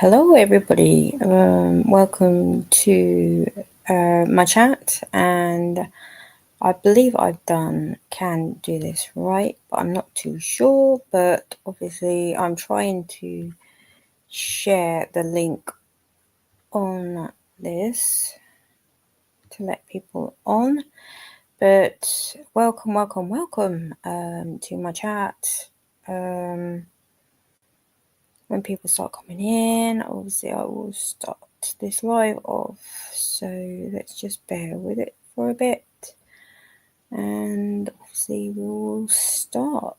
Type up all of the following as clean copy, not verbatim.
Hello, everybody. Welcome to my chat, and I believe can do this right, but I'm not too sure. But obviously, I'm trying to share the link on this to let people on. But welcome to my chat. When people start coming in, obviously I will start this live off, so let's just bear with it for a bit, and obviously we'll start.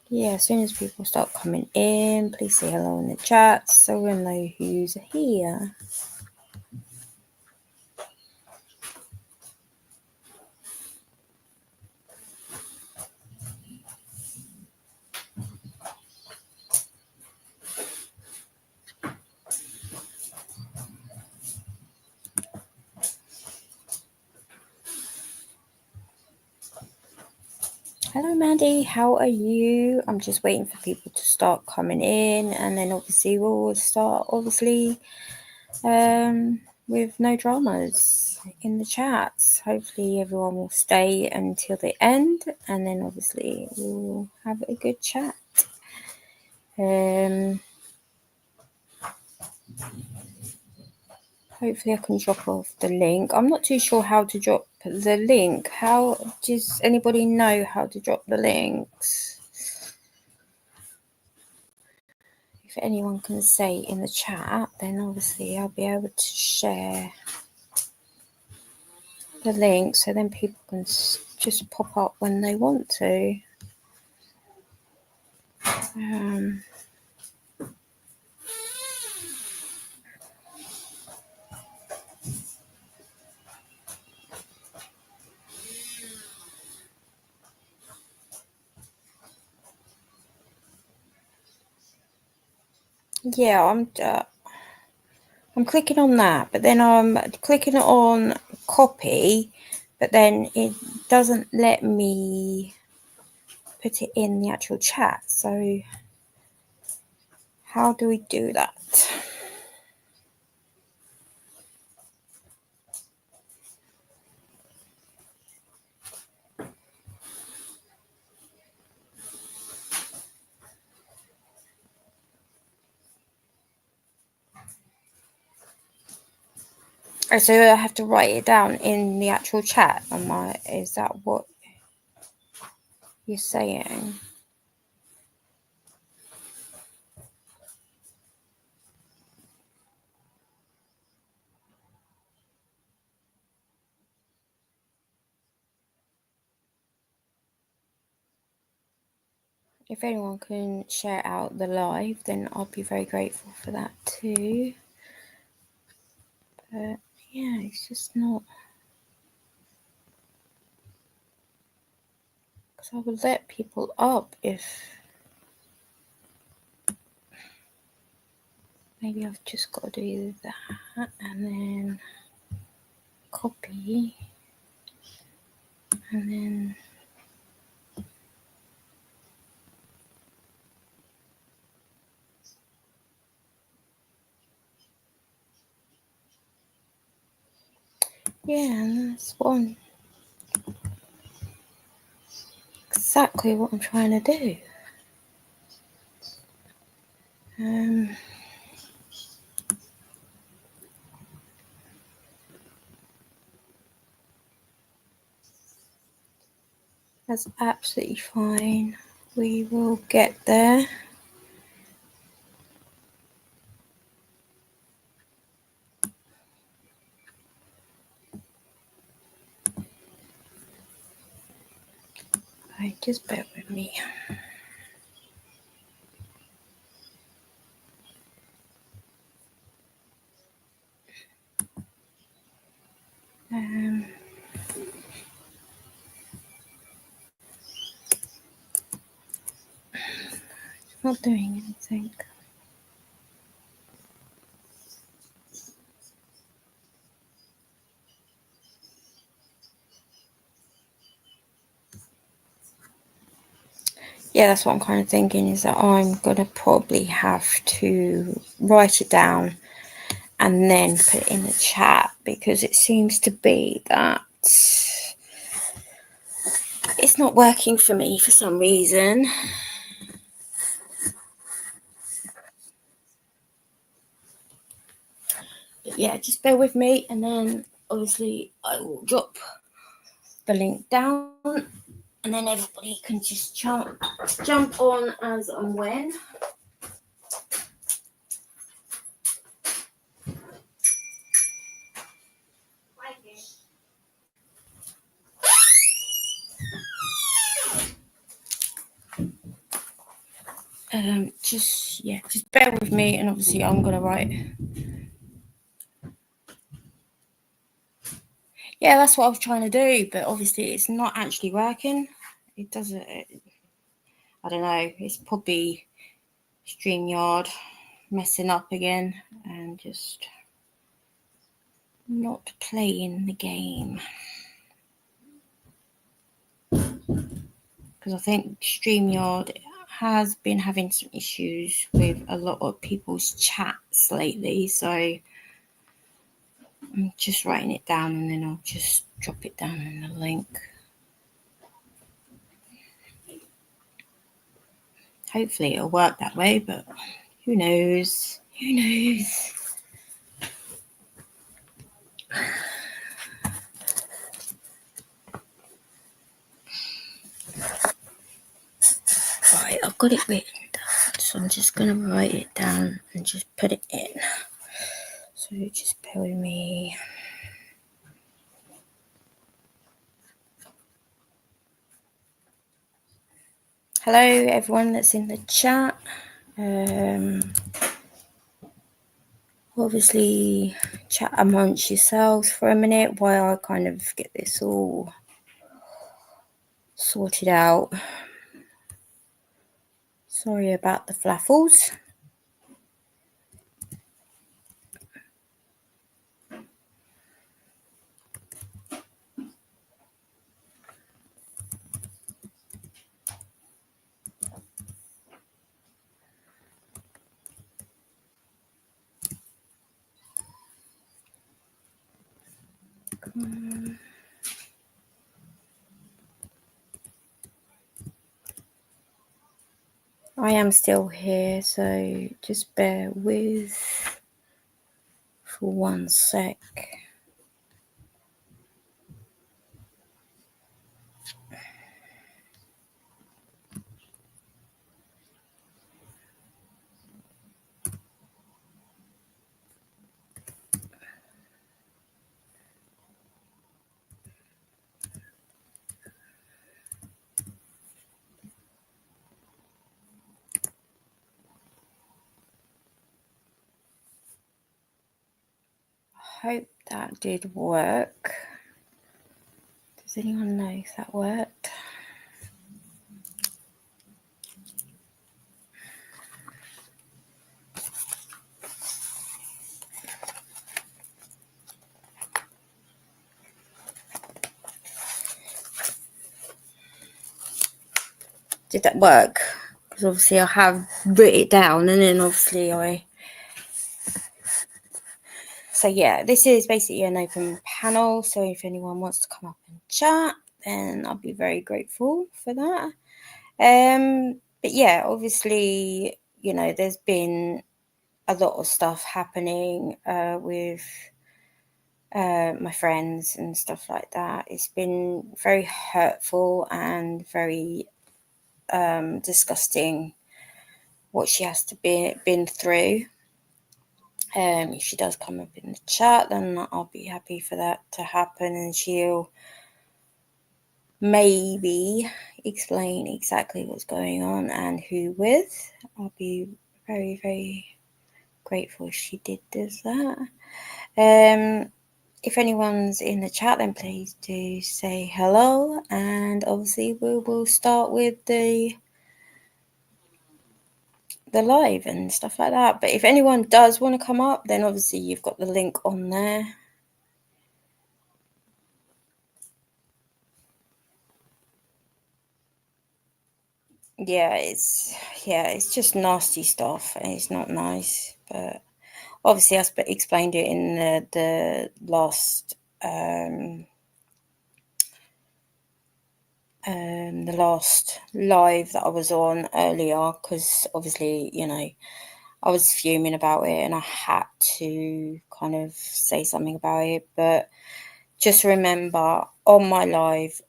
Yeah, as soon as people start coming in, please say hello in the chat so we'll know who's here. Hello Mandy, how are you? I'm just waiting for people to start coming in, and then obviously we'll start with no dramas in the chats. Hopefully everyone will stay until the end, and then obviously we'll have a good chat. Hopefully I can drop off the link. I'm not too sure how to drop the link. How does anybody know how to drop the links? If anyone can say in the chat, then obviously I'll be able to share the link so then people can just pop up when they want to. Yeah, I'm clicking on that, but then I'm clicking on copy, but then it doesn't let me put it in the actual chat. So how do we do that? Oh, so I have to write it down in the actual chat. Is that what you're saying? If anyone can share out the live, then I'll be very grateful for that too. But yeah, it's just not. Because I would let people up if. Maybe I've just got to do that and then copy and then yeah, and that's exactly what I'm trying to do. That's absolutely fine. We will get there. Right, just bear with me. Not doing anything. yeah, that's what I'm kind of thinking, is that I'm going to probably have to write it down and then put it in the chat, because it seems to be that it's not working for me for some reason. But yeah, just bear with me, and then obviously I will drop the link down, and then everybody can just jump on as and when. Just bear with me, and obviously I'm gonna write. Yeah, that's what I was trying to do, but obviously it's not actually working. It doesn't. I don't know. It's probably StreamYard messing up again and just not playing the game. Because I think StreamYard has been having some issues with a lot of people's chats lately, so I'm just writing it down, and then I'll just drop it down in the link. Hopefully it'll work that way, but who knows? Who knows? Right, I've got it written down, so I'm just going to write it down and just put it in. So just bear with me. Hello, everyone that's in the chat. Obviously, chat amongst yourselves for a minute while I kind of get this all sorted out. Sorry about the flaffles. I am still here, so just bear with for 1 sec. Hope that did work. Does anyone know if that worked? Did that work? Because obviously I have written it down, and then obviously So yeah, this is basically an open panel. So if anyone wants to come up and chat, then I'll be very grateful for that. But yeah, obviously, you know, there's been a lot of stuff happening with my friends and stuff like that. It's been very hurtful and very disgusting what she has to been through. If she does come up in the chat, then I'll be happy for that to happen, and she'll maybe explain exactly what's going on and who with. I'll be very, very grateful if she did that. If anyone's in the chat, then please do say hello, and obviously we will start with the live and stuff like that. But if anyone does want to come up, then obviously you've got the link on there. it's just nasty stuff, and it's not nice. But obviously, I explained it in the last the last live that I was on earlier, because obviously, I was fuming about it and I had to kind of say something about it. But just remember, on my live,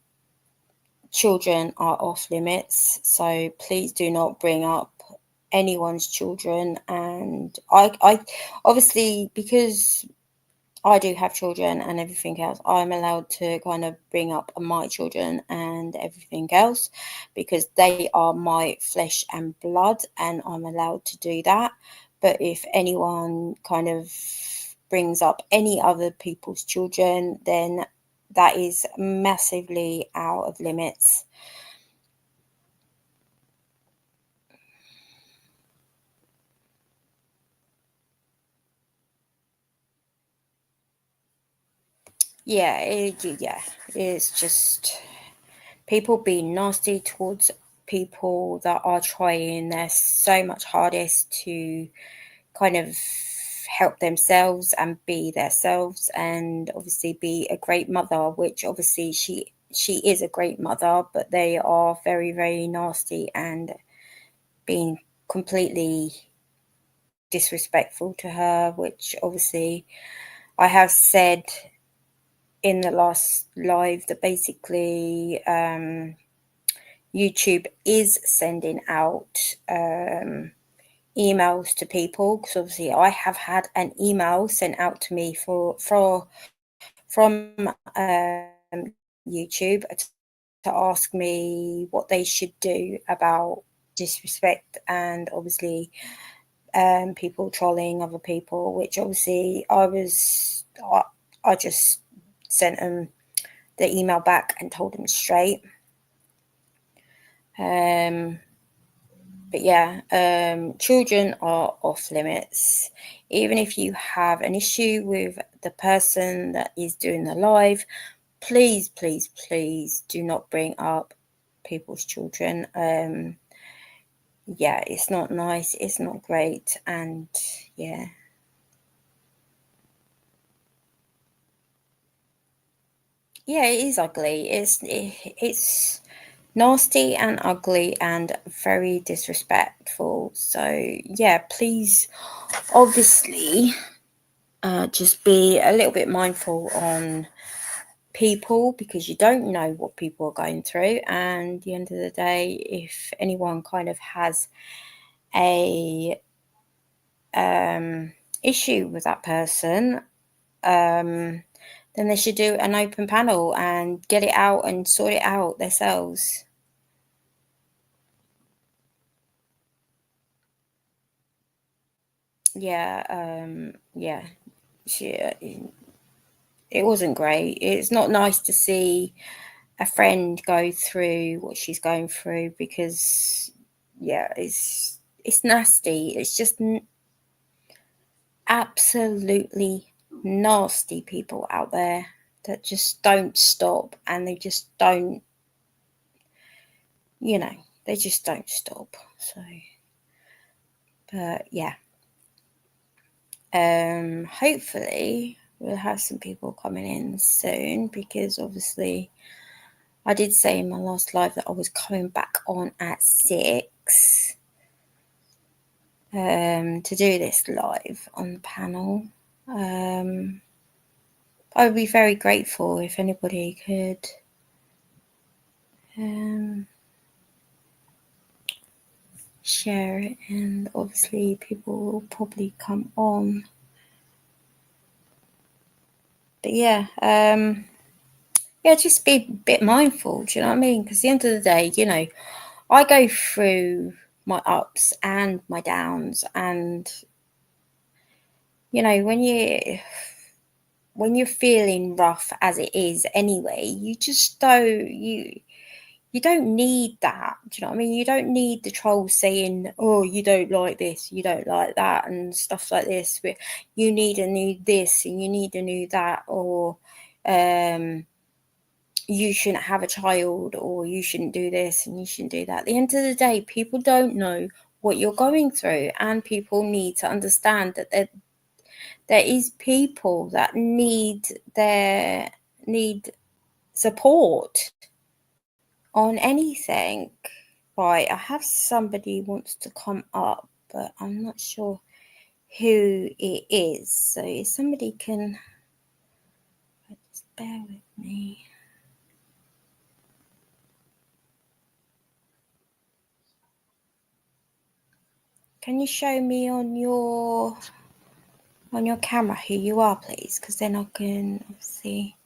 children are off limits, so please do not bring up anyone's children. And I obviously, because I do have children and everything else, I'm allowed to kind of bring up my children and everything else, because they are my flesh and blood, and I'm allowed to do that. But if anyone kind of brings up any other people's children, then that is massively out of limits. Yeah, it's just people being nasty towards people that are trying their so much hardest to kind of help themselves and be themselves, and obviously be a great mother, which obviously she is a great mother, but they are very, very nasty and being completely disrespectful to her, which obviously I have said in the last live that basically YouTube is sending out emails to people, because obviously I have had an email sent out to me from YouTube to ask me what they should do about disrespect and obviously people trolling other people, which obviously I just sent them the email back and told them straight. But yeah, children are off limits. Even if you have an issue with the person that is doing the live, please, please, please do not bring up people's children. Yeah, it's not nice, it's not great, and yeah. Yeah, it is ugly. It's nasty and ugly and very disrespectful. So yeah, please, obviously, just be a little bit mindful on people, because you don't know what people are going through. And at the end of the day, if anyone kind of has a issue with that person, then they should do an open panel and get it out and sort it out themselves. Yeah, it wasn't great. It's not nice to see a friend go through what she's going through, because yeah, it's nasty. It's just absolutely nasty people out there that just don't stop, and they just don't, they just don't stop. So, but yeah, hopefully we'll have some people coming in soon, because obviously I did say in my last live that I was coming back on at 6 to do this live on the panel. I would be very grateful if anybody could share it, and obviously people will probably come on. But yeah, just be a bit mindful. Do you know what I mean? Because at the end of the day, I go through my ups and my downs, and when you're feeling rough as it is anyway, you don't need that. Do you know what I mean? You don't need the trolls saying, "Oh, you don't like this, you don't like that," and stuff like this. But you need a new this and you need a new that, or you shouldn't have a child, or you shouldn't do this and you shouldn't do that. At the end of the day, people don't know what you're going through, and people need to understand that there is people that need support on anything. Right, I have somebody who wants to come up, but I'm not sure who it is. So if somebody can just bear with me. Can you show me on your camera who you are, please? Because then I can see.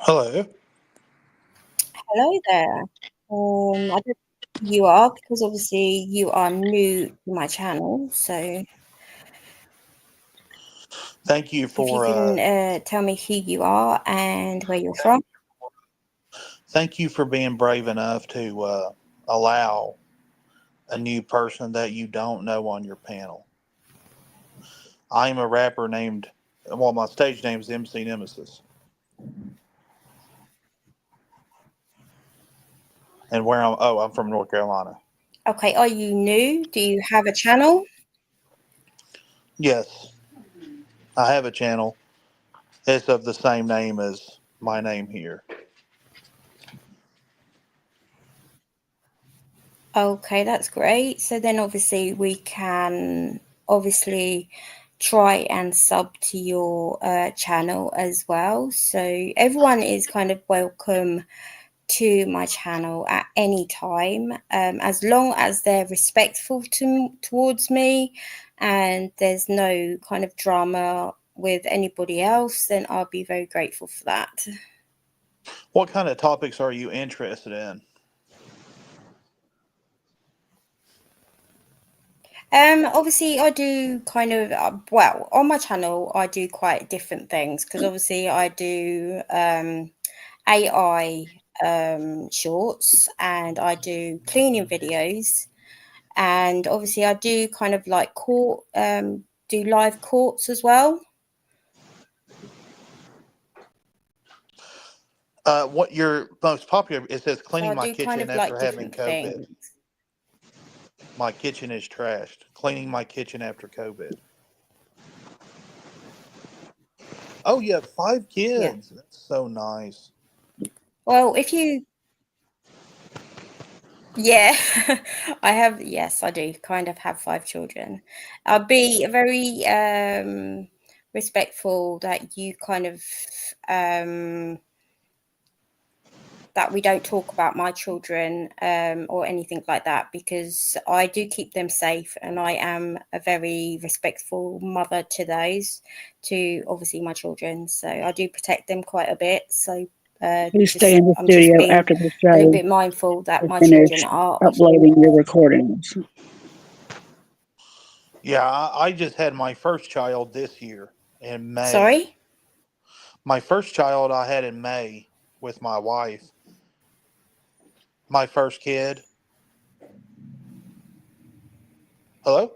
Hello. Hello there. I don't know who you are, because obviously you are new to my channel. So Thank you if you for can tell me who you are and where you're from. thank you for being brave enough to allow a new person that you don't know on your panel. I'm a rapper named, well, my stage name is MC Nemesis. And I'm from North Carolina. Okay, are you new? Do you have a channel? Yes, I have a channel. It's of the same name as my name here. Okay, that's great. So then obviously we can try and sub to your channel as well. So everyone is kind of welcome to my channel at any time, as long as they're respectful towards me and there's no kind of drama with anybody else, then I'll be very grateful for that. What kind of topics are you interested in? Obviously I do kind of well, on my channel I do quite different things, because obviously I do AI shorts, and I do cleaning videos, and obviously I do kind of like do live courts as well. What your most popular, it says So cleaning I my do kind kitchen of after like having different COVID. things. My kitchen is trashed. Cleaning my kitchen after COVID. Oh, you have 5 Yeah. kids. That's so nice. Well, if you yeah, yes, I do kind of have 5 children. I'll be very respectful that you kind of that we don't talk about my children or anything like that, because I do keep them safe, and I am a very respectful mother to obviously my children. So I do protect them quite a bit. So Please stay in the I'm just studio being after the a little show bit mindful that to my children finish are uploading your recordings. Yeah, I just had my first child this year in May. sorry. My first child I had in May with my wife. My first kid. Hello?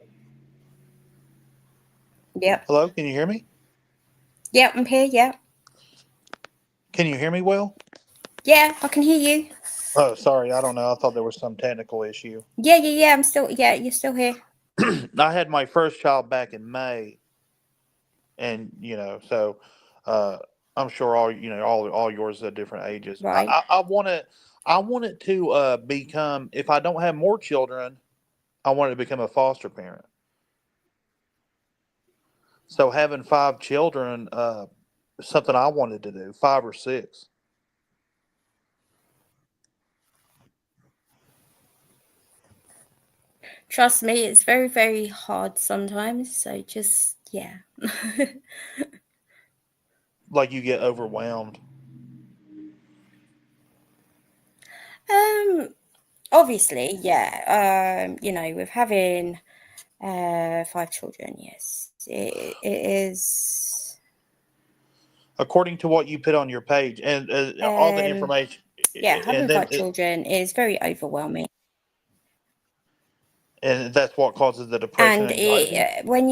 Yep. Hello? Can you hear me? Yep, I'm here. Yep. Can you hear me well? Yeah, I can hear you. Oh, sorry. I don't know. I thought there was some technical issue. Yeah. I'm still. Yeah, you're still here. I had my first child back in May, and so uh, I'm sure all yours are different ages. Right. I want it to become, if I don't have more children, I want it to become a foster parent. So having 5 children, is something I wanted to do, 5 or 6. Trust me, it's very, very hard sometimes. So just, yeah. Like you get overwhelmed. um, Obviously, yeah. With having 5 children, yes, it is. According to what you put on your page and all the information, Yeah, having and then 5 children is very overwhelming. and that's what causes the depression And and anxiety. when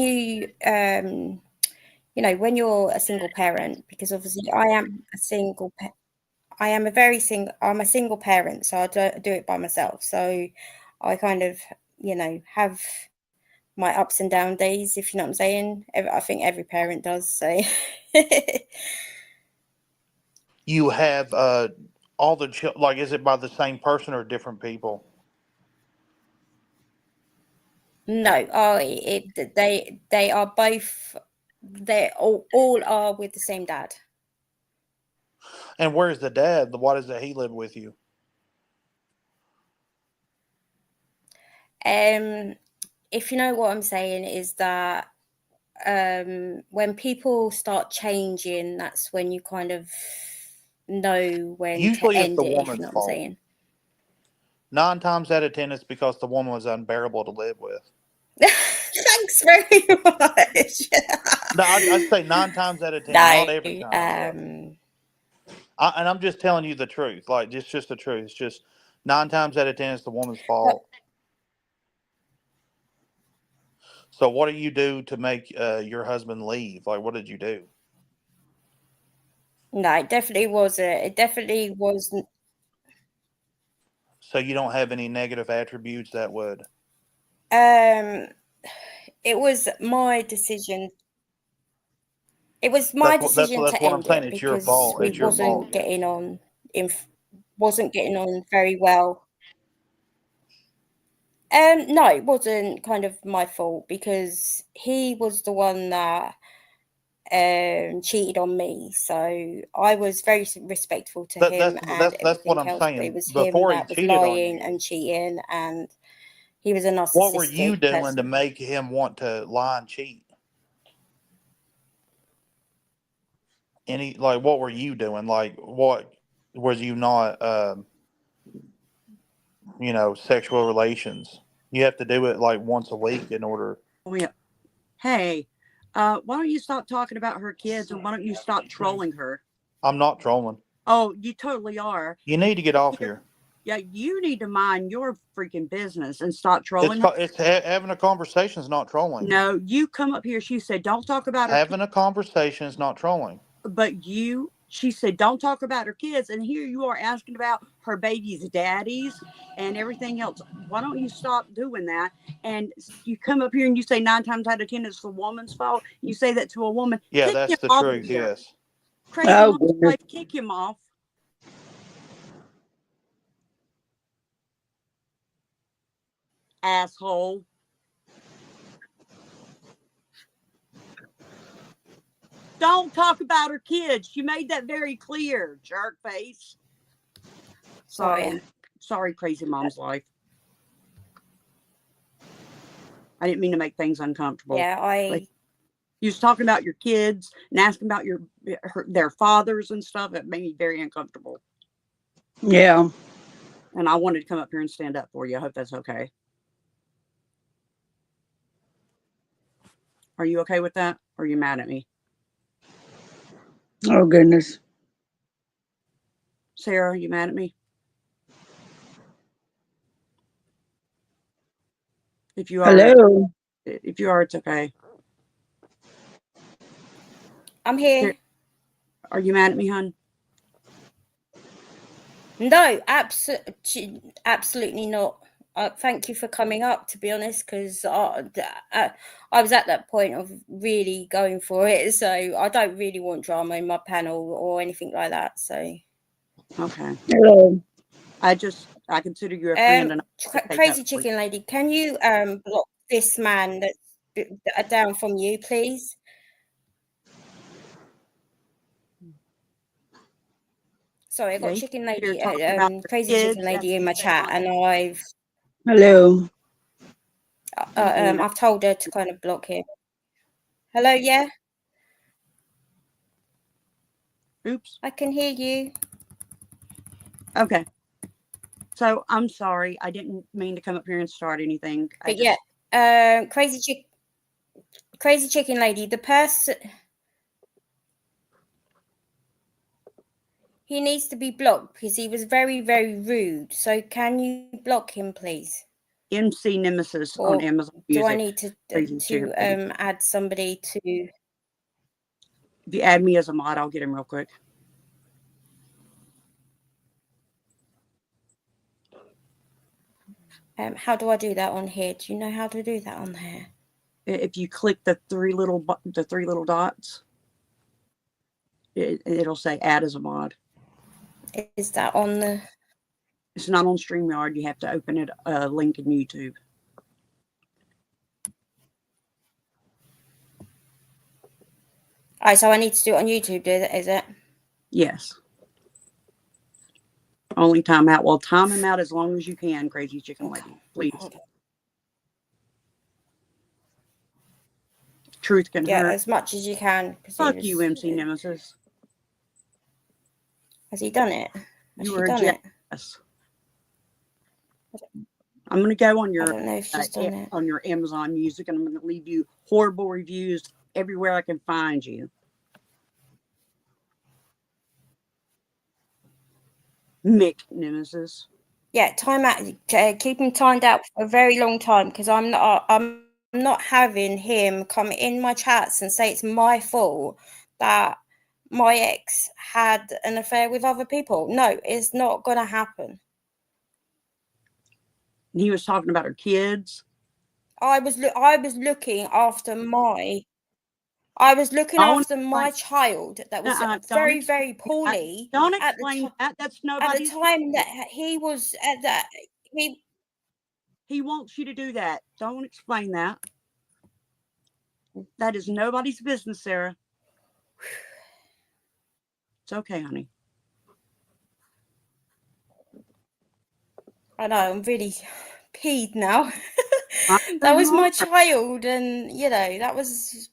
when you're a single parent, because obviously I am a single I'm a single parent, so I do it by myself. So I kind of, have my ups and down days, if you know what I'm saying. I think every parent does. So You have all the like, is it by the same person or different people? no, they are both. They all are with the same dad. And where's the dad? Why does he live with you? If you know what I'm saying, is that when people start changing, that's when you kind of know when Usually to it's end the it, if you woman's know what I'm fault. saying. 9 times out of 10, it's because the woman was unbearable to live with. Thanks very much. No, I'd say 9 times out of 10, not every No, time. And I'm just telling you the truth. Like, it's just the truth. It's just 9 times out of 10, it's the woman's fault. So what do you do to make your husband leave? Like, what did you do? no, it definitely wasn't. It definitely wasn't. So you don't have any negative attributes that would. It was my decision. It was my That's what decision to I'm end saying. it It's your because fault. we It's your fault. wasn't getting on very well. No, it wasn't kind of my fault because he was the one that cheated on me. So I was very respectful to him and That's what everything I'm else, but it saying. was him Before he that was cheated on lying you, and cheating, and he was a what were you narcissistic doing to person. make him want to lie and cheat? What were you doing? Like, what was you not? Sexual relations. You have to do it like once a week in order. Oh, yeah. Hey, why don't you stop talking about her kids and why don't you stop trolling her? I'm not trolling. Oh, you totally are. You need to get off here. Yeah, you need to mind your freaking business and stop trolling her. Having a conversation is not trolling. No, you come up here. She said, don't talk about her. Having a conversation is not trolling. But she said, don't talk about her kids. And here you are asking about her baby's daddies and everything else. Why don't you stop doing that? And you come up here and you say 9 times out of 10 it's the woman's fault. You say that to a woman. Yeah, Kick that's him the off truth. here. Yes. Crazy Oh, mom's goodness. wife, kick him off. Asshole. Don't talk about her kids. She made that very clear, jerk face. Sorry. Sorry, crazy mom's life. I didn't mean to make things uncomfortable. Yeah, You was talking about your kids and asking about their fathers and stuff. It made me very uncomfortable. Yeah. And I wanted to come up here and stand up for you. I hope that's okay. Are you okay with that? Or are you mad at me? Oh, goodness. Sarah, are you mad at me? If you are, Hello. it's okay. I'm here. Are you mad at me, hon? No, absolutely not. Thank you for coming up, to be honest, because I was at that point of really going for it. So I don't really want drama in my panel or anything like that. So Okay. Hello. I consider you a friend. And Crazy Chicken Lady, can you block this man that's down from you, please? Sorry, I got Chicken Lady, Crazy Chicken Lady in my chat, and Hello. I've told her to kind of block him. Hello, yeah? Oops. I can hear you. Okay. So I'm sorry. I didn't mean to come up here and start anything. But crazy chicken lady, the person, he needs to be blocked because he was very, very rude. So can you block him, please? MC Nemesis Or on Amazon do Music. I need to Crazy chicken lady. add somebody to? If you add me as a mod, I'll get him real quick. How do I do that on here? Do you know how to do that on here? If you click the three little dots, it'll say add as a mod. Is that on the? It's not on StreamYard. You have to open it link in YouTube. All right, so I need to do it on YouTube, is it? Yes. Only time out. Well, time him out as long as you can, crazy chicken lady. Please. Truth can hurt. As much as you can. Fuck you, MC Nemesis. Has he done it? You were a jackass. I'm going to go on your I don't know if she's done it. on your Amazon Music, and I'm going to leave you horrible reviews everywhere I can find you. Mick Nemesis. Yeah, time out. Keep him timed out for a very long time because I'm not having him come in my chats and say it's my fault that my ex had an affair with other people. No, it's not going to happen. He was talking about her kids. I was looking after my child that was very, very poorly. Don't explain that. That's nobody. At the time that he was at that, he wants you to do that. Don't explain that. That is nobody's business, Sarah. It's okay, honey. I know, I'm really peed now. That was my child, and that was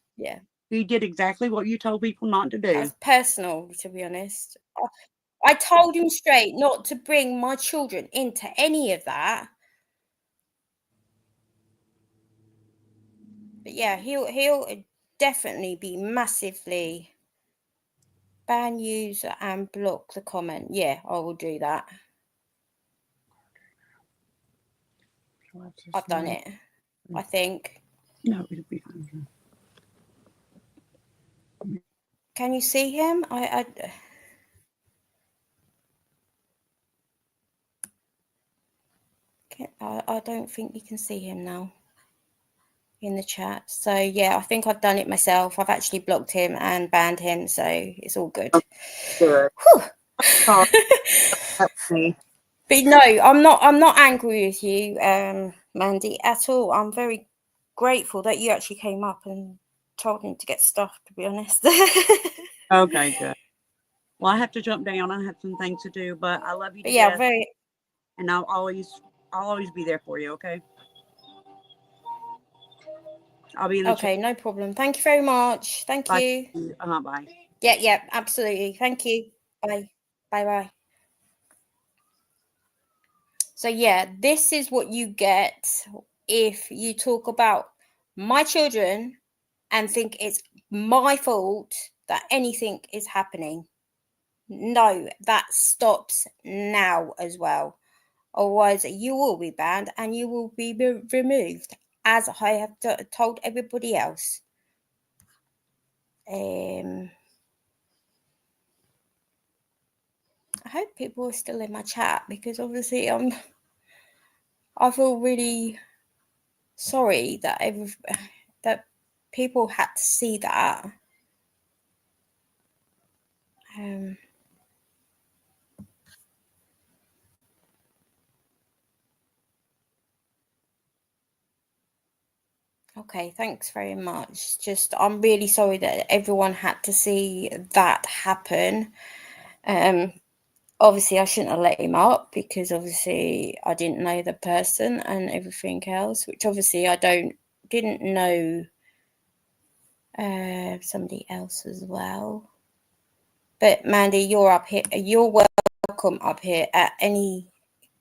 You did exactly what you told people not to do. That's personal, to be honest. I told him straight not to bring my children into any of that. But yeah, he'll definitely be massively ban user and block the comment. Yeah, I will do that. I've done it, I think. No, it'll be fine. Can you see him? I don't think you can see him now in the chat. So yeah, I think I've done it myself. I've actually blocked him and banned him, so it's all good. Good. But no, I'm not angry with you, Mandy, at all. I'm very grateful that you actually came up and told him to get stuff, to be honest. Okay, good. Well, I have to jump down. I have some things to do, but I love you. Yeah, very. And I'll always be there for you. Okay. I'll be in the okay. No problem. Thank you very much. Thank you. Bye. Yeah, absolutely. Thank you. Bye. Bye. So yeah, this is what you get if you talk about my children and think it's my fault that anything is happening. No, that stops now as well. Otherwise, you will be banned and you will be removed, as I have told everybody else. I hope people are still in my chat because obviously I feel really sorry that that people had to see that. Okay, thanks very much. Just I'm really sorry that everyone had to see that happen. Obviously I shouldn't have let him up because obviously I didn't know the person and everything else, which obviously I didn't know somebody else as well. But Mandy, you're up here. You're welcome up here at any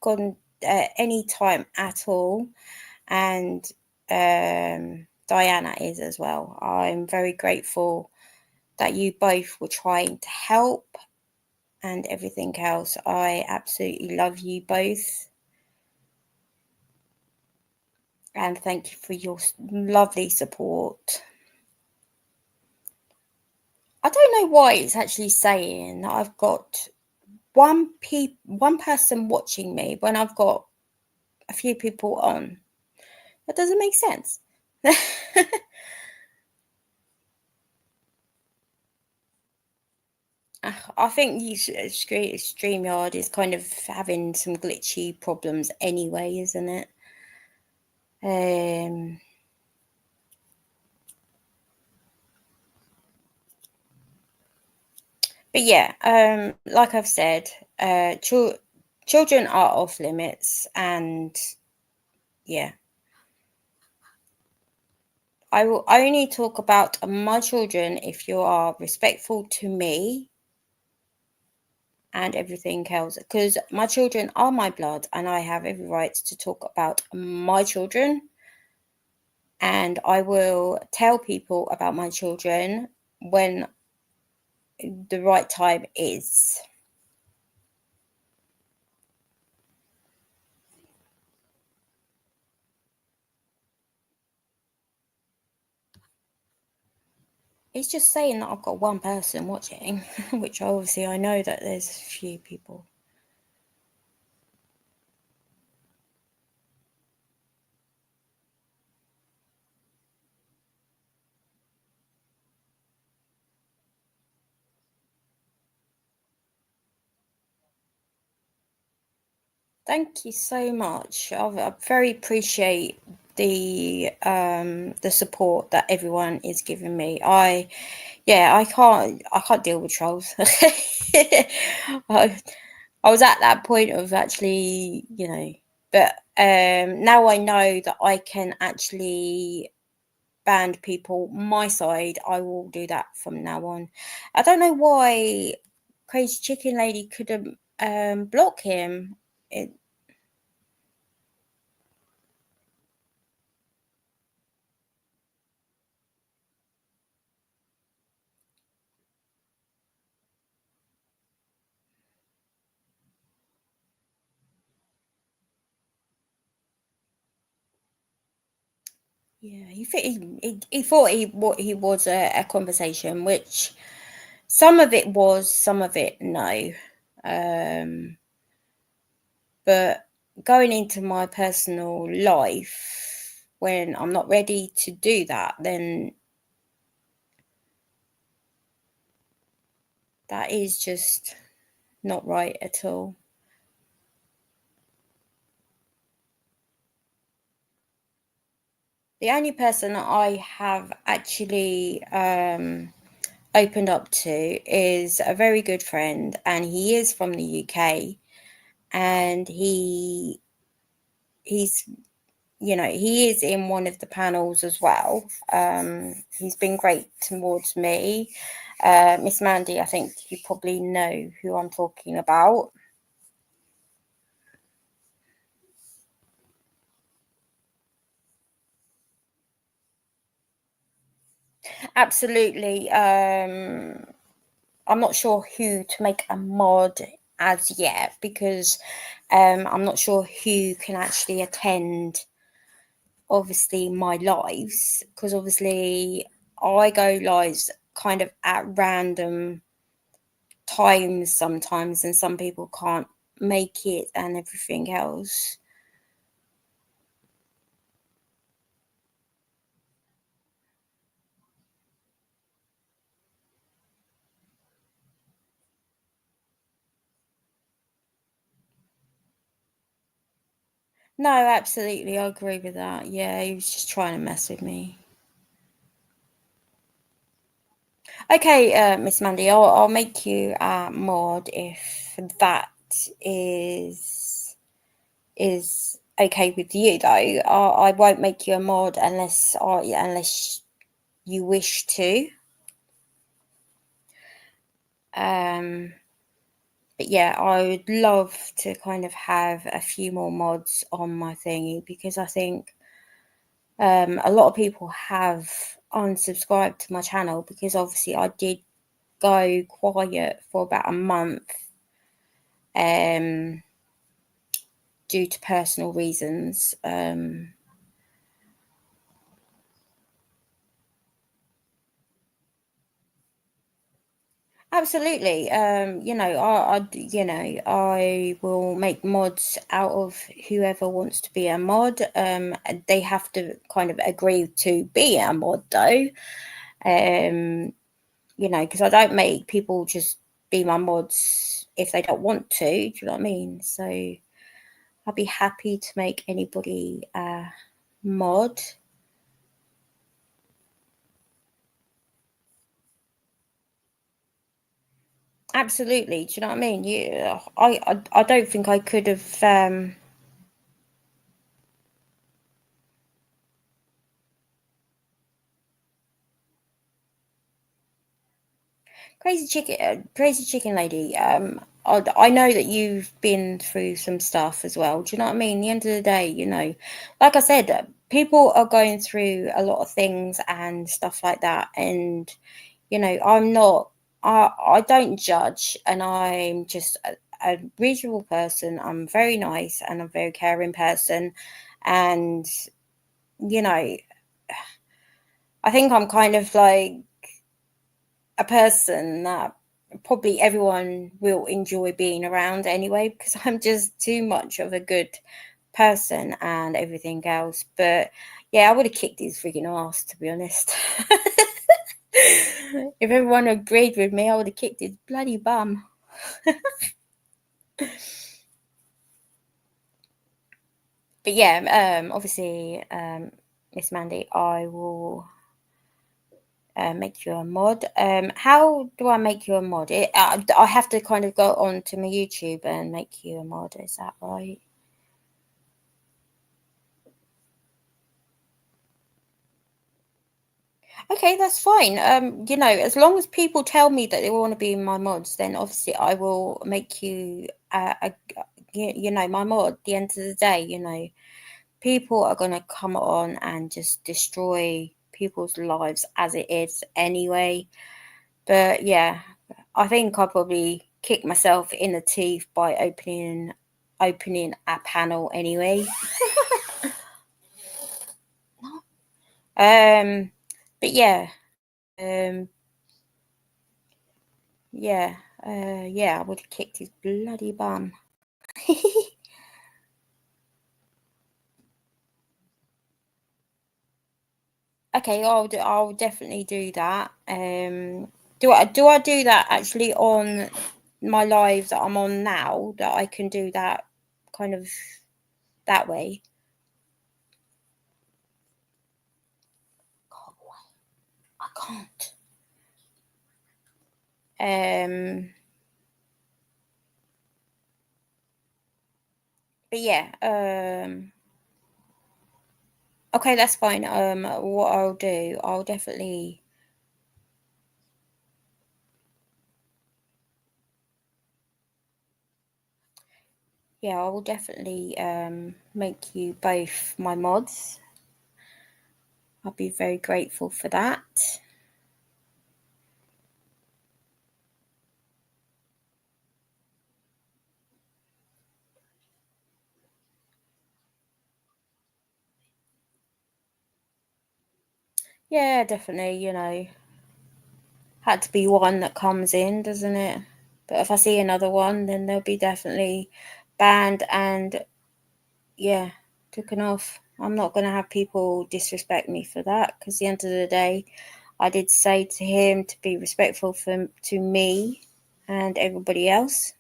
gone any time at all, and Diana is as well. I'm very grateful that you both were trying to help and everything else. I absolutely love you both. And thank you for your lovely support. I don't know why it's actually saying that I've got one person watching me when I've got a few people on. That doesn't make sense. I think StreamYard is kind of having some glitchy problems anyway, isn't it? But yeah, like I've said, children are off limits, and yeah, I will only talk about my children if you are respectful to me and everything else, because my children are my blood and I have every right to talk about my children, and I will tell people about my children when the right time is. It's just saying that I've got one person watching, which obviously I know that there's a few people. Thank you so much. I very appreciate the support that everyone is giving me. I can't deal with trolls. I was at that point of actually, but now I know that I can actually ban people my side. I will do that from now on. I don't know why Crazy Chicken Lady couldn't block him. Yeah, he thought he was a conversation, which some of it was, some of it no. But going into my personal life when I'm not ready to do that, then that is just not right at all. The only person that I have actually opened up to is a very good friend, and he is from the UK, and he's he is in one of the panels as well. He's been great towards me. Miss Mandy, I think you probably know who I'm talking about. Absolutely. I'm not sure who to make a mod as yet, because I'm not sure who can actually attend obviously my lives, because obviously I go lives kind of at random times sometimes, and some people can't make it and everything else. No, absolutely, I agree with that. Yeah, he was just trying to mess with me. Okay, Miss Mandy, I'll make you a mod if that is okay with you, though. I won't make you a mod unless you wish to. But But yeah, I would love to kind of have a few more mods on my thingy, because I think a lot of people have unsubscribed to my channel, because obviously I did go quiet for about a month due to personal reasons. Absolutely. I will make mods out of whoever wants to be a mod. They have to kind of agree to be a mod though. Because I don't make people just be my mods if they don't want to. Do you know what I mean? So I'll be happy to make anybody a mod. Absolutely. Do you know what I mean? I don't think I could have crazy chicken lady. I know that you've been through some stuff as well. Do you know what I mean? At the end of the day, like I said, people are going through a lot of things and stuff like that. And, I don't judge, and I'm just a reasonable person. I'm very nice and I'm a very caring person. And, I think I'm kind of like a person that probably everyone will enjoy being around anyway, because I'm just too much of a good person and everything else. But yeah, I would have kicked his freaking ass, to be honest. If everyone agreed with me, I would have kicked his bloody bum. But yeah, obviously, Miss Mandy, I will make you a mod. How do I make you a mod? I have to kind of go on to my YouTube and make you a mod. Is that right? Okay, that's fine. As long as people tell me that they want to be my mods, then obviously I will make you my mod. At the end of the day, people are going to come on and just destroy people's lives as it is anyway. But yeah, I think I'll probably kick myself in the teeth by opening a panel anyway. But yeah, I would have kicked his bloody bum. Okay, I'll definitely do that. Do I do that actually on my live that I'm on now, that I can do that kind of that way? I can't. But yeah, okay, that's fine. What I'll do, I'll definitely I will definitely make you both my mods. I'll be very grateful for that. Yeah, definitely, had to be one that comes in, doesn't it? But if I see another one, then they'll be definitely banned and, yeah, taken off. I'm not going to have people disrespect me for that, because at the end of the day, I did say to him to be respectful to me and everybody else.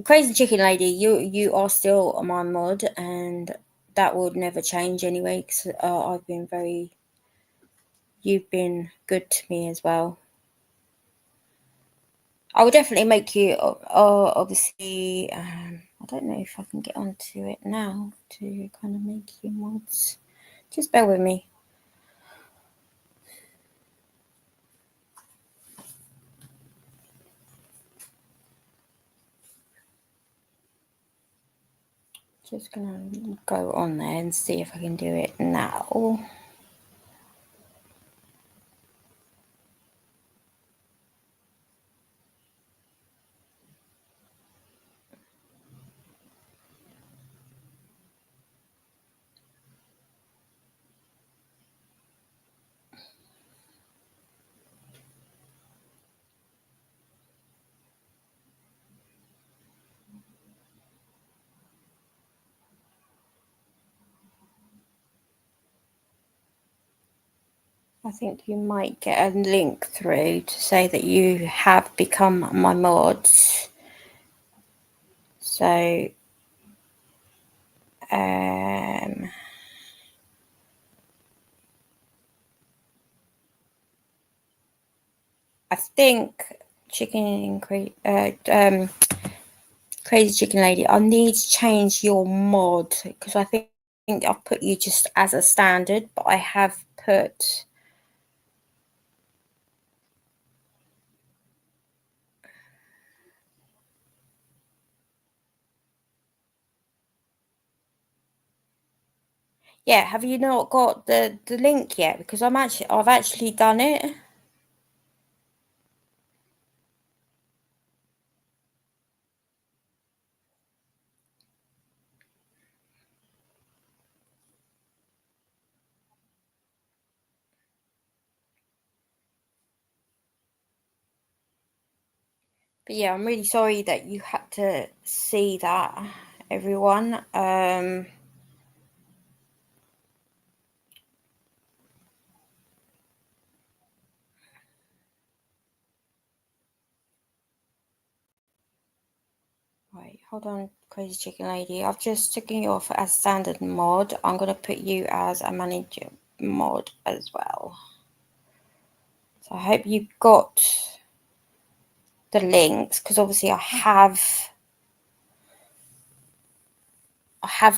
Crazy Chicken Lady, you are still my mod, and that would never change anyway, because you've been good to me as well. I will definitely make you, obviously, I don't know if I can get onto it now to kind of make you mods. Just bear with me. Just gonna go on there and see if I can do it now. I think you might get a link through to say that you have become my mods. So, I think Crazy Chicken Lady, I need to change your mod because I think I've put you just as a standard, but I have put yeah, have you not got the link yet? Because I've actually done it. But yeah, I'm really sorry that you had to see that, everyone. Right, hold on, Crazy Chicken Lady. I've just taken you off as standard mod. I'm going to put you as a manager mod as well. So I hope you got the links, because obviously I have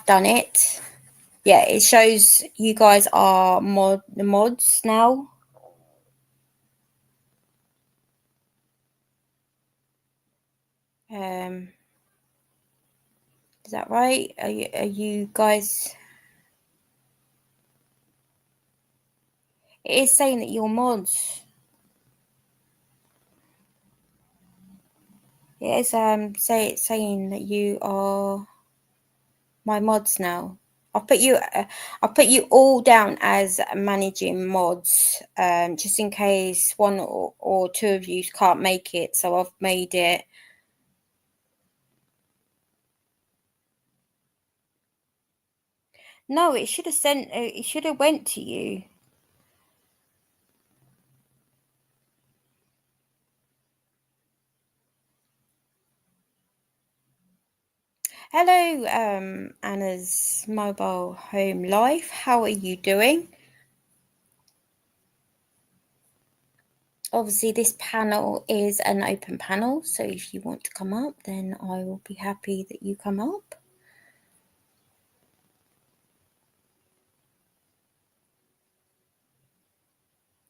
done it. Yeah, it shows you guys are the mods now. Is that right? Are you guys? It is saying that you're mods. It is saying that you are my mods now. I'll put you all down as managing mods, just in case one or two of you can't make it. So I've made it. No, it should have it should have went to you. Hello, Anna's Mobile Home Life. How are you doing? Obviously, this panel is an open panel, so if you want to come up, then I will be happy that you come up.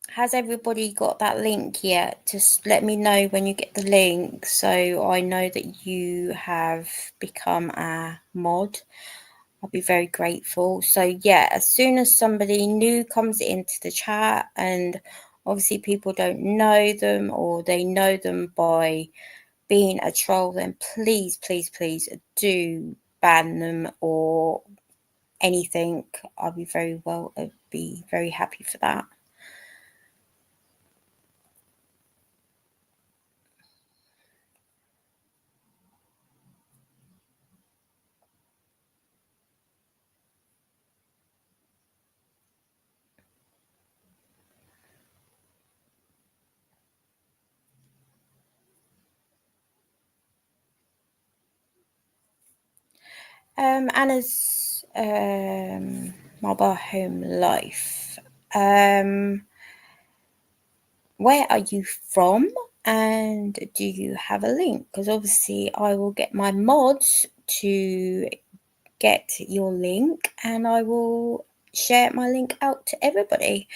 Has everybody got that link yet? Just let me know when you get the link so I know that you have become a mod. I'll be very grateful. So yeah, as soon as somebody new comes into the chat, and obviously people don't know them or they know them by being a troll, then please do ban them or anything. I'll be very happy for that. Anna's Mobile Home Life. Where are you from? And do you have a link? Because obviously I will get my mods to get your link and I will share my link out to everybody.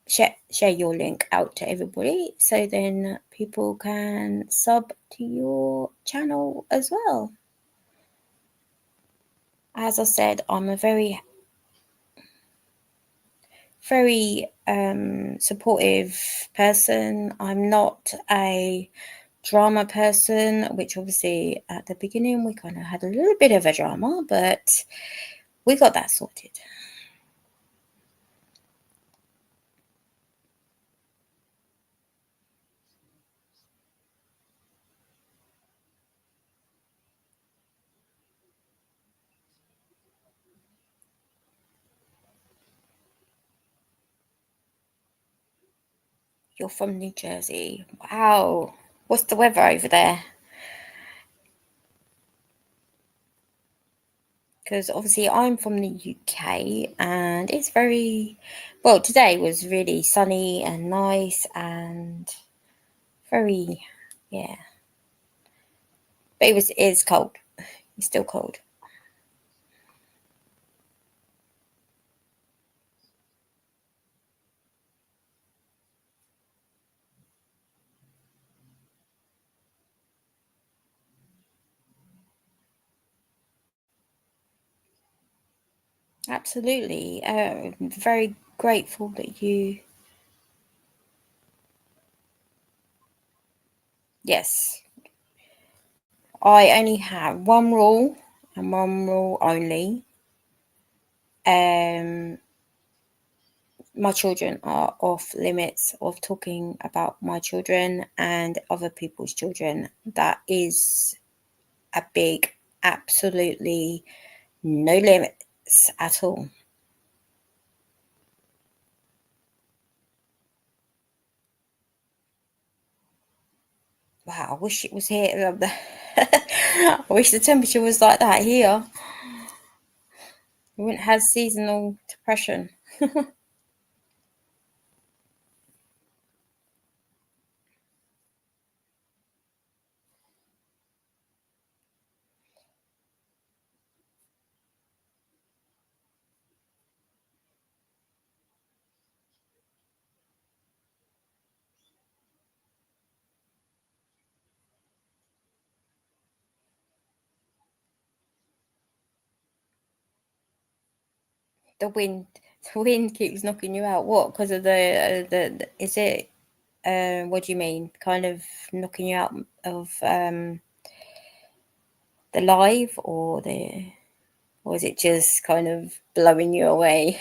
Share your link out to everybody so then people can sub to your channel as well. as I said, I'm a very supportive person. I'm not a drama person, which obviously at the beginning we kind of had a little bit of a drama, but we got that sorted. You're from New Jersey. Wow. What's the weather over there? Because obviously I'm from the UK and it's very, well, today was really sunny and nice and very, yeah. But it's cold. It's still cold. Absolutely. Very grateful that you. Yes. I only have one rule and one rule only. My children are off limits of talking about my children and other people's children. That is a big, absolutely no limits at all. Wow, I wish it was here. I wish the temperature was like that here. We wouldn't have seasonal depression. The wind keeps knocking you out. What? Because of the is it? What do you mean? Kind of knocking you out of the live, or is it just kind of blowing you away?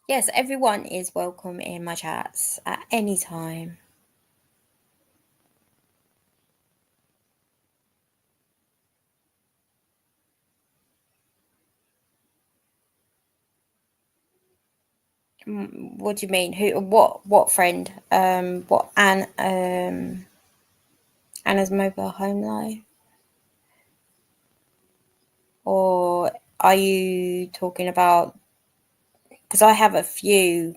Yes, everyone is welcome in my chats at any time. What do you mean? Who? What friend? What Anna's mobile home live? Or are you talking about? Because I have a few.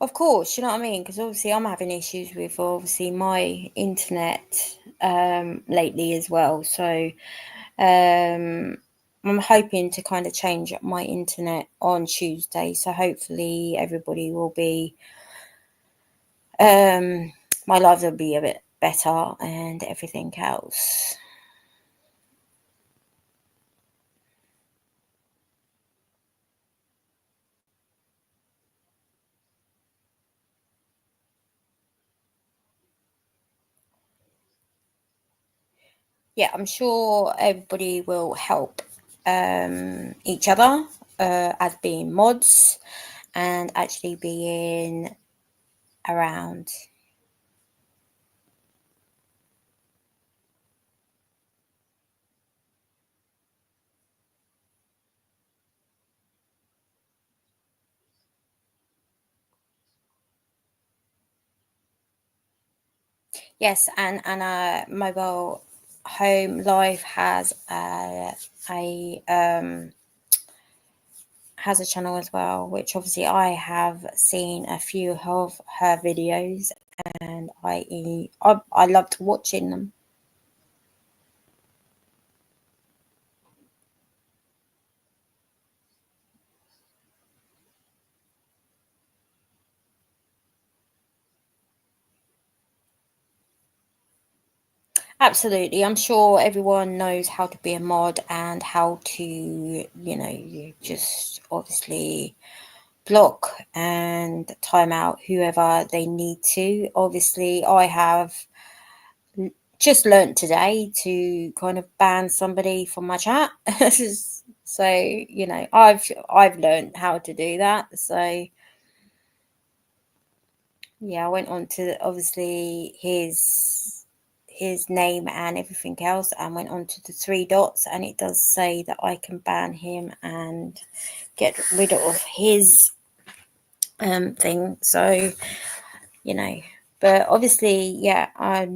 Of course, you know what I mean? Because obviously I'm having issues with obviously my internet lately as well. So I'm hoping to kind of change my internet on Tuesday. So hopefully everybody will be, my lives will be a bit better and everything else. Yeah, I'm sure everybody will help each other as being mods and actually being around. Yes, and mobile home life has a channel as well, which obviously I have seen a few of her videos, and I loved watching them. Absolutely. I'm sure everyone knows how to be a mod and how to, you just obviously block and time out whoever they need to. Obviously, I have just learnt today to kind of ban somebody from my chat. So, I've learned how to do that. So yeah, I went on to obviously his name and everything else, and went on to the 3 dots, and it does say that I can ban him and get rid of his thing. So, but obviously, yeah,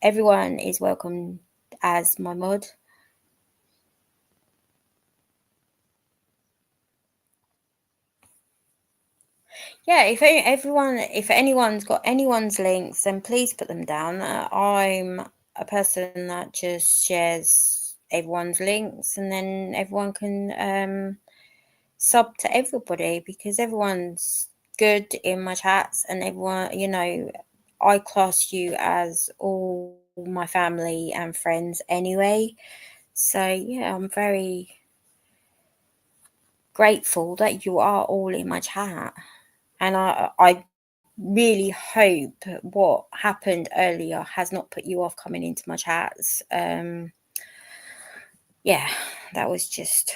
everyone is welcome as my mod. Yeah, if anyone's got anyone's links, then please put them down. I'm a person that just shares everyone's links, and then everyone can sub to everybody, because everyone's good in my chats, and everyone, I class you as all my family and friends anyway. So yeah, I'm very grateful that you are all in my chat. And I really hope what happened earlier has not put you off coming into my chats. Yeah, that was just,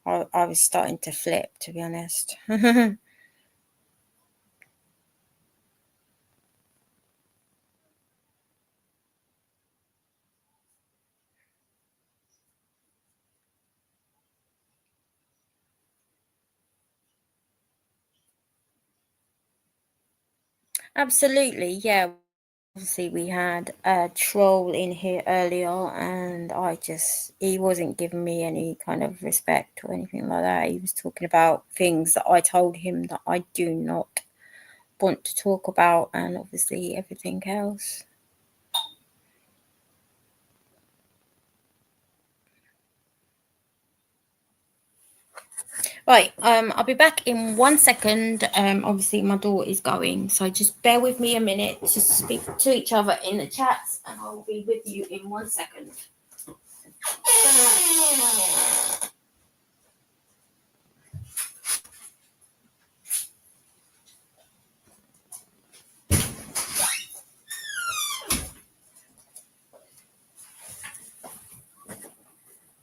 I was starting to flip, to be honest. Absolutely, yeah. Obviously, we had a troll in here earlier, and he wasn't giving me any kind of respect or anything like that. He was talking about things that I told him that I do not want to talk about, and obviously everything else. Right, I'll be back in 1 second. Obviously my door is going, so just bear with me a minute to speak to each other in the chats, and I'll be with you in 1 second.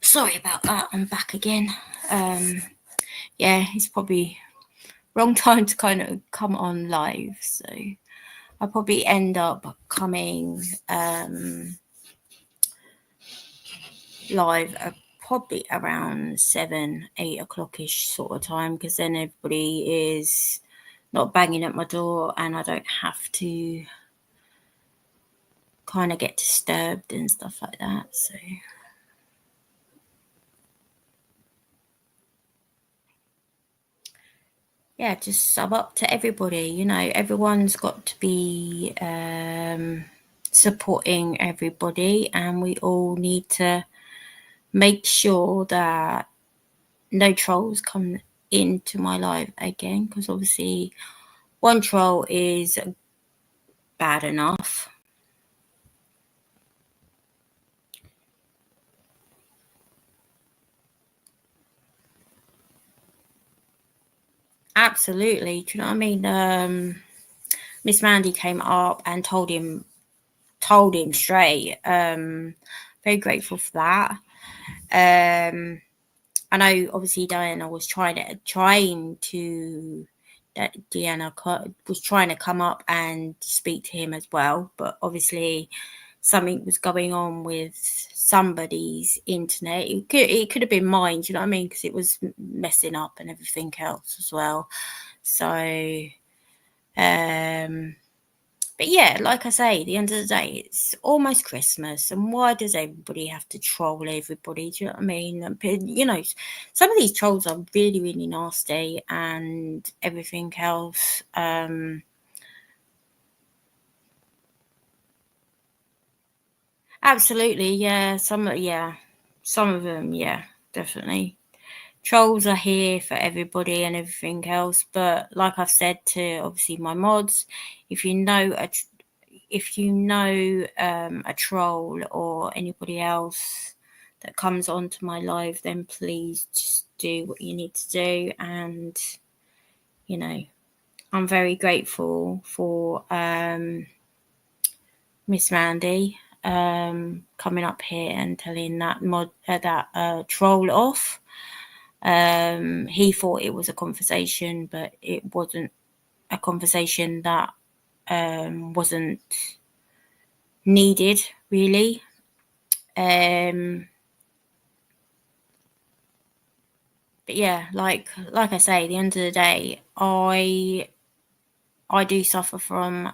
Sorry about that, I'm back again. Yeah, it's probably wrong time to kind of come on live, so I'll probably end up coming live probably around 7-8 o'clock-ish sort of time, because then everybody is not banging at my door and I don't have to kind of get disturbed and stuff like that. So yeah, just sub up to everybody. Everyone's got to be supporting everybody, and we all need to make sure that no trolls come into my live again, because obviously one troll is bad enough. Absolutely. Do you know what I mean? Miss Mandy came up and told him straight. Very grateful for that. I know obviously Diana was Deanna was trying to come up and speak to him as well, but obviously something was going on with somebody's internet. It could have been mine, do you know what I mean? Because it was messing up and everything else as well. So, but yeah, like I say, at the end of the day, it's almost Christmas, and why does everybody have to troll everybody? Do you know what I mean? Some of these trolls are really, really nasty and everything else. Absolutely, yeah. Some of them, yeah, definitely. Trolls are here for everybody and everything else, but like I've said to obviously my mods, if you know if you know a troll or anybody else that comes onto my live, then please just do what you need to do. And, you know, I'm very grateful for Miss Mandy coming up here and telling that troll off. He thought it was a conversation, but it wasn't a conversation that wasn't needed, really. But yeah, like I say, at the end of the day, I do suffer from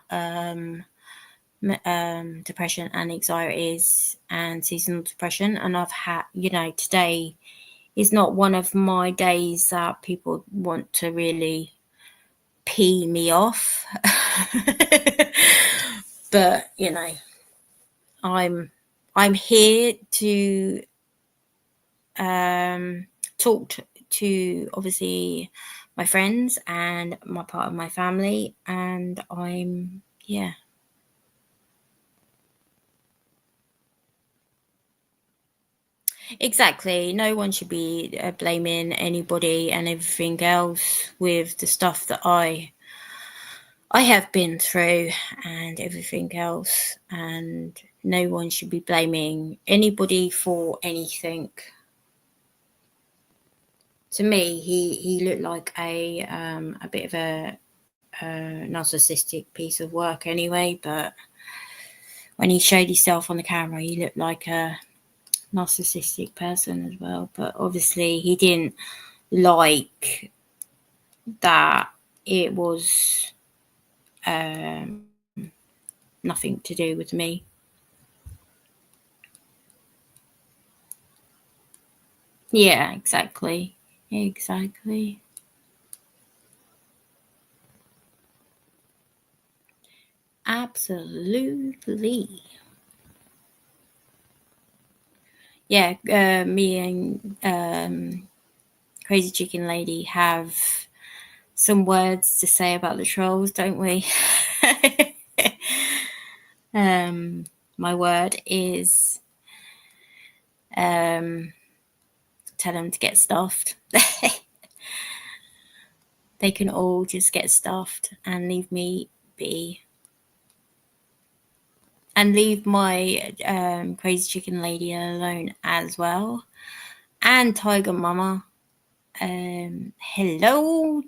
depression and anxieties and seasonal depression, and I've had, you know, today is not one of my days that people want to really pee me off. But, you know, I'm here to talk to obviously my friends and my part of my family, and exactly, no one should be blaming anybody and everything else with the stuff that I have been through and everything else, and no one should be blaming anybody for anything. To me, he looked like a bit of a narcissistic piece of work anyway, but when he showed himself on the camera, he looked like a narcissistic person as well. But obviously he didn't like that it was nothing to do with me. Yeah, exactly. Absolutely. Yeah, me and Crazy Chicken Lady have some words to say about the trolls, don't we? My word is tell them to get stuffed. They can all just get stuffed and leave me be. And leave my Crazy Chicken Lady alone as well. And Tiger Mama. Hello.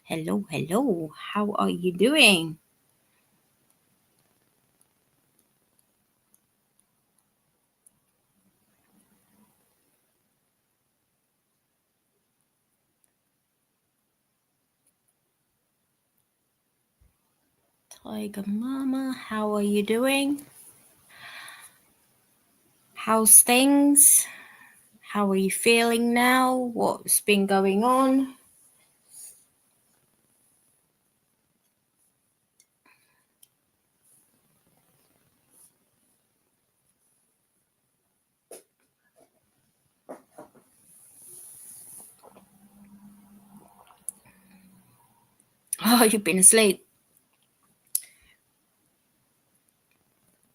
How are you doing? Tiger Mama, how are you doing? How's things? How are you feeling now? What's been going on? Oh, you've been asleep.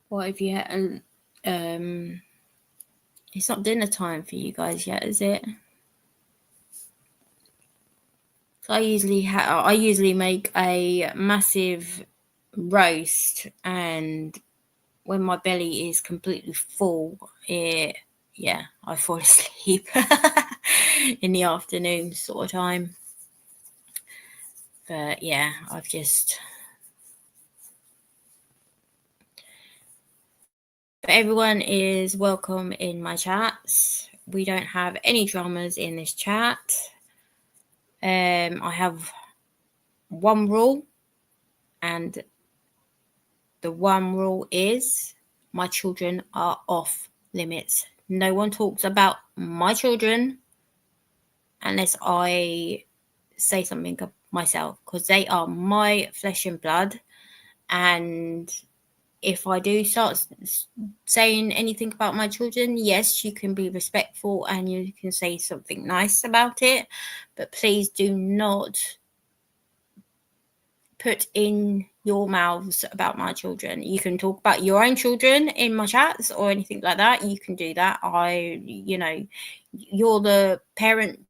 What have you had? It's not dinner time for you guys yet, is it? So I usually make a massive roast, and when my belly is completely full, I fall asleep in the afternoon sort of time. But yeah, But everyone is welcome in my chats. We don't have any dramas in this chat. I have one rule, and the one rule is my children are off limits. No one talks about my children unless I say something of myself, because they are my flesh and blood. And if I do start saying anything about my children, yes, you can be respectful and you can say something nice about it, but please do not put in your mouths about my children. You can talk about your own children in my chats or anything like that. You can do that. You're the parent.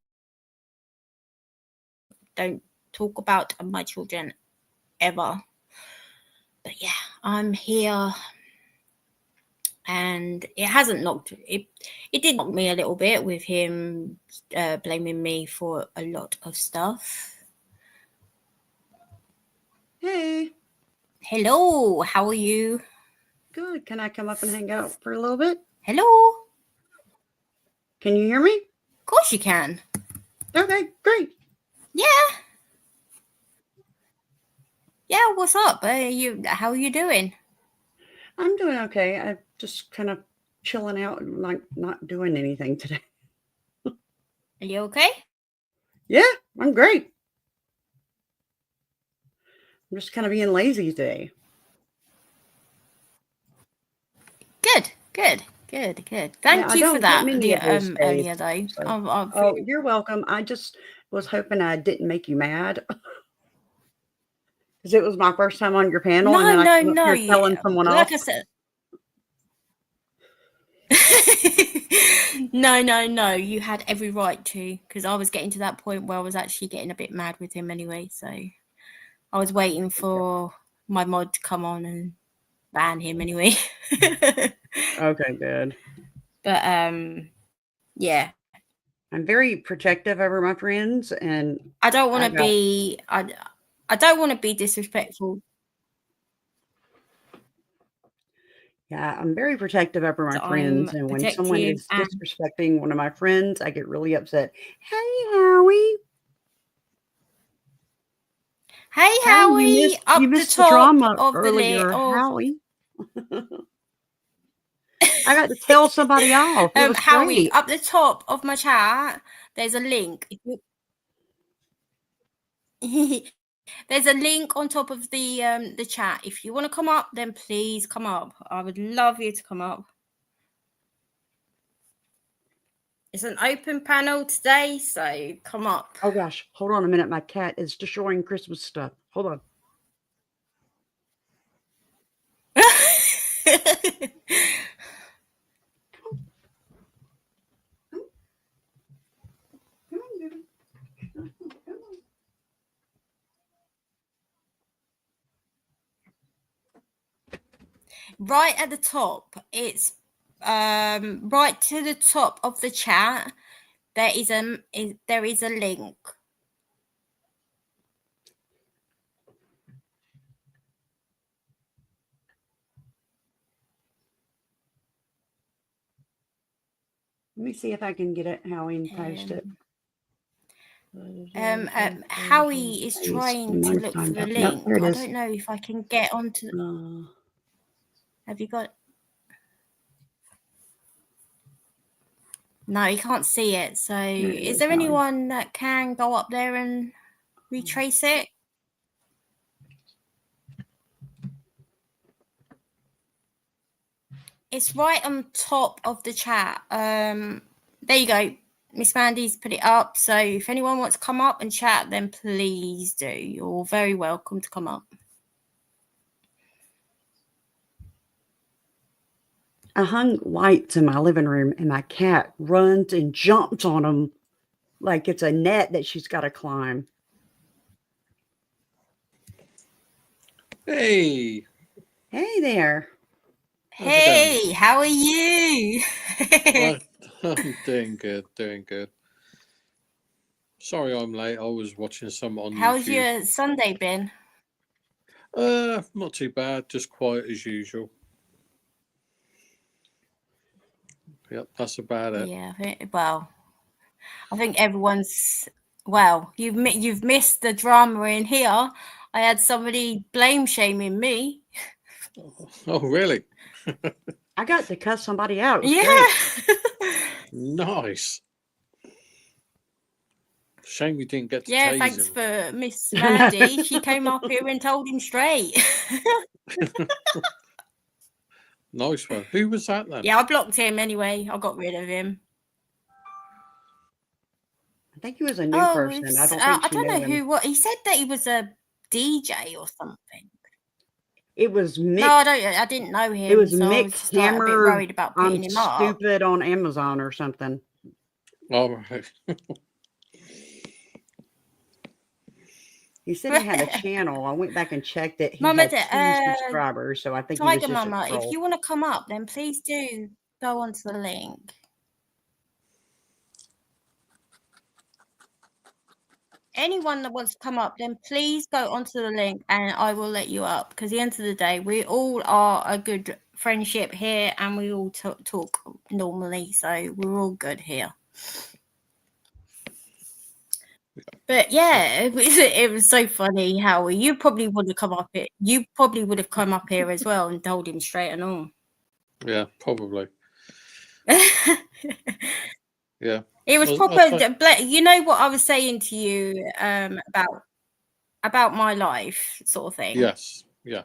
Don't talk about my children ever. But yeah, I'm here. And it hasn't knocked it. It did knock me a little bit with him blaming me for a lot of stuff. Hey, Hello, how are you? good. Can I come up and hang out for a little bit? Hello. Can you hear me? Of course you can. Okay, great. Yeah. Yeah, what's up? How are you doing? I'm doing okay. I'm just kind of chilling out and like not doing anything today. Are you okay? Yeah, I'm great. I'm just kind of being lazy today. Good. Thank I you don't for get that many of those earlier days, though. so- Oh, you're welcome. I just was hoping I didn't make you mad. Because it was my first time on your panel, and then I came up here telling someone Like else. I said. No. You had every right to, because I was getting to that point where I was actually getting a bit mad with him anyway. So I was waiting for my mod to come on and ban him anyway. Okay, good. But yeah. I'm very protective over my friends, and I don't want I to got- be. I don't want to be disrespectful. yeah, I'm very protective over my So friends, I'm and when someone protective is and disrespecting one of my friends, I get really upset. Hey, Howie. hey Howie, Howie, up you the missed the top drama of the earlier, list. Howie. I got to tell somebody off. It was Howie, great. up the top of my chat, there's a link. There's a link on top of the chat. If you want to come up, then please come up. I would love you to come up. It's an open panel today, so come up. Oh gosh, hold on a minute. My cat is destroying Christmas stuff. Hold on. Right at the top, it's right to the top of the chat. There is a link. Let me see if I can get it, Howie, and post it. Howie is trying to look for the link. There it I is. don't know if I can get onto. Have you got? No, you can't see it. So, is there Howie. anyone that can go up there and retrace it? It's right on top of the chat. There you go. Miss Mandy's put it up. So if anyone wants to come up and chat, then please do. You're very welcome to come up. I hung lights in my living room, and my cat runs and jumps on them like it's a net that she's got to climb. Hey. Hey there. Hey, how are you? I'm doing good. Sorry I'm late. I was watching some on How's YouTube. your Sunday been? Not too bad, just quiet as usual. Yep, that's about it. Yeah, I think everyone's you've missed the drama in here. I had somebody blame shaming me. Oh, really? I got to cuss somebody out. It was Yeah. Nice. Shame we didn't get to Yeah, tase thanks him. for Miss Mandy. She came up here and told him straight. Nice one. Who was that then? Yeah, I blocked him anyway. I got rid of him. I think he was a new person. I don't think I don't know who. What he said that he was a DJ or something. It was mixed. No, I didn't know him. It was so I was Mick just like, a bit Hammer. worried about I'm putting him up. stupid on Amazon or something. All right. He said he had a channel. I went back and checked it. He Mama, had 2 subscribers, so I think he was Tiger just a Mama, if troll. you want to come up, then please do go onto the link. Anyone that wants to come up, then please go onto the link and I will let you up. Because at the end of the day, we all are a good friendship here and we all talk normally. So we're all good here. But yeah, it was so funny, Howie. You probably would have come up here. You probably would have come up here as well and told him straight and all. Yeah, probably. Yeah. It was proper. You know what I was saying to you about my life, sort of thing. Yes. Yeah.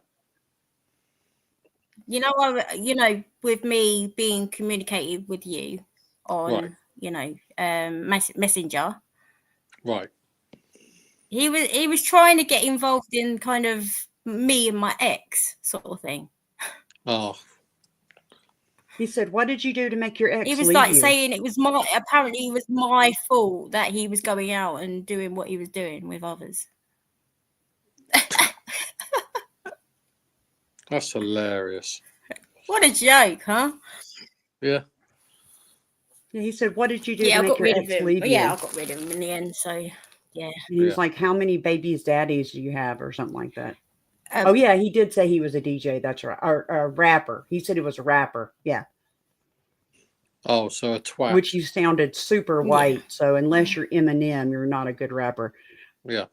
You know, with me being communicated with you on, Right. you know, Messenger. Right. He was trying to get involved in kind of me and my ex sort of thing. Oh. He said, "What did you do to make your ex He was leave like you?" saying it was apparently it was my fault that he was going out and doing what he was doing with others. That's hilarious. What a joke, huh? Yeah. Yeah, he said, "What did you do Yeah, to I make got your rid of ex him. leave you?" Yeah, I got rid of him in the end. So yeah. And he was Yeah. like, "How many babies' daddies do you have?" or something like that. Um, Oh yeah, he did say he was a DJ. That's right, or a rapper. He said he was a rapper. Yeah, Oh, so a twat. which you sounded super Yeah. white. So unless you're Eminem, you're not a good rapper. Yeah.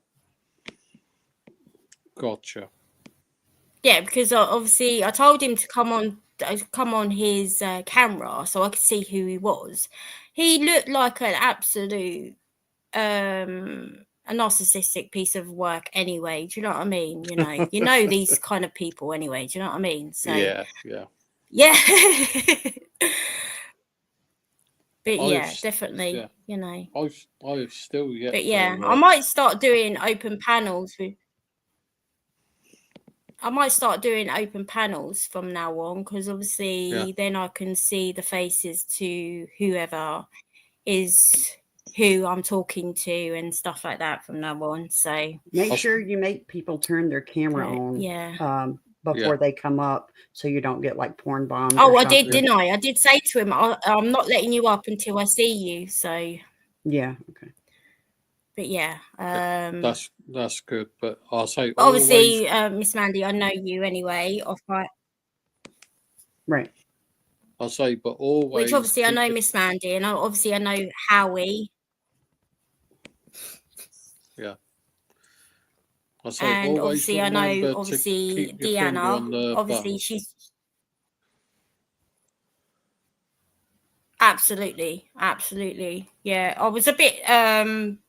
Gotcha. Yeah, because obviously I told him to come on his camera so I could see who he was. He looked like an absolute a narcissistic piece of work anyway. Do you know what I mean? You know these kind of people anyway. Do you know what I mean? So Yeah. Yeah. yeah. But I've yeah, s- definitely. yeah. You know. I've still yet. But yeah, to, I might start doing open panels with. I might start doing open panels from now on because obviously then I can see the faces to whoever is who I'm talking to and stuff like that from now on. So Make sure you make people turn their camera on. yeah. Before they come up, so you don't get like porn bombed. Oh, or I did, something. didn't I? I did say to him, I'm not letting you up until I see you. So yeah, okay. But yeah, that's good. But I'll say obviously, Miss Mandy, I know you anyway. Right. I'll say, but always. Which obviously I know Miss Mandy, and obviously I know Howie. Yeah. I'll say, And always obviously I know, to keep your finger Deanna. on the Obviously button. she's absolutely. Yeah, I was a bit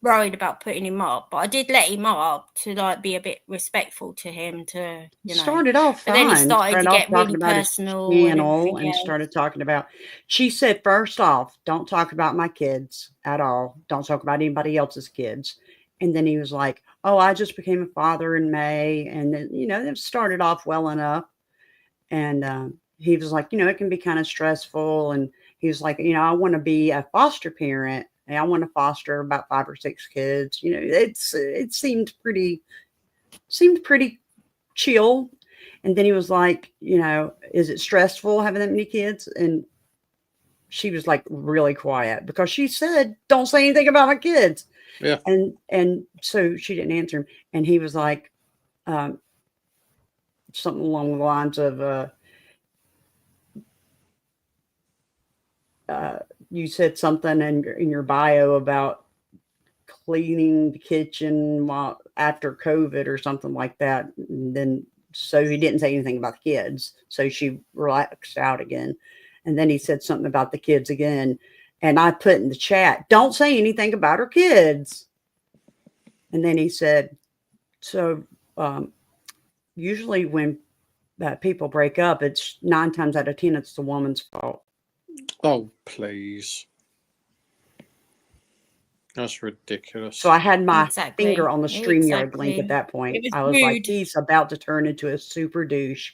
worried about putting him up, but I did let him up to like be a bit respectful to him. To started off fine. But then he started to get really about personal his channel and else. started talking about. She said, first off, don't talk about my kids at all. Don't talk about anybody else's kids. And then he was like, "Oh, I just became a father in May," and then it started off well enough. And he was like, it can be kind of stressful. And he was like, I want to be a foster parent and I want to foster about 5 or 6 kids. It seemed pretty chill. And then he was like, is it stressful having that many kids? And she was like really quiet because she said, "Don't say anything about my kids." Yeah. And so she didn't answer him. And he was like, something along the lines of, you said something in your bio about cleaning the kitchen after COVID or something like that. And then, so he didn't say anything about the kids. So she relaxed out again. And then he said something about the kids again. And I put in the chat, "Don't say anything about her kids." And then he said, so usually when people break up, it's 9 times out of 10, it's the woman's fault. Oh, please. That's ridiculous. So I had my Exactly. finger on the StreamYard link Exactly. at that point. It was I was like, rude. he's about to turn into a super douche.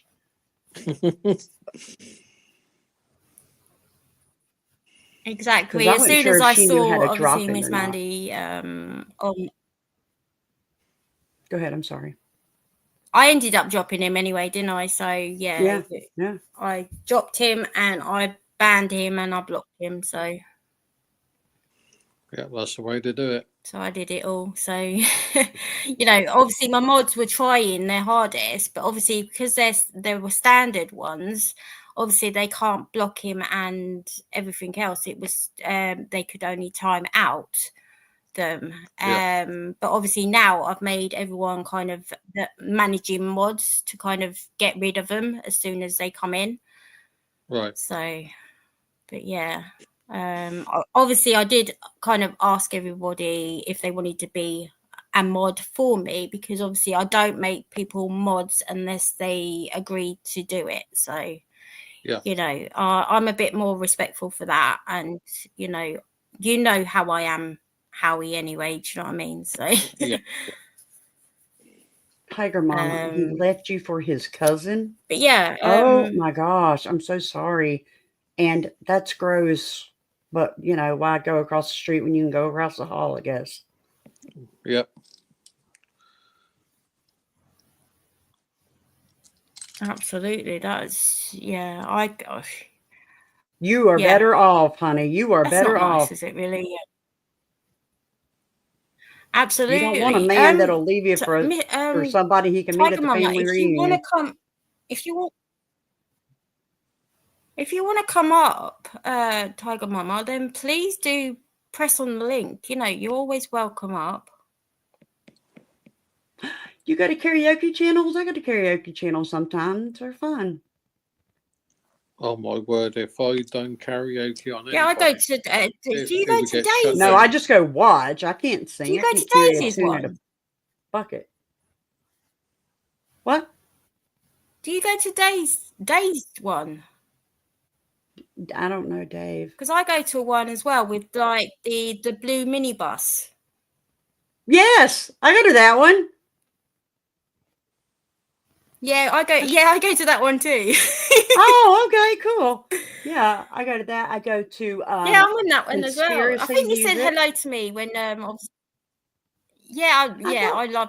Exactly. 'Cause I As wasn't soon sure as if I she knew how saw, to drop obviously, him Miss or not. Mandy on, Go ahead. I'm sorry. I ended up dropping him anyway, didn't I? So Yeah. I dropped him and I banned him and I blocked him. So Yeah, that's the way to do it. I did it all. So obviously my mods were trying their hardest, but obviously because there were standard ones, obviously they can't block him and everything else. It was they could only time out them. Yeah. But obviously now I've made everyone kind of managing mods to kind of get rid of them as soon as they come in. Right. So, but yeah. Obviously I did kind of ask everybody if they wanted to be a mod for me, because obviously I don't make people mods unless they agree to do it. So Yeah. I'm a bit more respectful for that, and you know how I am, Howie, anyway. Do you know what I mean? So Yeah. Tiger Mom, he left you for his cousin. but yeah. Oh my gosh, I'm so sorry. And that's gross. But why go across the street when you can go across the hall, I guess. Yep. Absolutely. That's gosh. You are better off, honey. You are That's better not nice, off. is it really? Yeah. Absolutely. You don't want a man that'll leave you for somebody he can meet at the Mama, family reunion. If you want to come up, Tiger Mama, then please do press on the link. You're always welcome up. You go to karaoke channels? I go to karaoke channels sometimes. They're fun. Oh my word! If I don't karaoke on Yeah, I go anybody, to. Do you go to Daisy? No, I just go watch. I can't sing. Do you I go can't to carry a Daisy's tune at a one? bucket. What? Do you go to Dave's one? I don't know, Dave. Because I go to one as well with like the blue minibus. Yes, I go to that one. Yeah, I go to that one too. Oh, okay, cool. Yeah, I go to that. I go to yeah, I'm in that one as well. I think you said Music. hello to me when I love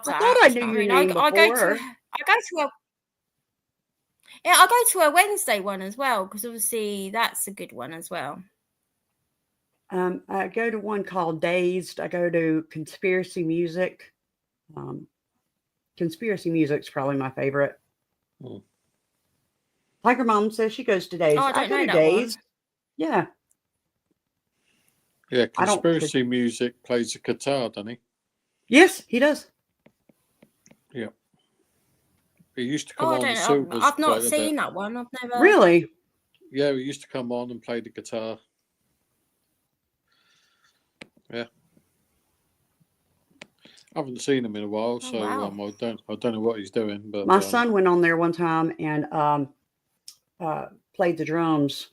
that. I thought I knew your name I go before. I go to a Wednesday one as well, because obviously that's a good one as well. I go to one called Dazed. I go to Conspiracy Music. Conspiracy Music's probably my favorite. Tiger Mom says she goes to Dazed. Oh, I go don't to know that Dazed. one. Yeah. Yeah, Conspiracy Music plays the guitar, doesn't he? Yes, he does. Yeah. He used to come on the Silvers. I've not seen that one. I've never. Really? Yeah, he used to come on and play the guitar. Yeah. I haven't seen him in a while, so wow. I don't know what he's doing. But my son went on there one time and played the drums.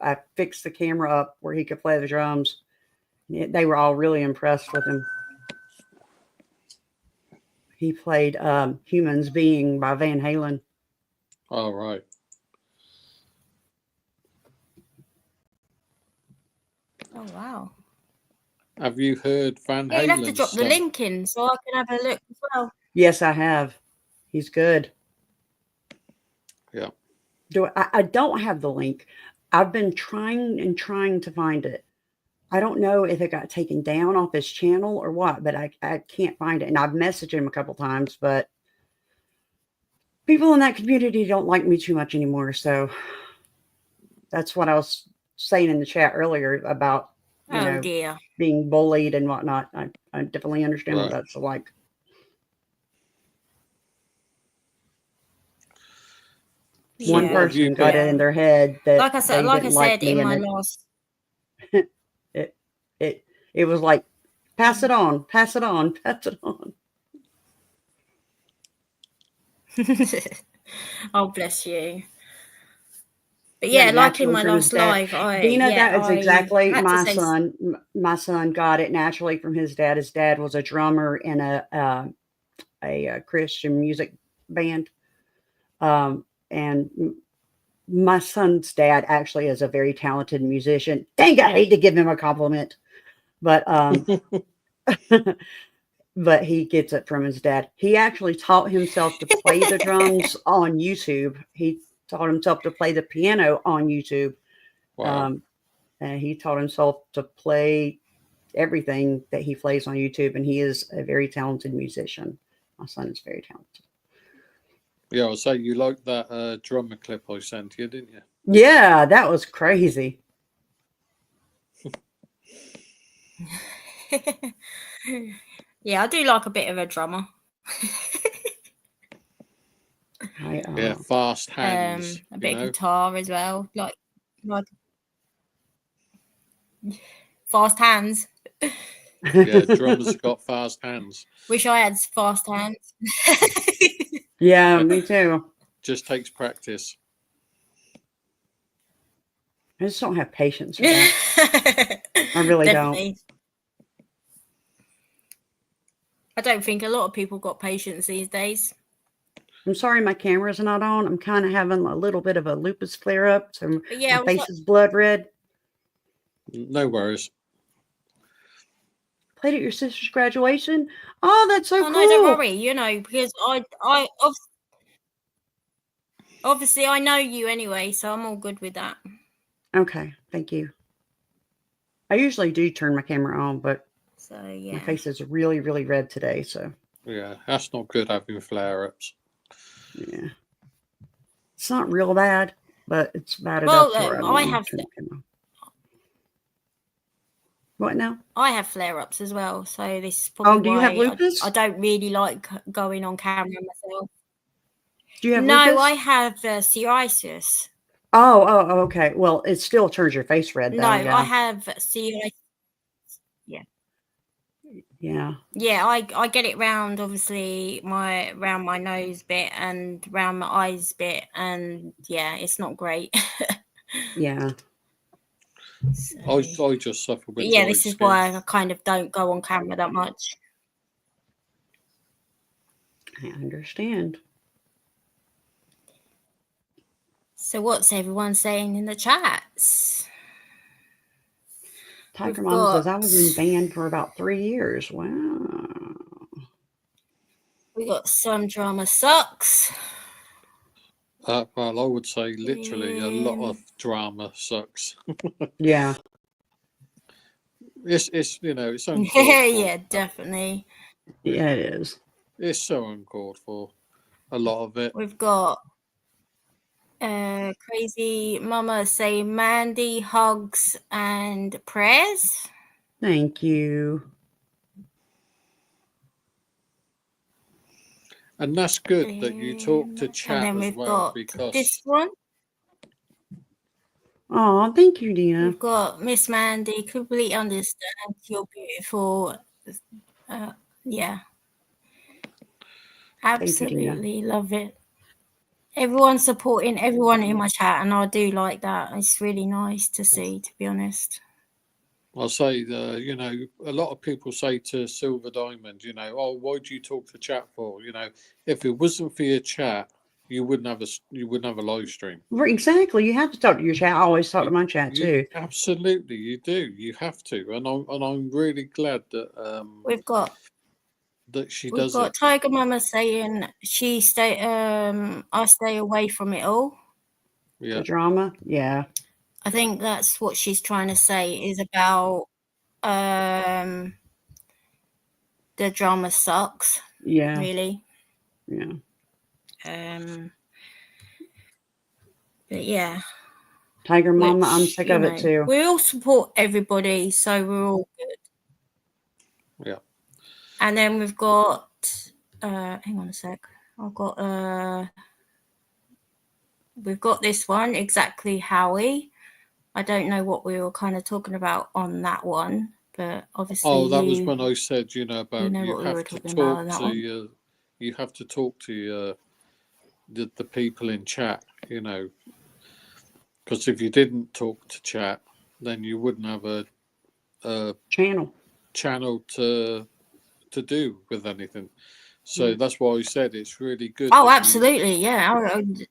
I fixed the camera up where he could play the drums. They were all really impressed with him. He played Humans Being by Van Halen. Oh, right. Oh, wow. Have you heard Van Halen? Yeah, you'd have to drop the link in so I can have a look as well. Yes, I have. He's good. Yeah. I don't have the link. I've been trying to find it. I don't know if it got taken down off his channel or what, but I can't find it. And I've messaged him a couple times, but people in that community don't like me too much anymore. So that's what I was saying in the chat earlier about, dear, being bullied and whatnot. I definitely understand what that's like. Yeah. One person got it in their head that like I said in my last. It was like, pass it on, pass it on, pass it on. Oh, bless you. But yeah, like in naturally my from his last dad. live, Dina, that is I exactly had to my say son. My son got it naturally from his dad. His dad was a drummer in a Christian music band. And my son's dad actually is a very talented musician. Dang, I hate to give him a compliment, but but he gets it from his dad. He actually taught himself to play the drums on YouTube. He taught himself to play the piano on YouTube. Wow. And he taught himself to play everything that he plays on YouTube. And he is a very talented musician. My son is very talented. Yeah, I'll say you liked that drummer clip I sent you, didn't you? Yeah, that was crazy. yeah, I do like a bit of a drummer. Yeah, fast hands. A bit of guitar as well, like fast hands. Yeah, drummers have got fast hands. Wish I had fast hands. Yeah, me too. Just takes practice. I just don't have patience for that. I really Definitely. I don't think a lot of people got patience these days. I'm sorry my camera's not on. I'm kind of having a little bit of a lupus flare up. So But yeah, my face is blood red. No worries. Played at your sister's graduation? Oh, that's so cool. No, don't worry. You know, because I obviously I know you anyway, so I'm all good with that. Okay, thank you. I usually do turn my camera on, but so yeah, my face is really, really red today. So yeah, that's not good having flare-ups. Yeah, it's not real bad, but it's bad well, enough. Where I have. What now? I have flare-ups as well, so this is probably do you have lupus? I don't really like going on camera myself. Do you have no, lupus? I have psoriasis. Oh, okay. Well, it still turns your face red, though. No, yeah. I have psoriasis. Yeah. Yeah, I get it round obviously round my nose bit and round my eyes bit, and yeah, it's not great. Yeah. So, I just suffer with yeah, this is why I kind of don't go on camera that much. I understand. So what's everyone saying in the chats? Tiger Mom says I was in band for about 3 years. Wow. We got Some Drama Sucks. Well, I would say literally a lot of drama sucks. Yeah. It's it's uncalled yeah, definitely. Yeah, it is. It's so uncalled for. A lot of it. We've got Crazy Mama say Mandy, hugs and prayers. Thank you. And that's good that you talk to chat and then as well, because this one. Oh, thank you, Dina. We've got Miss Mandy. Completely understand. You're beautiful. Yeah. Absolutely love it. Everyone supporting everyone in my chat, and I do like that. It's really nice to see, to be honest. I'll say, a lot of people say to Silver Diamond, oh, why do you talk to chat for? If it wasn't for your chat, you wouldn't have a live stream. Exactly. You have to talk to your chat. I always talk to my chat too. Absolutely, you do. You have to, and I'm really glad that we've got that she we've does got it. Tiger Mama saying I stay away from it all. Yeah. The drama. Yeah. I think that's what she's trying to say is about the drama sucks. Yeah. Really. Yeah. But yeah. Tiger Mama, I'm sick of it too. We all support everybody, so we're all good. Yeah. And then we've got hang on a sec. We've got this one, Exactly Howie. I don't know what we were kind of talking about on that one, but obviously. Oh, that was when I said, about you have to talk to you have to talk to the people in chat, because Because if you didn't talk to chat, then you wouldn't have a Channel. channel to do with anything. So that's why I said it's really good. Oh, that absolutely. Yeah.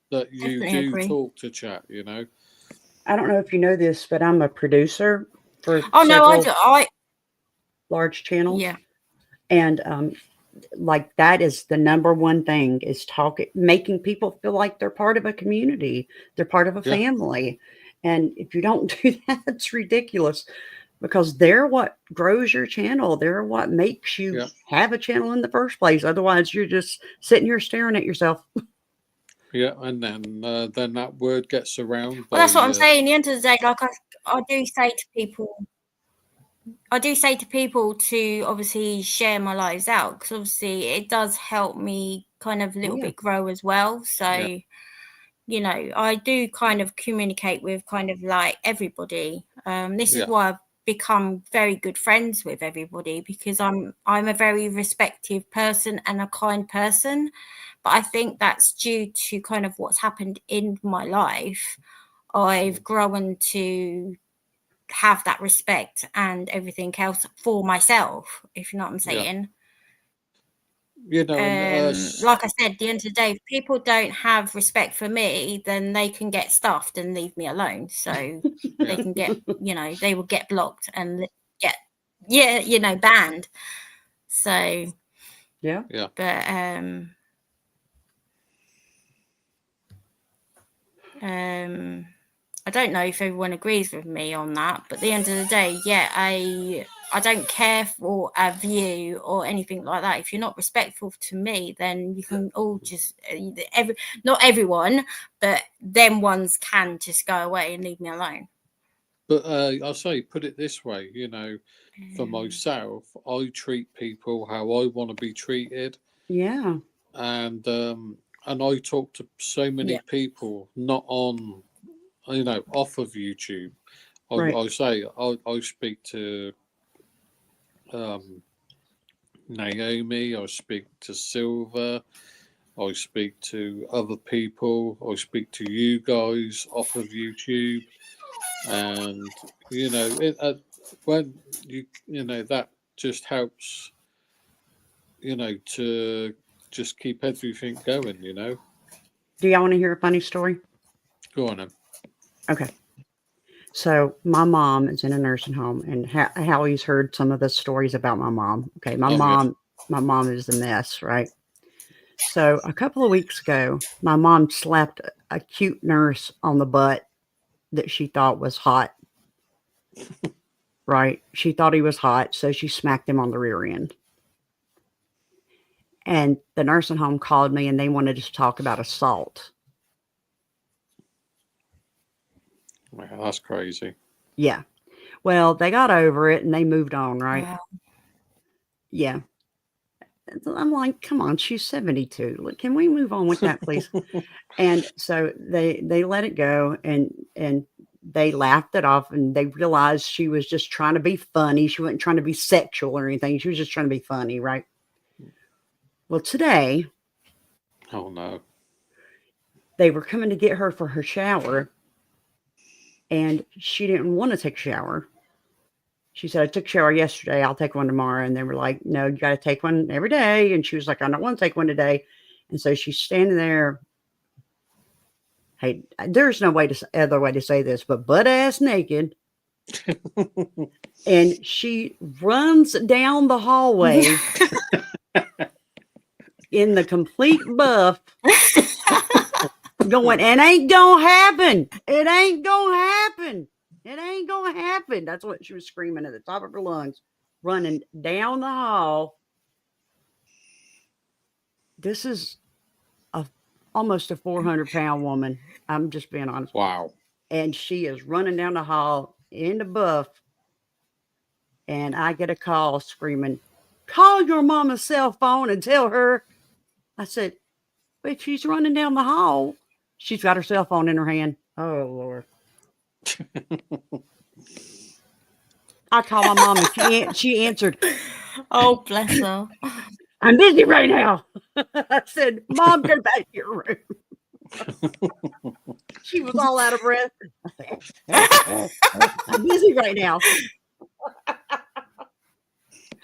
that you definitely do agree. talk to chat. You know. I don't know if you know this, but I'm a producer for Oh, no, I several do. large channels. Yeah. And like that is the number one thing is making people feel like they're part of a community, they're part of a Yeah. family. And if you don't do that, it's ridiculous because they're what grows your channel. They're what makes you Yeah. have a channel in the first place. Otherwise, you're just sitting here staring at yourself. Yeah, and then that word gets around. Well, that's what I'm by, saying. At the end of the day, like I do say to people to obviously share my lives out because obviously it does help me kind of a little Yeah. bit grow as well. So, Yeah. you know, I do kind of communicate with kind of like everybody. This Yeah. is why I've become very good friends with everybody because I'm a very respectful person and a kind person. But I think that's due to kind of what's happened in my life. I've grown to have that respect and everything else for myself, if you know what I'm saying. You know, and Like I said, at the end of the day, if people don't have respect for me, then they can get stuffed and leave me alone. So they can get, you know, they will get blocked and get, you know, banned. So Yeah. but I don't know if everyone agrees with me on that, but at the end of the day, yeah, I don't care for a view or anything like that. If you're not respectful to me, then you can all just not everyone, but them ones can just go away and leave me alone. but I'll say, put it this way, you know, for myself, I treat people how I want to be treated, Yeah. and I talk to so many Yeah. people not on, you know, off of YouTube. Right. I say I speak to Naomi, I speak to Silver, I speak to other people, I speak to you guys off of YouTube, and you know, when you know that just helps, you know, to just keep everything going. You know, Do y'all want to hear a funny story? go on then. Okay. So my mom is in a nursing home, and Hallie's heard some of the stories about my mom. Okay, my mom is a mess, right? So a couple of weeks ago, my mom slapped a cute nurse on the butt that she thought was hot. Right? She thought he was hot, so she smacked him on the rear end. And the nursing home called me, and they wanted to talk about assault. Wow, that's crazy. Yeah. Well, they got over it and they moved on, right? Wow. Yeah. I'm like, come on, she's 72. Look, can we move on with that, please? And so they let it go, and they laughed it off, and they realized she was just trying to be funny. She wasn't trying to be sexual or anything. She was just trying to be funny, right? Well, today Oh no. they were coming to get her for her shower, and she didn't want to take a shower. She said, I took a shower yesterday. I'll take one tomorrow. And they were like, no, you got to take one every day. And she was like, I don't want to take one today. And so she's standing there. Hey, there's no other way to say this, but butt ass naked. And she runs down the hallway in the complete buff, going, it ain't gonna happen. It ain't gonna happen. It ain't gonna happen. That's what she was screaming at the top of her lungs, running down the hall. This is almost a 400-pound woman. I'm just being honest. Wow. And she is running down the hall in the buff. And I get a call screaming, call your mama's cell phone and tell her. I said, but she's running down the hall. She's got her cell phone in her hand. Oh, Lord. I called my mom and she answered. Oh, bless her. I'm busy right now. I said, Mom, go back to your room. She was all out of breath. I'm busy right now.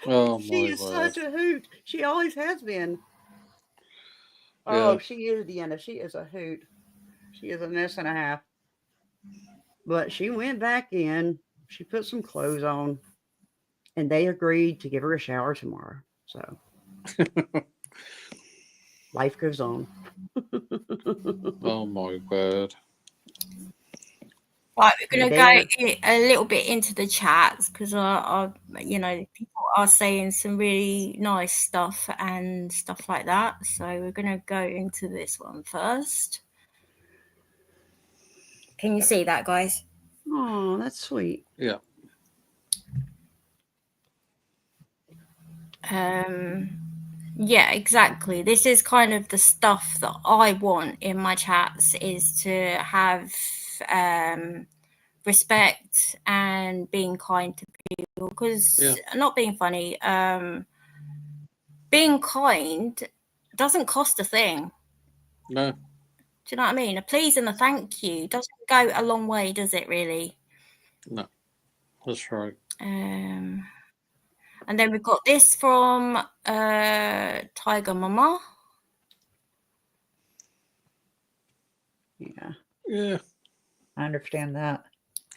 Oh She my is word! such a hoot. She always has been. Yeah. Oh, she is, Deanna. She is a hoot. She is a mess and a half. But she went back in. She put some clothes on, and they agreed to give her a shower tomorrow. So life goes on. Oh my word! Right, we're going to They are. go a little bit into the chats because people are saying some really nice stuff and stuff like that. So we're going to go into this one first. Can you see that, guys? Oh, that's sweet. Yeah. Yeah, exactly. This is kind of the stuff that I want in my chats, is to have respect and being kind to people, because not being funny, being kind doesn't cost a thing. No. Do you know what I mean? A please and a thank you doesn't go a long way, does it really? No, that's right. And then we've got this from Tiger Mama. Yeah. Yeah. I understand that.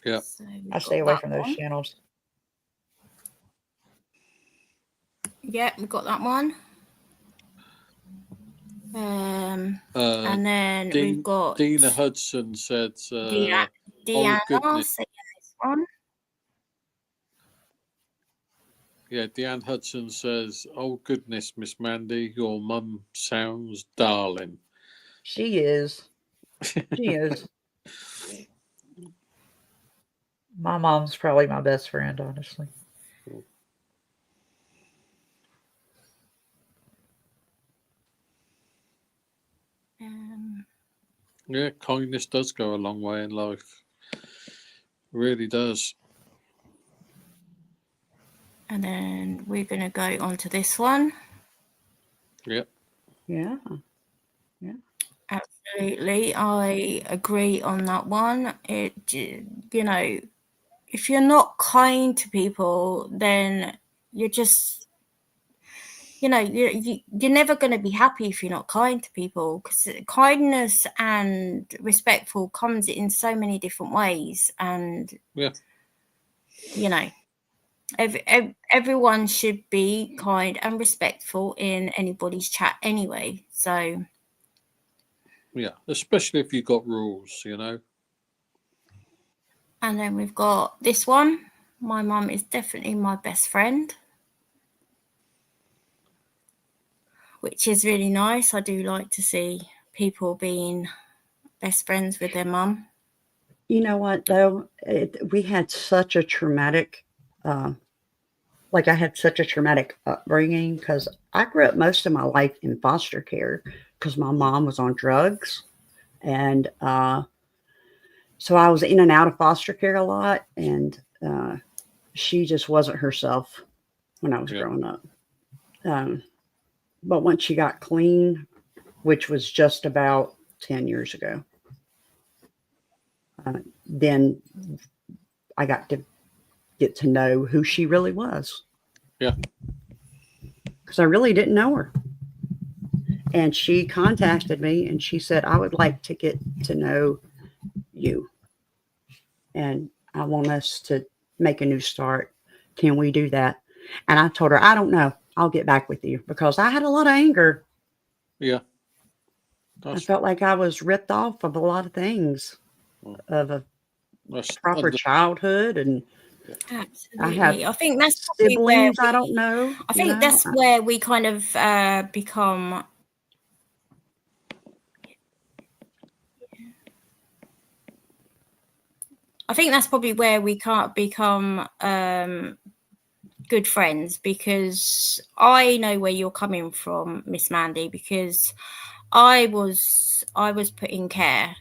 Yeah. So I stay away from those channels. Yeah, we've got that one. And then we've got Dina Hudson said, Deanna goodness. saying this one. Yeah, Deanne Hudson says, "Oh goodness, Miss Mandy, your mum sounds darling." She is. She is. My mom's probably my best friend, honestly. Yeah, kindness does go a long way in life. It really does. And then we're going to go on to this one. Yep. Yeah. Yeah. Absolutely. I agree on that one. If you're not kind to people, then you're just, you're never going to be happy if you're not kind to people, because kindness and respectful comes in so many different ways. And, everyone should be kind and respectful in anybody's chat anyway. So yeah, especially if you've got rules, And then we've got this one. My mum is definitely my best friend, which is really nice. I do like to see people being best friends with their mum. You know what, though? We had such a traumatic, I had such a traumatic upbringing, because I grew up most of my life in foster care because my mom was on drugs. And so I was in and out of foster care a lot. And she just wasn't herself when I was growing up. But once she got clean, which was just about 10 years ago, then I got to get to know who she really was. Yeah. Because I really didn't know her. And she contacted me and she said, I would like to get to know you. And I want us to make a new start. Can we do that? And I told her, I don't know. I'll get back with you, because I had a lot of anger. Yeah. I felt like I was ripped off of a lot of things, of a proper childhood. And absolutely, I think that's siblings I don't know. I think that's where we kind of become. I think that's probably where we can't become good friends, because I know where you're coming from, Miss Mandy, because I was put in care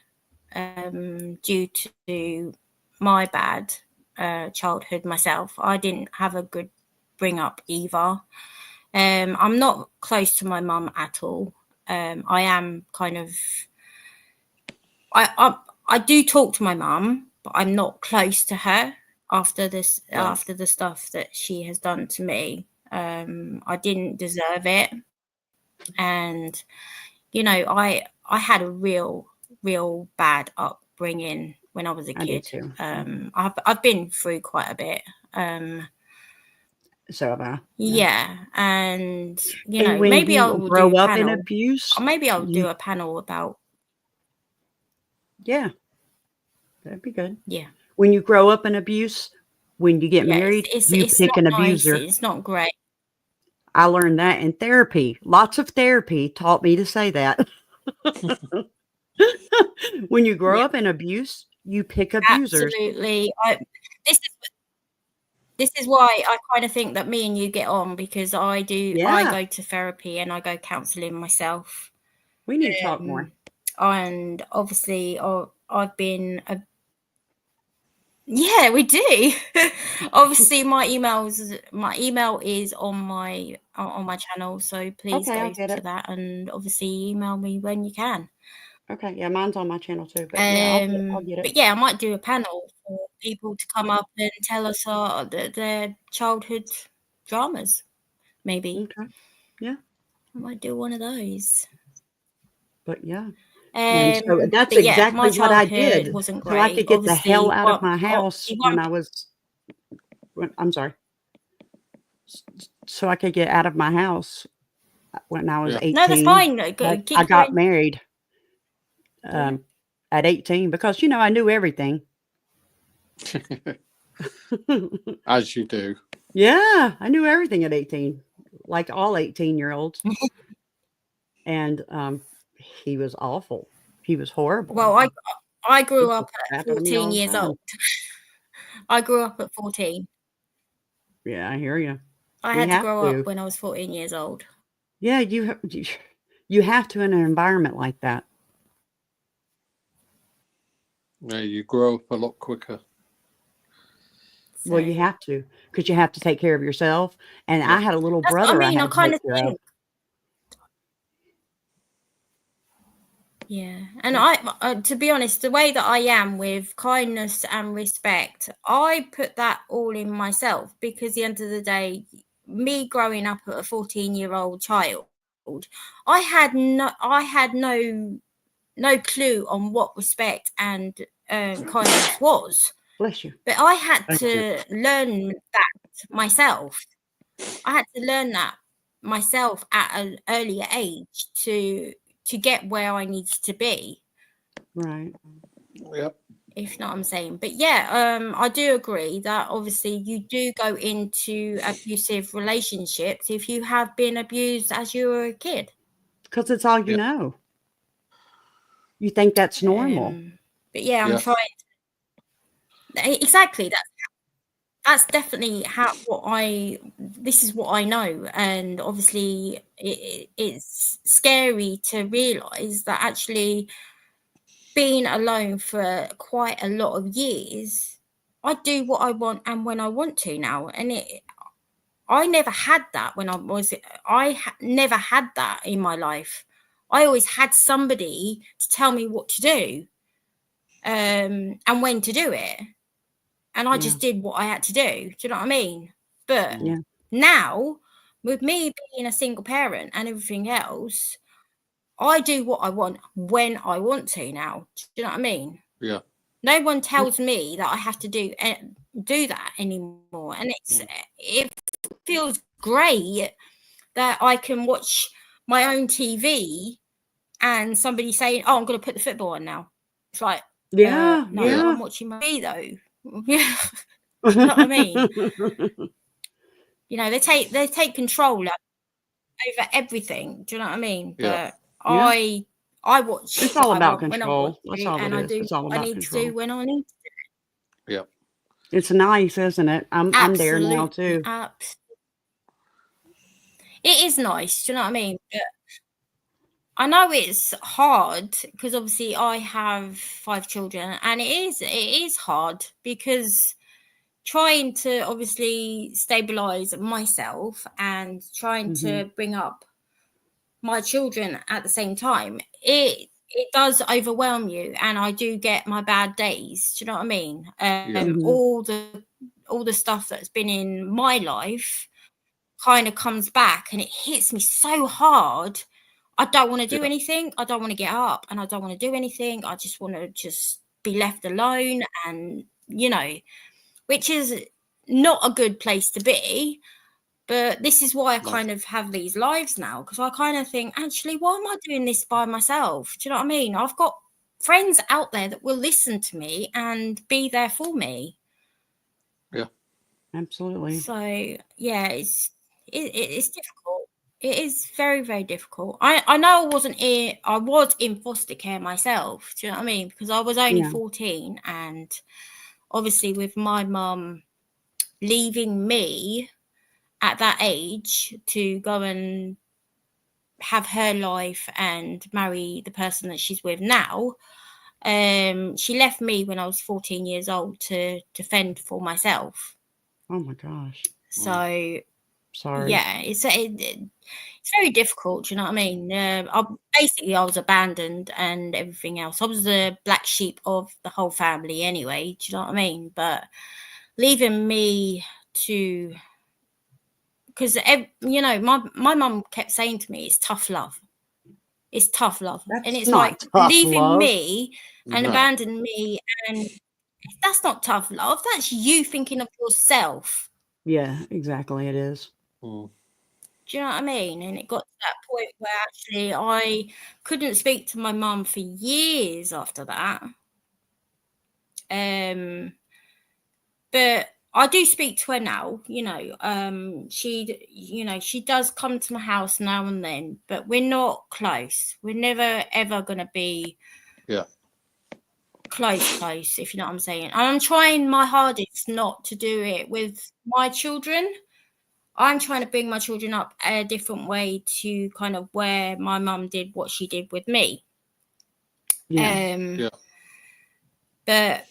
due to my bad childhood myself. I didn't have a good bring up either. I'm not close to my mum at all. I am kind of I do talk to my mum, but I'm not close to her after this, Right. after the stuff that she has done to me. I didn't deserve it. And, you know, I had a real bad upbringing when I was a I did kid. too. I've been through quite a bit. So have I. Yeah, and you And know, when maybe I you will grow do a up in panel. abuse, Or maybe I'll you do a panel about yeah, that'd be good. yeah. When you grow up in abuse, when you get Yeah, married, you it's pick not an nice. abuser. It's not great. I learned that in therapy. Lots of therapy taught me to say that. When you grow Yeah, up in abuse, you pick abusers. absolutely. This is this is why I kind of think that me and you get on, because I Yeah, go to therapy and I go counselling myself. we need to talk more. And obviously I've been yeah, we do. Obviously my email is on my channel, so please Okay, go I'll get to it. that, and obviously email me when you can. Okay, yeah, mine's on my channel too. But yeah, I'll get it. But yeah, I might do a panel for people to come up and tell us their childhood dramas. Maybe Okay, yeah, I might do one of those. but yeah. And so that's But yeah, my exactly what I childhood did. wasn't So I great. could get the hell Obviously, out of my house one I'm sorry. So I could get out of my house when I was Yeah. 18. no, that's fine. Keep I got going. married Yeah. at 18 because, you know, I knew everything. As you do. Yeah, I knew everything at 18, like all 18-year-olds. And he was awful. He was horrible. Well, I He grew just up at crapped on me all 14 the years time. old. I grew up at 14. Yeah, I hear you. I We had to have grow to. up when I was 14 years old. Yeah, you have to in an environment like that. Yeah, you grow up a lot quicker. Well, you So have to, because you have to take care of yourself. And Yeah. I had a little that's what brother I I mean. I had to kind take of care of. think. Yeah, and to be honest, the way that I am with kindness and respect, I put that all in myself, because at the end of the day, me growing up at a 14-year-old child, I had no clue on what respect and kindness was, Bless you. but I had Thank you. to learn that myself. I had to learn that myself at an earlier age to get where I needed to be. Right. Yep. If not, I'm saying. But yeah, I do agree that obviously you do go into abusive relationships if you have been abused as you were a kid. Because it's all you Yep. know. You think that's normal. But yeah, I'm Yeah. trying. Exactly. That's definitely this is what I know. And obviously it's scary to realize that actually being alone for quite a lot of years, I do what I want and when I want to now. And I never had that when never had that in my life. I always had somebody to tell me what to do, and when to do it. And I just did what I had to do. Do you know what I mean? But Yeah. now, with me being a single parent and everything else, I do what I want when I want to now. Do you know what I mean? Yeah. No one tells me that I have to do that anymore. And it feels great that I can watch my own TV and somebody saying, "Oh, I'm going to put the football on now." It's like, Yeah. no, Yeah. I'm watching my TV though. Yeah. Do you know what I mean? You know, they take control over everything. Do you know what I mean? Yeah. But Yeah. I watch It's what all I about want when I want control. That's to, all and it I is. do It's all what I about need to control. do when I need to. Yeah. It's nice, isn't it? I'm there now Absolutely, too. it is nice. Do you know what I mean? But I know it's hard because obviously I have 5 children, and it is hard because trying to obviously stabilize myself and trying to bring up my children at the same time, it it does overwhelm you, and I do get my bad days. Do you know what I mean? Mhm. All the stuff that's been in my life kind of comes back, and it hits me so hard. I don't want to do Yeah. anything. I don't want to get up, and I don't want to do anything. I just want to just be left alone, and which is not a good place to be. But this is why I No. kind of have these lives now, because I kind of think, actually, why am I doing this by myself? Do you know what I mean? I've got friends out there that will listen to me and be there for me. Absolutely. So yeah, it's difficult. It is very, very difficult. I know I was in foster care myself. Do you know what I mean? Because I was only Yeah. 14, and obviously with my mum leaving me at that age to go and have her life and marry the person that she's with now, she left me when I was 14 years old to fend for myself. Oh my gosh. So Sorry. yeah, it's very difficult. Do you know what I mean? I was abandoned and everything else. I was the black sheep of the whole family anyway. Do you know what I mean? But leaving me to, because my mum kept saying to me, it's tough love. It's tough love. And That's it's not like tough leaving love. me and No. abandoning me, and that's not tough love. That's you thinking of yourself. Yeah, exactly. It is. Mm. Do you know what I mean? And it got to that point where actually I couldn't speak to my mum for years after that. But I do speak to her now, she does come to my house now and then, but we're not close. We're never ever gonna be close, if you know what I'm saying. And I'm trying my hardest not to do it with my children. I'm trying to bring my children up a different way to kind of where my mum did what she did with me. Yeah. But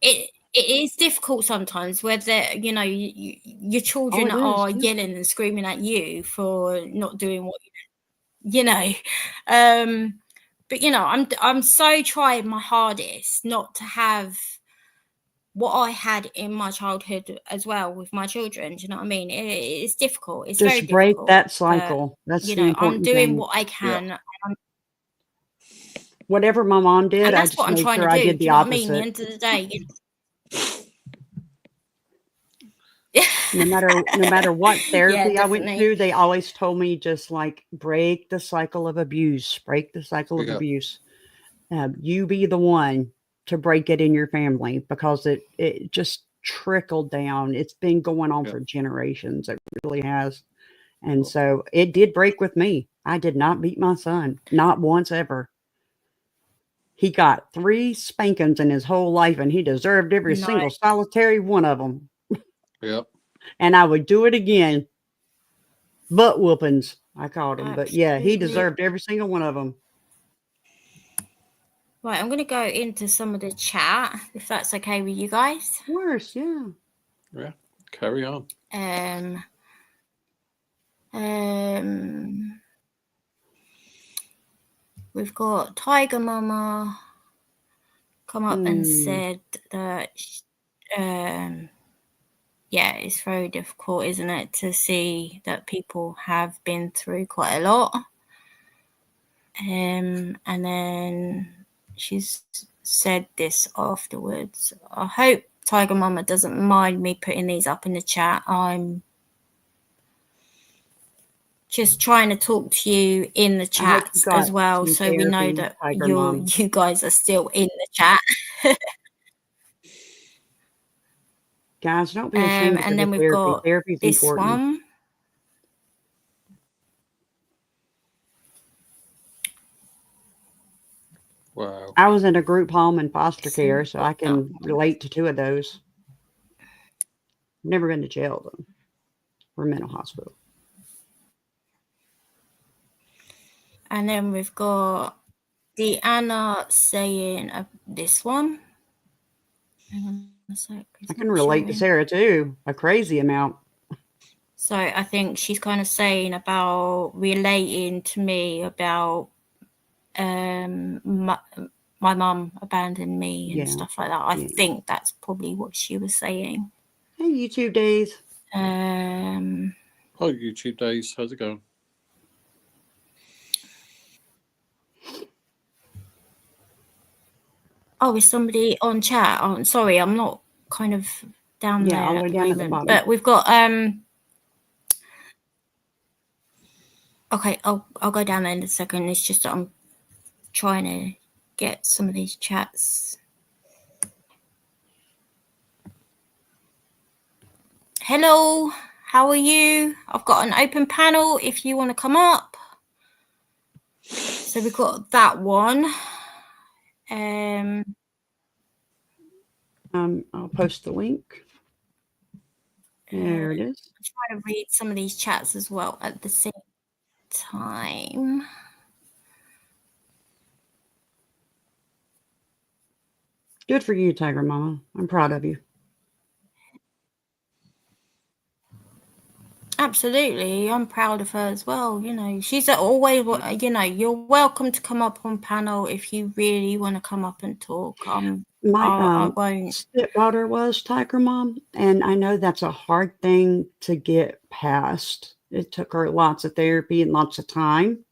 it is difficult sometimes where your children Oh, it is, are yeah. yelling and screaming at you for not doing what but I'm so trying my hardest not to have what I had in my childhood as well with my children. Do you know what I mean? It's difficult. It's very Just break difficult. that But, cycle. That's the I'm important doing thing. what I can. Whatever my mom did, And I that's just what I'm made trying sure to I do. did Do the you know what I mean? At the opposite. end of the day, No matter what therapy I went definitely. to, they always told me just like break the cycle of abuse. Break the cycle of abuse. You be the one to break it in your family, because it just trickled down. It's been going on for generations. It really has. And so it did break with me. I did not beat my son, not once ever. He got 3 spankings in his whole life, and he deserved every No. single solitary one of them. Yep. And I would do it again. Butt whoopings, I called him. But yeah, he Absolutely. deserved every single one of them. Right, I'm going to go into some of the chat, if that's okay with you guys. Of course, yeah. Yeah. Carry on. We've got Tiger Mama come up and said that it's very difficult, isn't it, to see that people have been through quite a lot. And then she's said this afterwards. I hope Tiger Mama doesn't mind me putting these up in the chat. I'm just trying to talk to you in the chats as well, so we know that you guys are still in the chat. Guys, don't be ashamed and then we've got Therapy's this important. one. Wow. I was in a group home and foster care, so I can relate to 2 of those. Never been to jail, though, or mental hospital. And then we've got Deanna saying this one. Hang on a sec, I can relate to Sarah, too, a crazy amount. So I think she's kind of saying about relating to me about my mum abandoned me and Yeah, stuff like that. I yeah. think that's probably what she was saying. Hey, YouTube days. Hi, YouTube days. How's it going? Oh, is somebody on chat? Oh, sorry, I'm not kind of down Yeah, there all the at way the down at the moment. bottom. But we've got okay, I'll go down there in a second. It's just that I'm trying to get some of these chats. Hello, how are you? I've got an open panel if you want to come up. So we've got that one. I'll post the link. There it is. I'm trying to read some of these chats as well at the same time. Good for you, Tiger Mama. I'm proud of you. Absolutely, I'm proud of her as well. You know, she's always, you know, you're welcome to come up on panel if you really want to come up and talk. I My won't. stepdaughter was Tiger Mom, and I know that's a hard thing to get past. It took her lots of therapy and lots of time.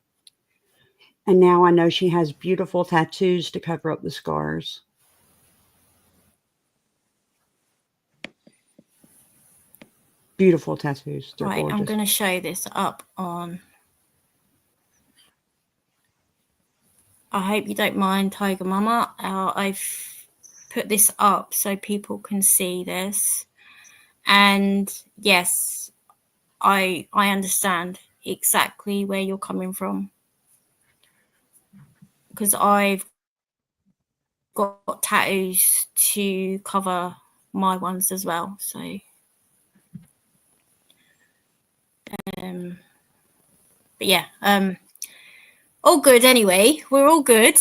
And now I know she has beautiful tattoos to cover up the scars. Beautiful tattoos. They're Right, gorgeous. I'm going to show this up on. I hope you don't mind, Tiger Mama. I've put this up so people can see this. And yes, I understand exactly where you're coming from. Because I've got tattoos to cover my ones as well. So, but yeah, all good anyway. We're all good.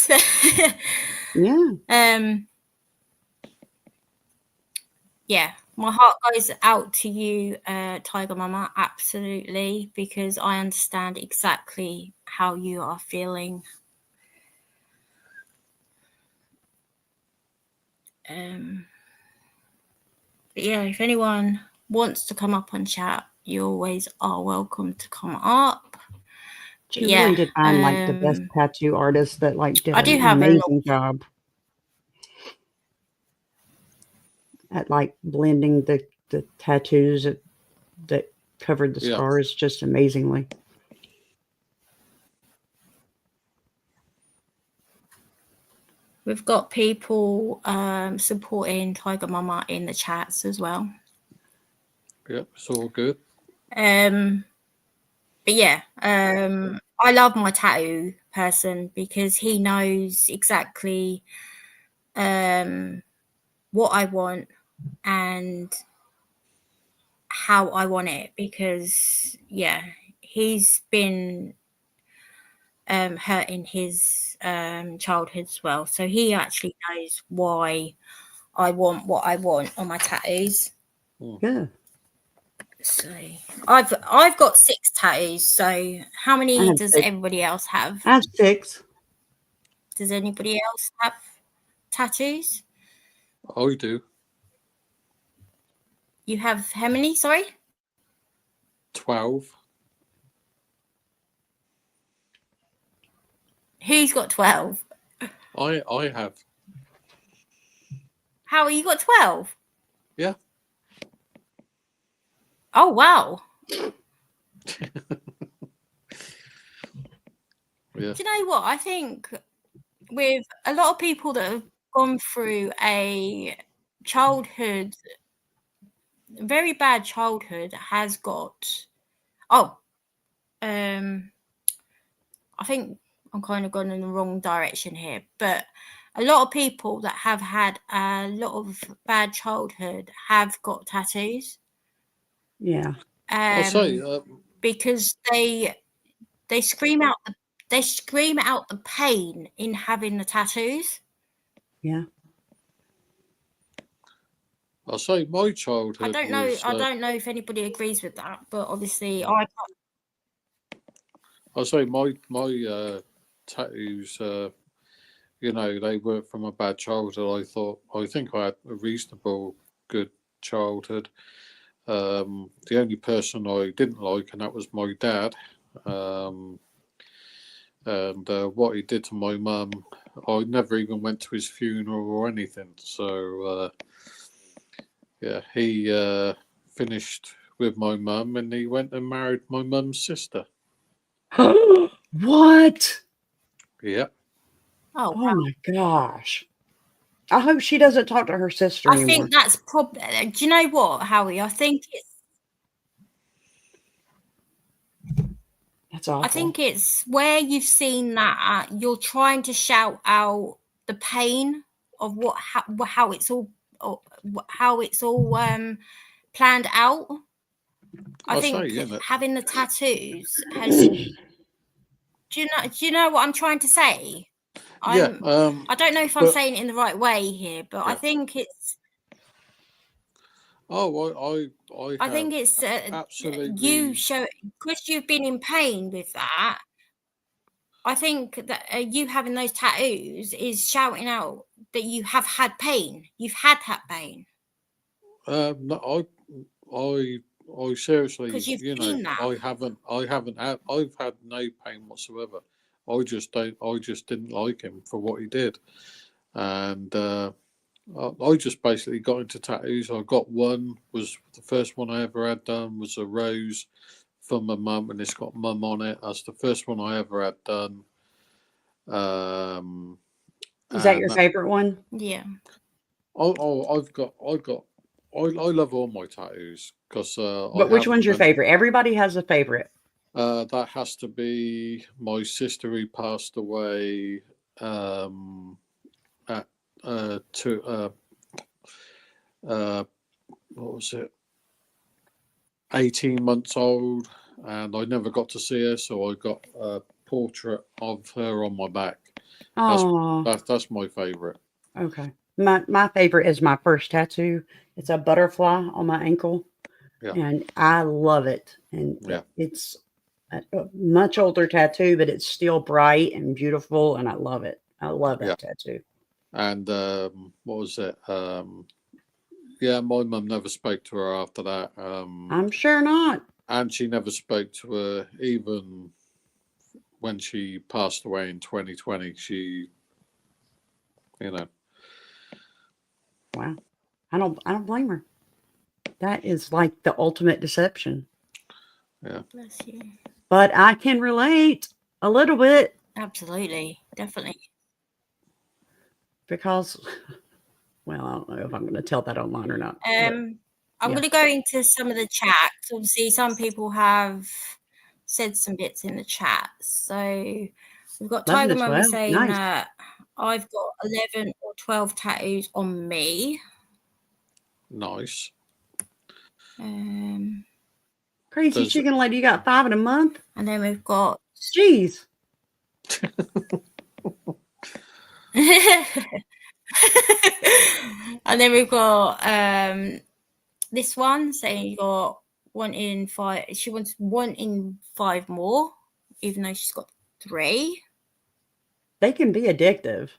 Yeah. Yeah, my heart goes out to you, Tiger Mama, absolutely, because I understand exactly how you are feeling. But yeah, if anyone wants to come up and chat, you always are welcome to come up. She really did find like the best tattoo artist that like did I do an have amazing job at like blending the tattoos that covered the scars just amazingly. We've got people supporting Tiger Mama in the chats as well. Yep, it's all good. But yeah, I love my tattoo person because he knows exactly what I want and how I want it, because yeah, he's been hurt in his childhood as well, so he actually knows why I want what I want on my tattoos. Yeah. So I've got 6 tattoos. So how many does everybody else have? I have 6. Does anybody else have tattoos? I do. You have how many? Sorry? 12. Who's got 12? I have. How you got 12? Yeah. Oh wow. Yeah. Do you know what? I think with a lot of people that have gone through a childhood, very bad childhood, has got I think I'm kind of gone in the wrong direction here, but a lot of people that have had a lot of bad childhood have got tattoos. Yeah. I'll say because they scream out the pain in having the tattoos. Yeah. I'll say my childhood. I don't know if anybody agrees with that, but obviously I'll say my tattoos, you know, they weren't from a bad childhood. I think I had a reasonable, good childhood. The only person I didn't like, and that was my dad. And what he did to my mum, I never even went to his funeral or anything. So, yeah, he finished with my mum and he went and married my mum's sister. What? Yeah. Oh, Oh my gosh. I hope she doesn't talk to her sister I anymore. think that's probably. Do you know what, Howie? I think That's awful. it's where you've seen that you're trying to shout out the pain of how it's all planned out. I think having the tattoos has. Do you know what I'm trying to say? I don't know if I'm saying it in the right way here, but I think it's. Oh, I think it's absolutely. You show because you've been in pain with that. I think that you having those tattoos is shouting out that you have had pain. You've had that pain. No, I seriously, Because you've you know, seen that. I've had no pain whatsoever. I just didn't like him for what he did, and I just basically got into tattoos. I got one, was the first one I ever had done, was a rose from my mum, and it's got mum on it. That's the first one I ever had done. Is that your favorite one? Yeah. I love all my tattoos because. But which one's your favorite? Everybody has a favorite. That has to be my sister who passed away at what was it? 18 months old, and I never got to see her, so I got a portrait of her on my back. That's my favorite. Okay. My favorite is my first tattoo. It's a butterfly on my ankle. Yeah. And I love it. And it's a much older tattoo, but it's still bright and beautiful, and I love it. I love that tattoo. And what was it? Yeah, my mum never spoke to her after that. I'm sure not. And she never spoke to her even when she passed away in 2020. She, you know. Wow. I don't blame her. That is like the ultimate deception. Yeah. Bless you. But I can relate a little bit. Absolutely. Definitely. Because, well, I don't know if I'm going to tell that online or not. I'm going to go into some of the chats. Obviously, some people have said some bits in the chat. So we've got Tiger Mummy saying that I've got 11 or 12 tattoos on me. Nice. Crazy chicken lady, you got 5 in a month? And then we've got... Jeez. And then we've got this one saying you got 1 in 5. She wants 1 in 5 more, even though she's got 3. They can be addictive.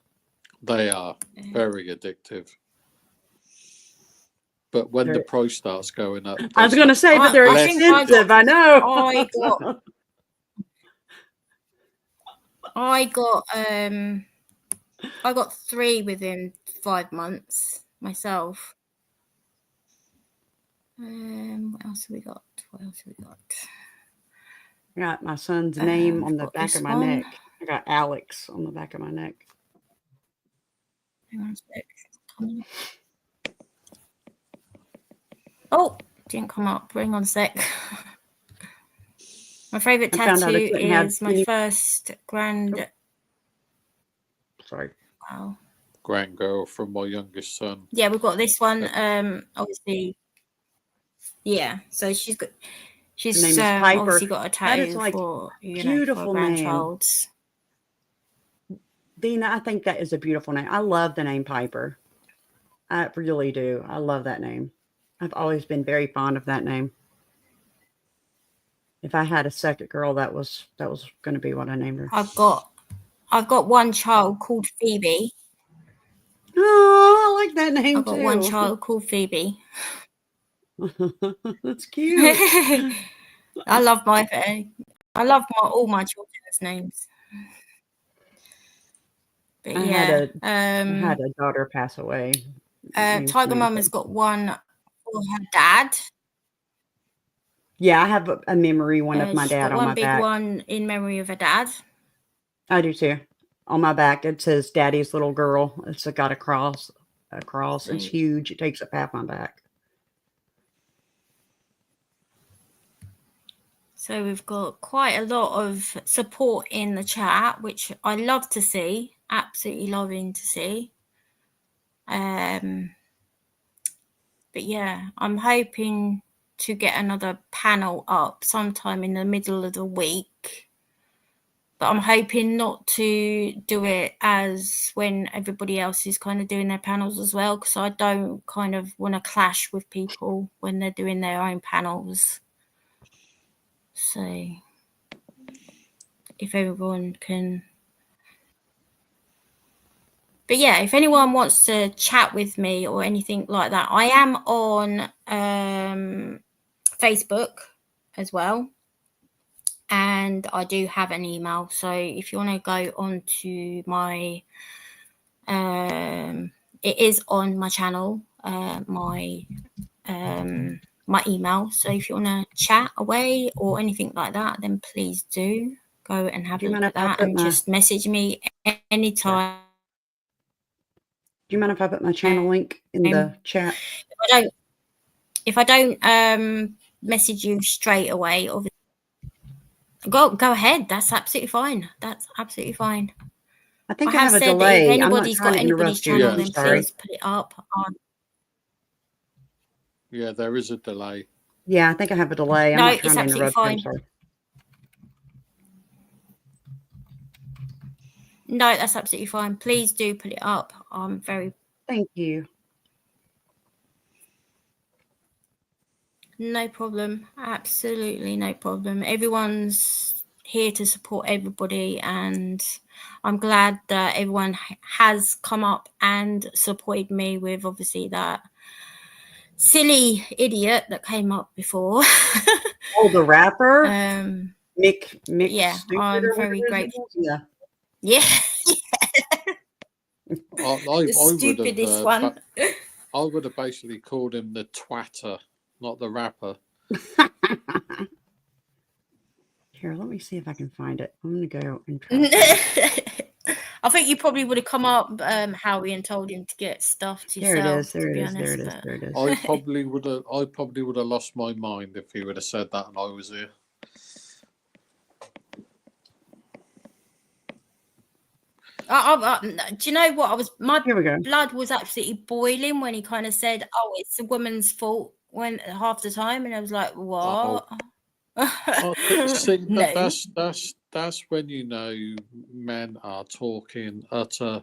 They are very addictive. But when the price starts going up, I was going to say, but they're expensive. I know. I got 3 within 5 months myself. What else have we got? I got my son's name on the back of my neck. I got Alex on the back of my neck. Hang on a sec. Oh, didn't come up. Hang on a sec. My favourite tattoo is my first grand. Sorry. Wow. Grand girl from my youngest son. Yeah, we've got this one. Obviously. Yeah, so she's obviously got a tattoo for beautiful grandchilds. Dina, I think that is a beautiful name. I love the name Piper. I really do. I love that name. I've always been very fond of that name. If I had a second girl, that was going to be what I named her. I've got I've got one child called Phoebe. Oh, I like that name I've got one too. child called Phoebe. That's cute. I love all my children's names. But I yeah, had a daughter pass away. named Tiger Mum Samantha. has got one for her dad. Yeah, I have a memory one of my She's dad got on one my big back. one in memory of her dad. I do too. On my back, it says "Daddy's little girl." It's got a cross. It's huge. It takes up half my back. So we've got quite a lot of support in the chat, which I love to see. Absolutely loving to see. But yeah, I'm hoping to get another panel up sometime in the middle of the week. But I'm hoping not to do it as when everybody else is kind of doing their panels as well, because I don't kind of want to clash with people when they're doing their own panels. So if everyone can. But yeah, if anyone wants to chat with me or anything like that, I am on Facebook as well. And I do have an email. So if you want to go on to my, it is on my channel, my email. So if you want to chat away or anything like that, then please do go and have a look at that and just message me anytime. Do you mind if I put my channel link in the chat? If I don't message you straight away, obviously, go ahead. That's absolutely fine. That's absolutely fine. I think I have a delay. If anybody's got anybody's channel, then please put it up. Yeah, there is a delay. Yeah, I think I have a delay. No, I'm not trying it's to interrupt absolutely you. I'm fine. sorry. No, that's absolutely fine. Please do put it up. I'm very. Thank you. No problem. Absolutely no problem. Everyone's here to support everybody, and I'm glad that everyone has come up and supported me with obviously that silly idiot that came up before. Oh, the rapper? Mick yeah, Stupid, I'm very grateful. Yeah. The stupidest one. I would have basically called him the twatter, not the rapper. Here, let me see if I can find it. I'm going to go and try. I think you probably would have come up, Howie, and told him to get stuff to yourself. There it is. I probably would have lost my mind if he would have said that and I was here. Do you know what? Here we go. Blood was absolutely boiling when he kind of said, "Oh, it's the woman's fault." When half the time, and I was like, "What?" See, No. that's when you know men are talking utter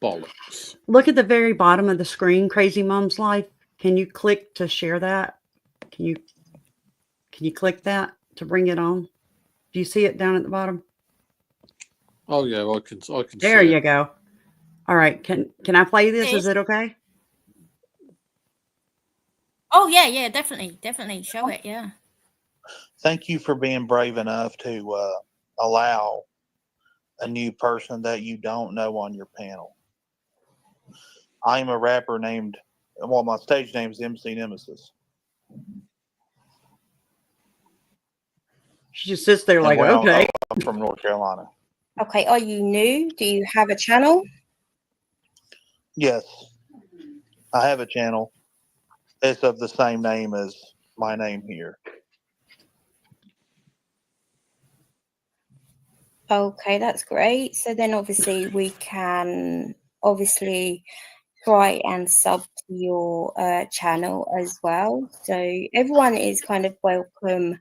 bollocks. Look at the very bottom of the screen, Crazy Mom's Life. Can you click to share that? Can you click that to bring it on? Do you see it down at the bottom? Oh yeah, I can. There see you it. go. All right, can I play this? Is it okay? Oh yeah, definitely. Show it, yeah. Thank you for being brave enough to allow a new person that you don't know on your panel. I'm a rapper named, well, my stage name is MC Nemesis. She just sits there like, okay. I'm from North Carolina. Okay, are you new? Do you have a channel? Yes, I have a channel. It's of the same name as my name here. Okay, that's great. So then obviously we can try and sub to your channel as well. So everyone is kind of welcome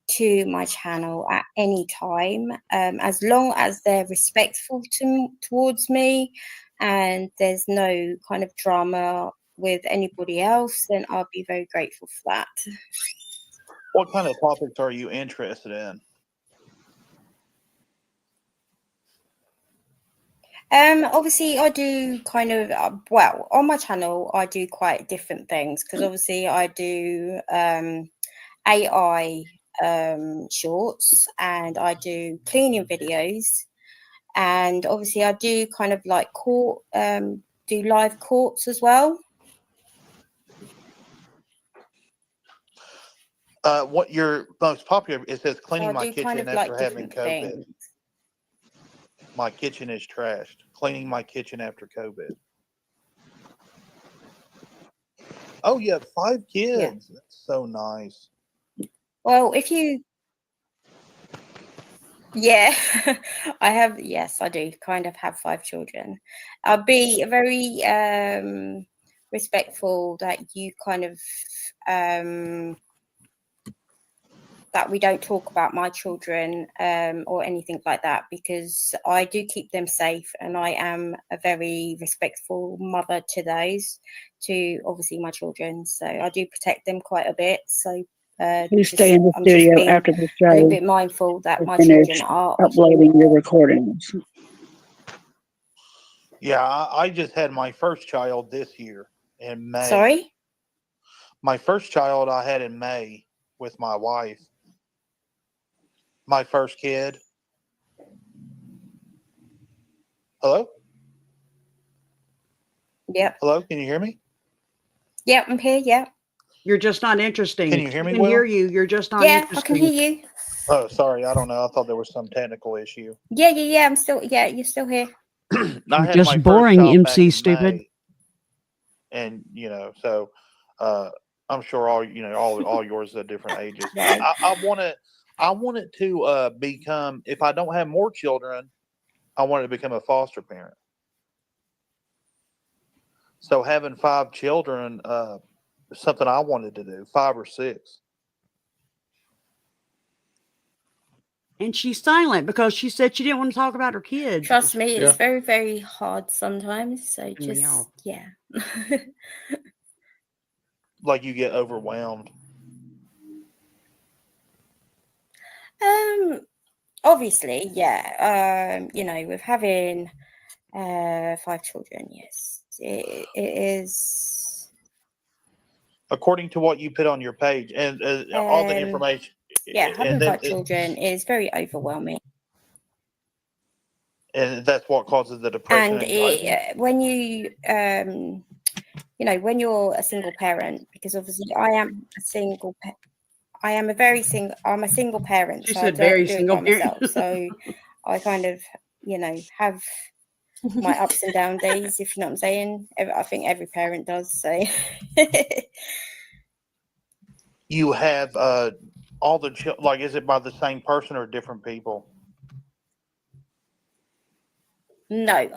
to my channel at any time, as long as they're respectful towards me and there's no kind of drama with anybody else, then I'll be very grateful for that. What kind of topics are you interested in? Obviously, I do kind of well on my channel. I do quite different things because obviously I do AI shorts, and I do cleaning videos, and obviously I do kind of like court do live courts as well. What your most popular? It says So cleaning I my do kind kitchen of like after having different COVID. things. My kitchen is trashed. Cleaning my kitchen after COVID. Oh, you have 5 kids. Yeah. That's so nice. Well, if you yeah, I have. Yes, I do kind of have 5 children. I'll be very respectful that you kind of that we don't talk about my children or anything like that, because I do keep them safe, and I am a very respectful mother to those, to obviously my children. So I do protect them quite a bit. So You stay in the I'm just studio being after the a little show bit mindful that to my children finish are. uploading your recordings. Yeah, I just had my first child this year in May. Sorry? My first child I had in May with my wife. My first kid. Hello? Yep. Hello? Can you hear me? Yep, I'm here. Yep. You're just not interesting. Can you hear me, We can hear Will? you. You're just not Yeah, I interesting. can hear you. Oh, sorry. I don't know. I thought there was some technical issue. Yeah. I'm still. Yeah, you're still here. I You're had just my boring, first child back MC in stupid. May, and so I'm sure all yours are different ages. Right. I want it to become, if I don't have more children, I want it to become a foster parent. So having 5 children is something I wanted to do, 5 or 6. And she's silent because she said she didn't want to talk about her kids. Trust me, it's Yeah. very, very hard sometimes. So We just know. yeah. Like you get overwhelmed. Obviously, yeah. With having 5 children, yes, it is. According to what you put on your page and all the information. Yeah, having and then 5 children is very overwhelming. And that's what causes the depression And and anxiety. when you when you're a single parent, because obviously I am a single I'm a single parent, She so I said do very it single by parent. myself. So I kind of, have my ups and down days, if you know what I'm saying. I think every parent does. So You have all the like, is it by the same person or different people? no,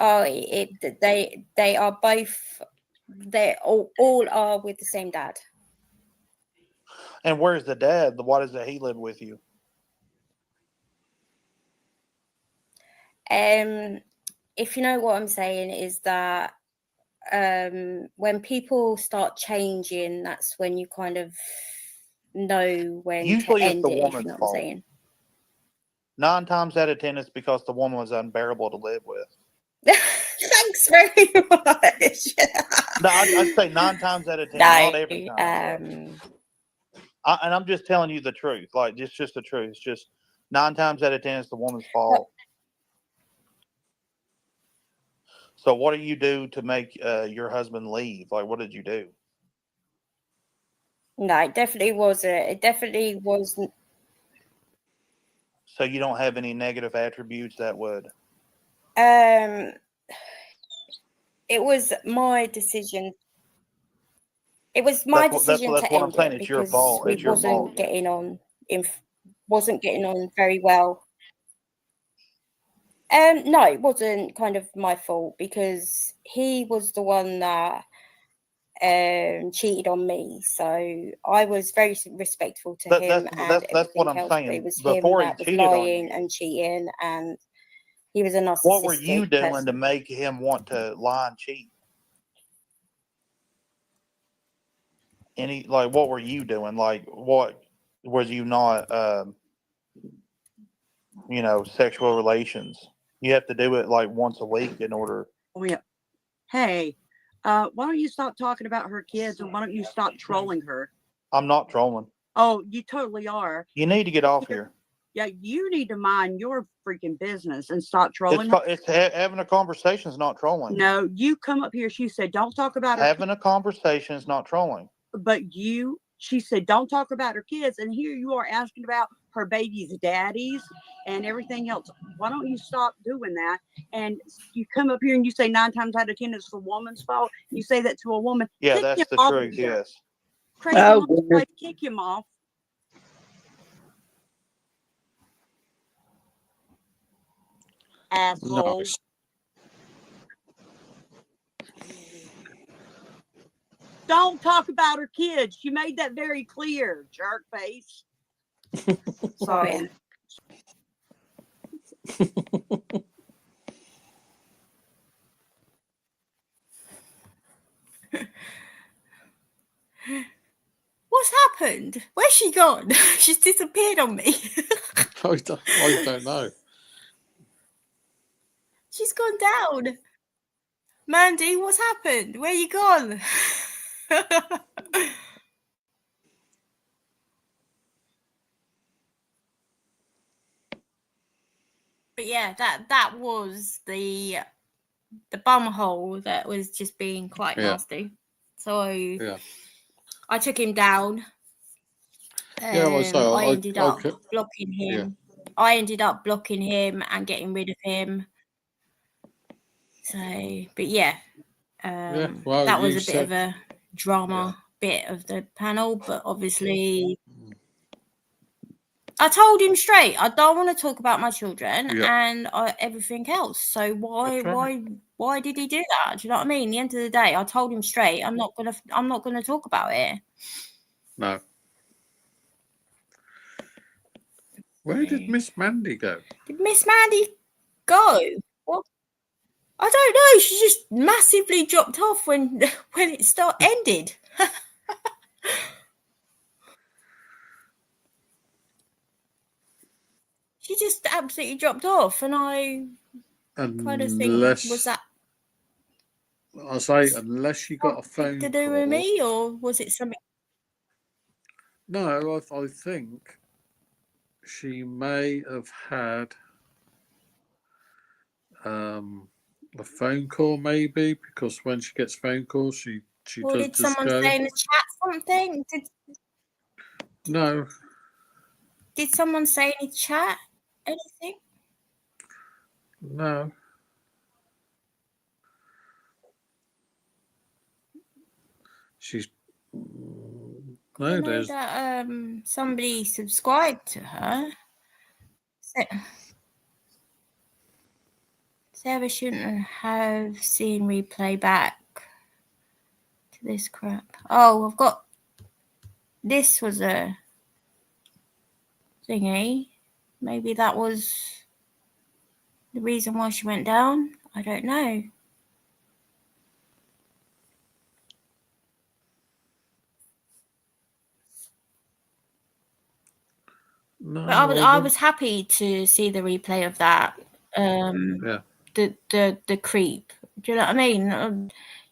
they are both. They all are with the same dad. And where's the dad? Why does he live with you? If you know what I'm saying, is that when people start changing, that's when you kind of know when Usually to it's end the it, if you woman's know what I'm fault. saying. 9 times out of 10, it's because the woman was unbearable to live with. Thanks very much. No, I'd say 9 times out of 10, No, not every time. And I'm just telling you the truth. Like, it's just the truth. It's just 9 times out of 10, it's the woman's fault. So what do you do to make your husband leave? Like, what did you do? No, it definitely wasn't. It definitely wasn't. So you don't have any negative attributes that would. It was my decision. It was my decision That's to what I'm end saying. it It's your because fault. we It's your fault. wasn't getting on very well. No, it wasn't kind of my fault, because he was the one that cheated on me. So I was very respectful to him and That's what everything I'm else. But saying. it was Before him he that was cheated on lying you, and cheating, and he was a narcissistic what were you doing person. to make him want to lie and cheat? What were you doing? Like, what was you not, sexual relations? You have to do it like once a week in order. Oh, yeah. Hey, why don't you stop talking about her kids and why don't you stop trolling her? I'm not trolling. Oh, you totally are. You need to get off here. Yeah, you need to mind your freaking business and stop trolling her. Having a conversation is not trolling. No, you come up here. She said, don't talk about her. Having a conversation is not trolling. But she said, don't talk about her kids. And here you are asking about her baby's daddies and everything else. Why don't you stop doing that? And you come up here and you say 9 times out of 10 it's the woman's fault. You say that to a woman. Yeah, Kick that's him the off truth. here. Yes. Crazy Oh, mom's goodness. like, kick him off. Asshole. Nice. Don't talk about her kids. She made that very clear, jerk face. Sorry. What's happened? Where's she gone? She's disappeared on me. I don't know. She's gone down. Mandy, what's happened? Where you gone? But yeah, that was the bum hole that was just being quite Yeah. nasty. So Yeah. I took him down. Yeah, well, so I ended up okay. blocking him. Yeah. I ended up blocking him and getting rid of him. So, but yeah, well, that was you a bit of a drama bit of the panel, but obviously I told him straight, I don't want to talk about my children and everything else. So why did he do that? Do you know what I mean? At the end of the day, I told him straight, I'm not gonna talk about it. No. Where did Miss Mandy go? Did Miss Mandy go? What? I don't know. She just massively dropped off when it ended. She just absolutely dropped off, and I kind of think, was that I say, unless you got a phone to do call, with me, or was it something? No, I think she may have had a phone call, maybe, because when she gets phone calls, she Or does did just someone go. say in the chat something? No. Did someone say in the chat anything? No. She's I know that somebody subscribed to her. Sarah shouldn't have seen replay back to this crap. Oh, I've got this was a thingy. Maybe that was the reason why she went down. I don't know. No, but I was happy to see the replay of that. The creep. Do you know what I mean?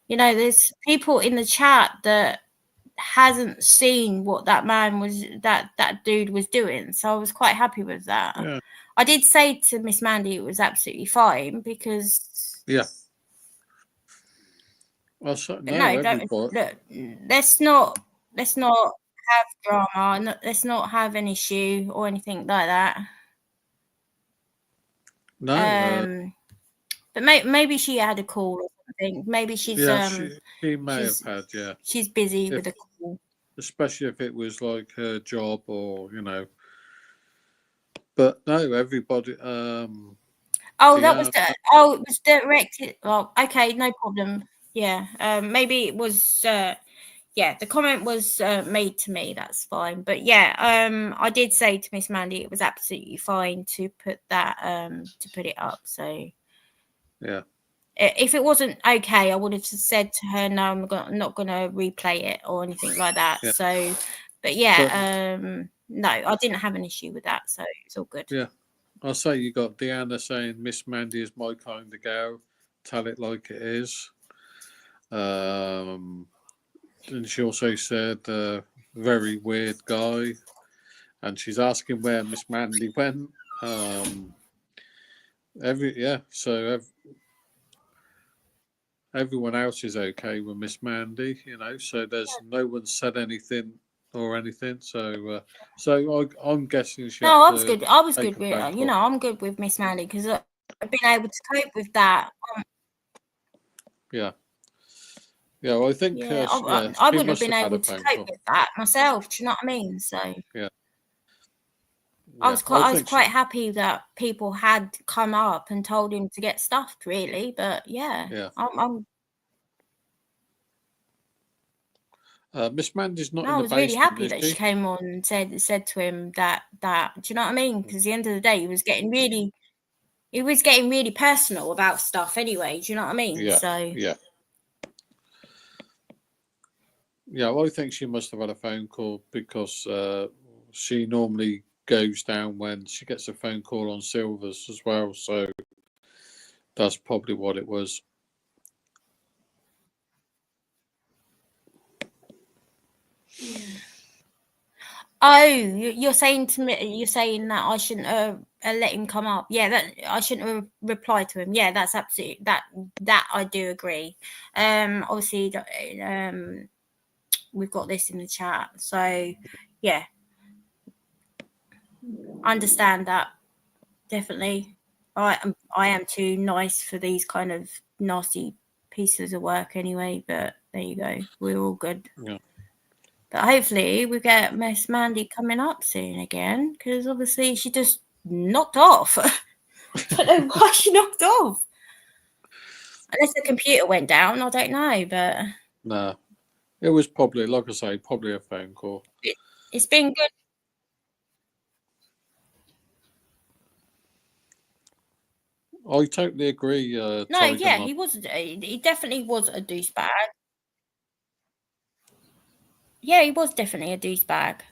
You know, there's people in the chat that hasn't seen what that man was, that dude was doing. So I was quite happy with that. Yeah. I did say to Miss Mandy it was absolutely fine because Well, so, let's not have drama. Let's not have an issue or anything like that. No. But maybe she had a call or something. Maybe she's she may have had. Yeah. She's busy with a call. Especially if it was like her job or But no, everybody. It was directed. Well, okay, no problem. Yeah. Maybe it was. The comment was made to me. That's fine. But yeah, I did say to Miss Mandy it was absolutely fine to put that to put it up. So yeah. If it wasn't okay, I would have said to her, no, I'm not going to replay it or anything like that. Yeah. So, but yeah, no, I didn't have an issue with that. So it's all good. Yeah. I say you got Deanna saying Miss Mandy is my kind of girl. Tell it like it is. And she also said very weird guy, and she's asking where Miss Mandy went. Everyone else is okay with Miss Mandy, so there's no one said anything or anything. So I'm guessing she No, had I was good. I was take good a phone with, call. I'm good with Miss Mandy because I've been able to cope with that. Yeah. Yeah, well, I think Yeah, she I wouldn't have must been have had able a to phone cope call. with that myself. Do you know what I mean? So Yeah. I Yeah, was quite, I I was think she, quite happy that people had come up and told him to get stuffed. Really, but yeah, yeah. I'm Miss Mandy's not no, in I the was really basement, happy is that she she? came on and said to him that do you know what I mean? Because at the end of the day, he was getting really personal about stuff anyway. Do you know what I mean? Yeah. So Yeah. Yeah, well, I think she must have had a phone call because she normally goes down when she gets a phone call on Silvers as well. So that's probably what it was. oh, you're saying to me, you're saying that I shouldn't let him come up. Yeah, that I shouldn't have replied to him. Yeah, that's absolutely that I do agree. Obviously, we've got this in the chat, so yeah, I understand that definitely. I am too nice for these kind of nasty pieces of work anyway. But there you go, we're all good. Yeah. But hopefully we get Miss Mandy coming up soon again, because obviously she just knocked off. I don't know why she knocked off. Unless the computer went down, I don't know. But No, it was probably, like I say, probably a phone call. it's been good. I totally agree. No, Tiger yeah, Nut. he definitely was a douchebag. Yeah, he was definitely a douchebag.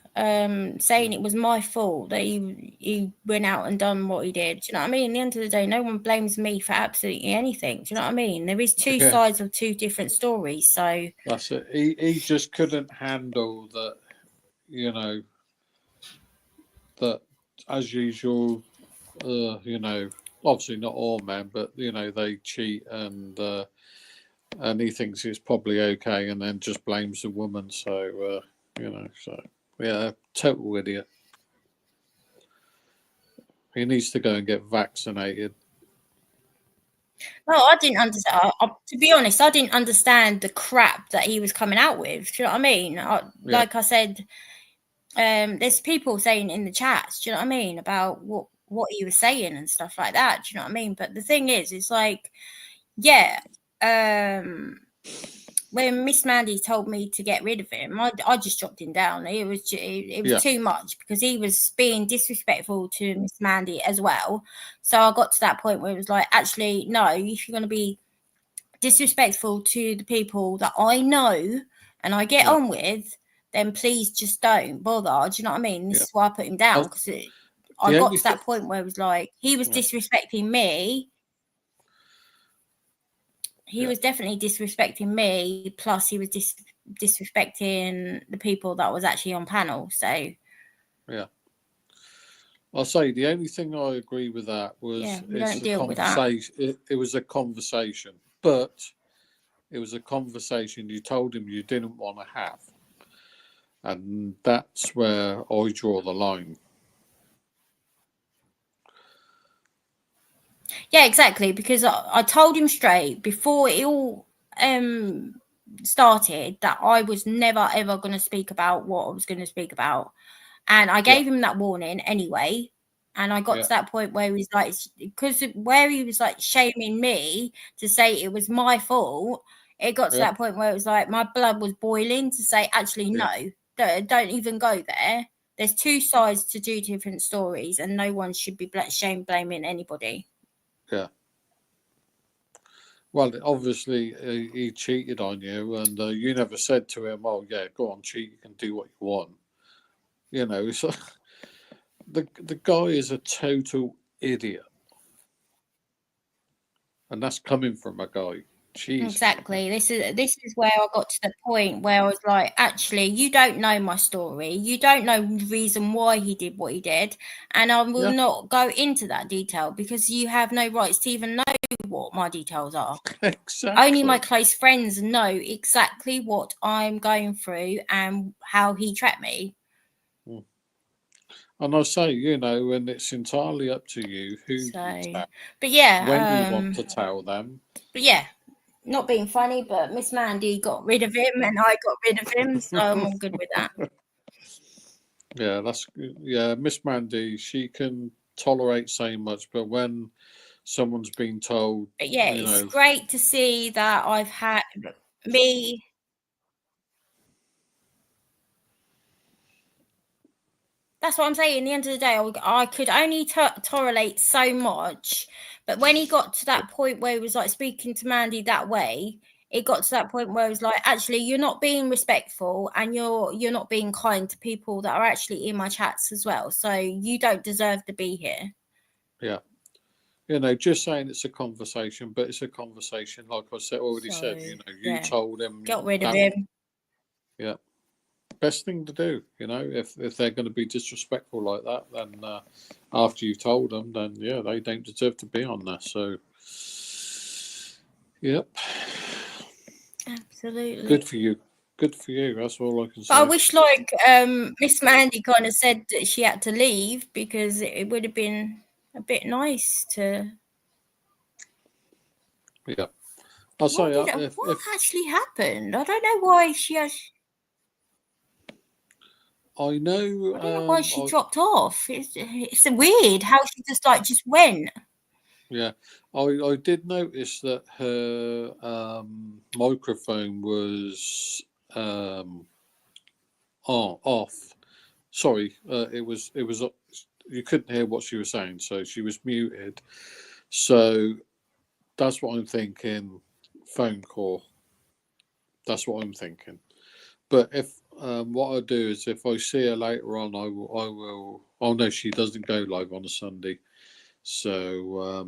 Saying it was my fault that he went out and done what he did. Do you know what I mean? At the end of the day, no one blames me for absolutely anything. Do you know what I mean? There is two Yeah. sides of two different stories. So That's it. He just couldn't handle that, that as usual, obviously not all men, but they cheat and he thinks it's probably okay, and then just blames the woman. So yeah, total idiot. He needs to go and get vaccinated. no, I didn't understand. To be honest, I didn't understand the crap that he was coming out with. Do you know what I mean? Like I said, there's people saying in the chats, do you know what I mean, about what he was saying and stuff like that. Do you know what I mean? But the thing is, it's like, yeah, when Miss Mandy told me to get rid of him, I just dropped him down. It was too much, because he was being disrespectful to Miss Mandy as well. So I got to that point where it was like, actually, no, if you're going to be disrespectful to the people that I know and I get on with, then please just don't bother. Do you know what I mean? This is why I put him down, because I got to that point where it was like, he was disrespecting me. He was definitely disrespecting me, plus he was disrespecting the people that was actually on panel. So yeah, I'll say the only thing I agree with that was we don't deal with that. It was a conversation, but it was a conversation you told him you didn't want to have, and that's where I draw the line. Yeah, exactly. Because I told him straight before it all started that I was never ever going to speak about what I was going to speak about, and I gave him that warning anyway. And I got to that point where he was like, because where he was like shaming me to say it was my fault. It got to that point where it was like my blood was boiling to say, actually, no, don't even go there. There's two sides to two different stories, and no one should be blaming anybody. Yeah. Well, obviously he cheated on you, and you never said to him, "Oh yeah, go on, cheat. You can do what you want." So the guy is a total idiot. And that's coming from a guy. Jesus. Exactly. This is where I got to the point where I was like, actually, you don't know my story. You don't know the reason why he did what he did, and I will not go into that detail because you have no rights to even know what my details are. Exactly. Only my close friends know exactly what I'm going through and how he trapped me. And I say, you know, and it's entirely up to you who you tell, but yeah, when you want to tell them. But yeah, not being funny, but Miss Mandy got rid of him and I got rid of him, so I'm all good with that. Yeah, Miss Mandy, she can tolerate so much, but when someone's been told, But yeah, it's great to see that I've had me. That's what I'm saying. At the end of the day, I could only tolerate so much. But when he got to that point where he was like speaking to Mandy that way, it got to that point where it was like, actually, you're not being respectful and you're not being kind to people that are actually in my chats as well. So you don't deserve to be here. Yeah. You know, just saying it's a conversation, but it's a conversation, like I said, already said, you know, you told him. Got rid of him. Yeah. Best thing to do, you know, if they're going to be disrespectful like that, then after you've told them, then yeah, they don't deserve to be on there. So, yep. Absolutely. Good for you. Good for you. That's all I can say. But I wish, like, Miss Mandy kind of said that she had to leave because it would have been a bit nice to. Yeah. I'll say what actually happened? I don't know why she has. I know. I don't know why she dropped off. It's weird how she just went. Yeah, I did notice that her microphone was off. Sorry, it was you couldn't hear what she was saying, so she was muted. So that's what I'm thinking. Phone call. That's what I'm thinking. But if what I do is if I see her later on, I will. Oh no, she doesn't go live on a Sunday. So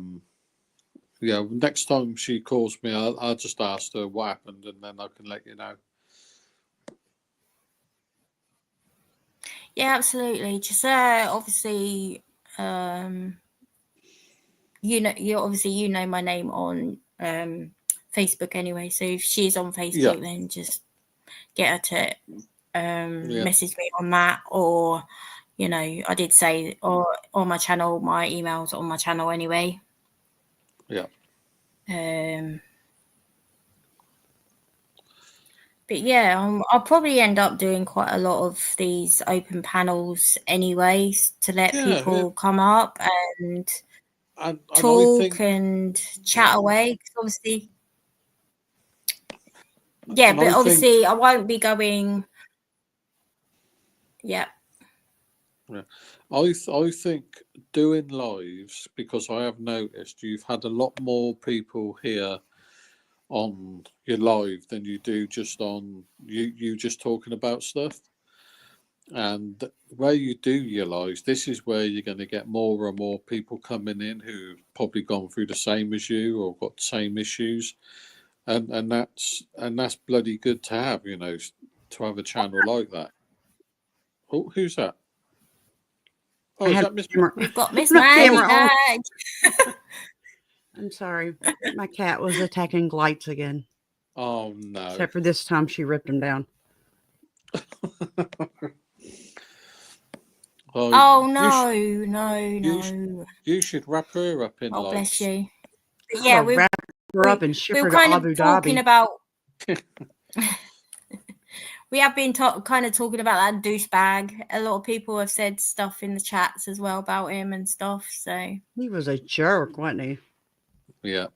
yeah, next time she calls me, I'll just ask her what happened, and then I can let you know. Yeah, absolutely. Just obviously, you know my name on Facebook anyway. So if she's on Facebook, then just get her to message me on that, or you know, I did say or on my channel, my email's on my channel anyway. Yeah. But yeah, I'll probably end up doing quite a lot of these open panels anyways to let people come up and talk and chat away. Obviously, yeah, but obviously I won't be going. Yeah. Yeah, I think doing lives, because I have noticed you've had a lot more people here on your live than you do just on you just talking about stuff. And where you do your lives, this is where you're going to get more and more people coming in who've probably gone through the same as you or got the same issues, and that's bloody good to have, you know, to have a channel like that. Oh, who's that? Oh, is that Miss? We've got Miss Mandy. I'm sorry, my cat was attacking Glights again. Oh no! Except for this time, she ripped him down. Oh no! You should wrap her up in. Oh, bless you. But yeah, we wrap her up and ship her to Abu Dhabi. About. We have been kind of talking about that douchebag. A lot of people have said stuff in the chats as well about him and stuff. So he was a jerk, wasn't he? Yeah,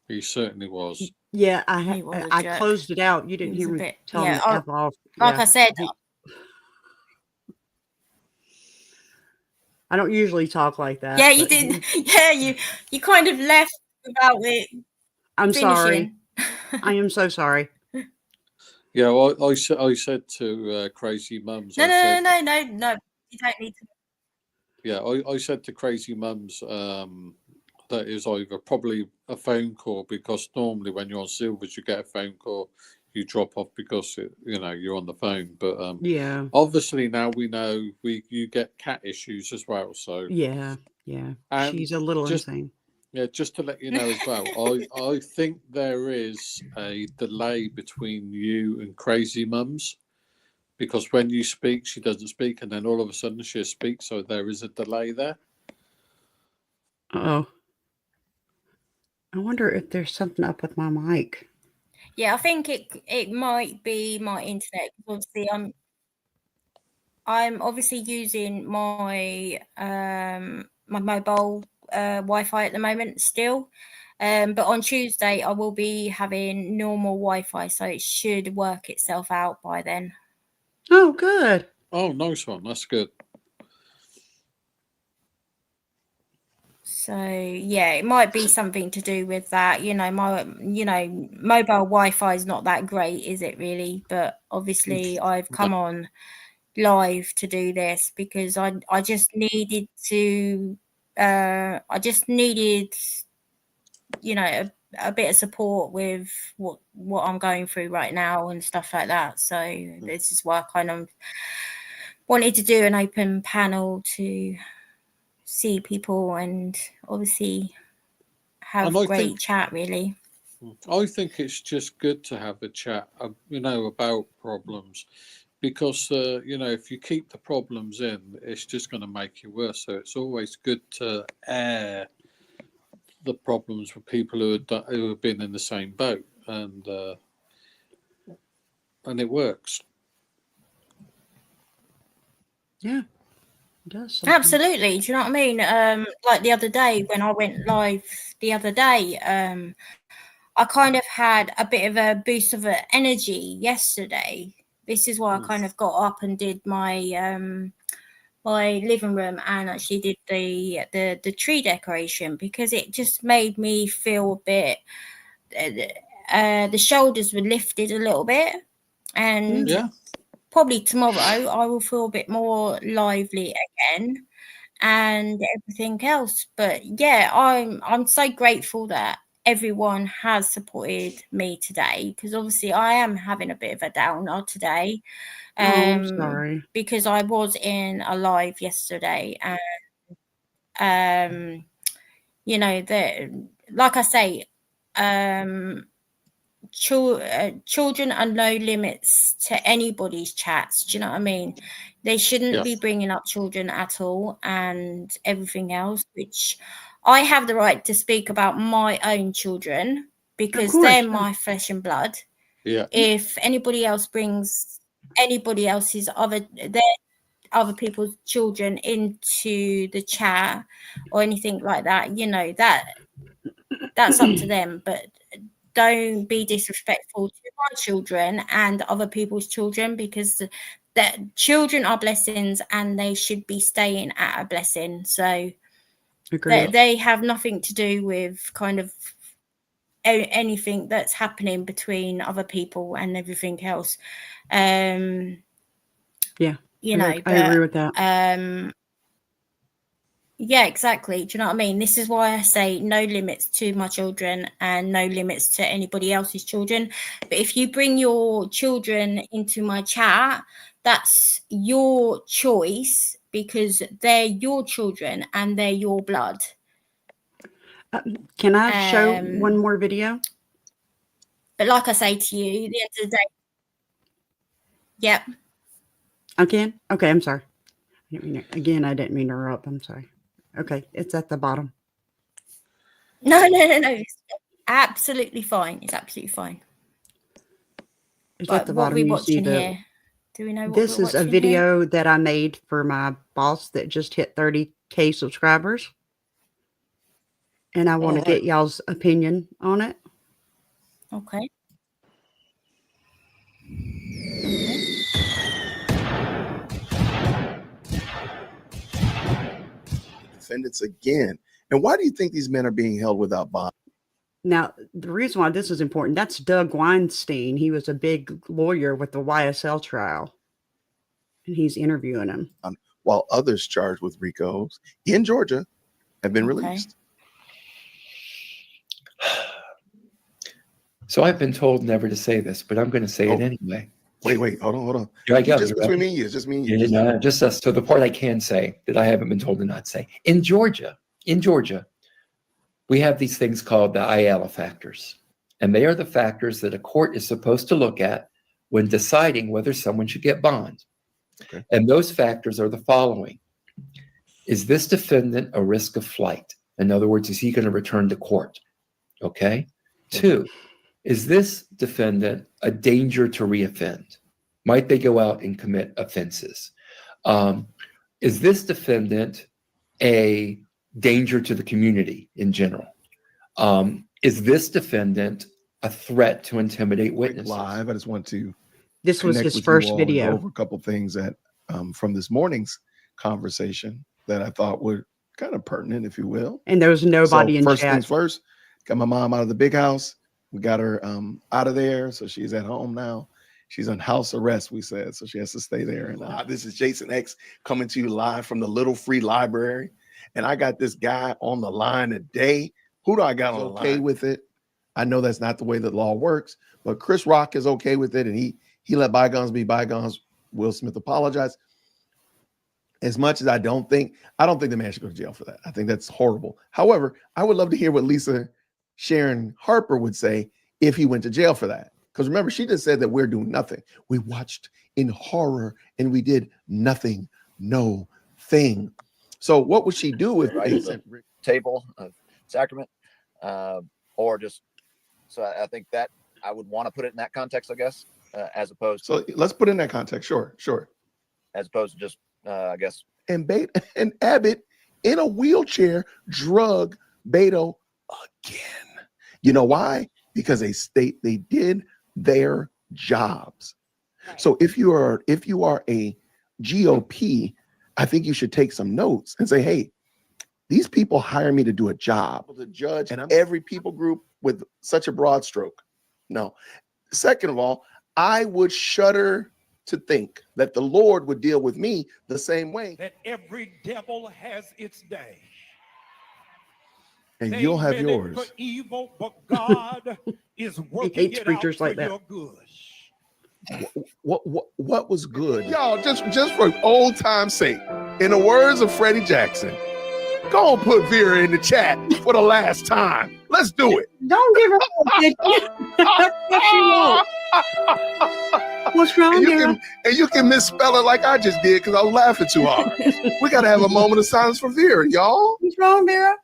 he certainly was. Yeah, I closed it out. You didn't hear me tell me F off. Like I said, I don't usually talk like that. Yeah, you didn't. Yeah, you kind of left without it. I'm sorry. I am so sorry. Yeah, well, I said to Crazy Mums. No. You don't need to. Yeah, I said to Crazy Mums that is either probably a phone call, because normally when you're on Silvers, you get a phone call, you drop off because you're on the phone. But Yeah. obviously now we know you get cat issues as well. So Yeah. and She's a little just insane. yeah, just to let you know as well, I think there is a delay between you and Crazy Mums, because when you speak, she doesn't speak, and then all of a sudden she speaks. So there is a delay there. Oh. I wonder if there's something up with my mic. Yeah, I think it might be my internet. Obviously, I'm obviously using my my mobile Wi-Fi at the moment still. But on Tuesday I will be having normal Wi-Fi, so it should work itself out by then. Oh, good. Oh, nice one. That's good. So yeah, it might be something to do with that. My mobile Wi-Fi is not that great, is it really? But obviously I've come on live to do this because I just needed to I just needed a bit of support with what I'm going through right now and stuff like that. So this is why I kind of wanted to do an open panel to see people and obviously have And I great think chat, really. I think it's just good to have a chat, about problems, because if you keep the problems in, it's just going to make you worse. So it's always good to air the problems with people who have been in the same boat, and it works. Yeah. It does sometimes. Absolutely. Do you know what I mean? Like the other day when I went live I kind of had a bit of a boost of energy yesterday. This is why I kind of got up and did my my living room and actually did the tree decoration, because it just made me feel a bit the shoulders were lifted a little bit, and Yeah. probably tomorrow I will feel a bit more lively again and everything else. But yeah, I'm so grateful that everyone has supported me today, because obviously I am having a bit of a downer today. I'm sorry. Because I was in a live yesterday and like I say, children are no limits to anybody's chats. Do you know what I mean? They shouldn't be bringing up children at all and everything else, which I have the right to speak about my own children because they're my flesh and blood. Yeah. If anybody else brings anybody else's other people's children into the chat or anything like that, that's up to them. But don't be disrespectful to my children and other people's children, because that children are blessings and they should be staying at a blessing. So they have nothing to do with kind of anything that's happening between other people and everything else. I agree with that. Yeah, exactly. Do you know what I mean? This is why I say no limits to my children and no limits to anybody else's children. But if you bring your children into my chat, that's your choice, because they're your children and they're your blood. Can I show one more video? But like I say to you, at the end of the day, yep. I can? Okay, I'm sorry. I didn't mean to interrupt. I'm sorry. Okay, it's at the bottom. No. It's absolutely fine. It's absolutely fine. It's at the bottom. What are we watching here? Do we know what this is a video that I made for my boss that just hit 30K subscribers. And I want to get y'all's opinion on it. Okay. Defendants again. And why do you think these men are being held without bond? Now, the reason why this is important, that's Doug Weinstein. He was a big lawyer with the YSL trial. And he's interviewing him. while others charged with RICOs in Georgia have been Okay. released. So I've been told never to say this, but I'm going to say it Oh. anyway. Wait, hold on. Here I go. Just You between ready? me and you. It's just me and you. Yeah, Just- no, just us. So the part I can say that I haven't been told to not say. In Georgia, we have these things called the IALA factors. And they are the factors that a court is supposed to look at when deciding whether someone should get bond. Okay. And those factors are the following. Is this defendant a risk of flight? In other words, is he going to return to court? Okay. 2, is this defendant a danger to reoffend? Might they go out and commit offenses? Is this defendant a danger to the community in general? Is this defendant a threat to intimidate quick witnesses? live. I just want to This was connect his with you first all and go video. over a couple things that from this morning's conversation that I thought were kind of pertinent, if you will. And there was nobody So in first chat. things first, got my mom out of the big house. We got her out of there, so she's at home now. She's on house arrest, we said, so she has to stay there. And this is Jason X coming to you live from the Little Free Library. And I got this guy on the line today. Who do I got on the line? Okay with it. I know that's not the way the law works, but Chris Rock is okay with it, and he let bygones be bygones. Will Smith apologized. As much as I don't think the man should go to jail for that. I think that's horrible. However, I would love to hear what Lisa Sharon Harper would say if he went to jail for that. Because remember, she just said that we're doing nothing. We watched in horror and we did nothing, no thing. So what would she do if Right, the table of sacrament, or just so I think that I would want to put it in that context, I guess, as opposed to so let's put it in that context. Sure. as opposed to just I guess. And Abbott in a wheelchair drug Beto again. You know why? Because they did their jobs. Right. So if you are a GOP, I think you should take some notes and say, hey, these people hire me to do a job, to judge and every people group with such a broad stroke. No. Second of all, I would shudder to think that the Lord would deal with me the same way. That every devil has its day. And They you'll have meant it yours. for evil, but God is working hates it preachers out for like that. your good. What was good? Y'all, just for old time's sake, in the words of Freddie Jackson, go and put Vera in the chat for the last time. Let's do it. Don't give her What's wrong, And Vera? you can misspell it like I just did because I was laughing too hard. We got to have a moment of silence for Vera, y'all. What's wrong, Vera?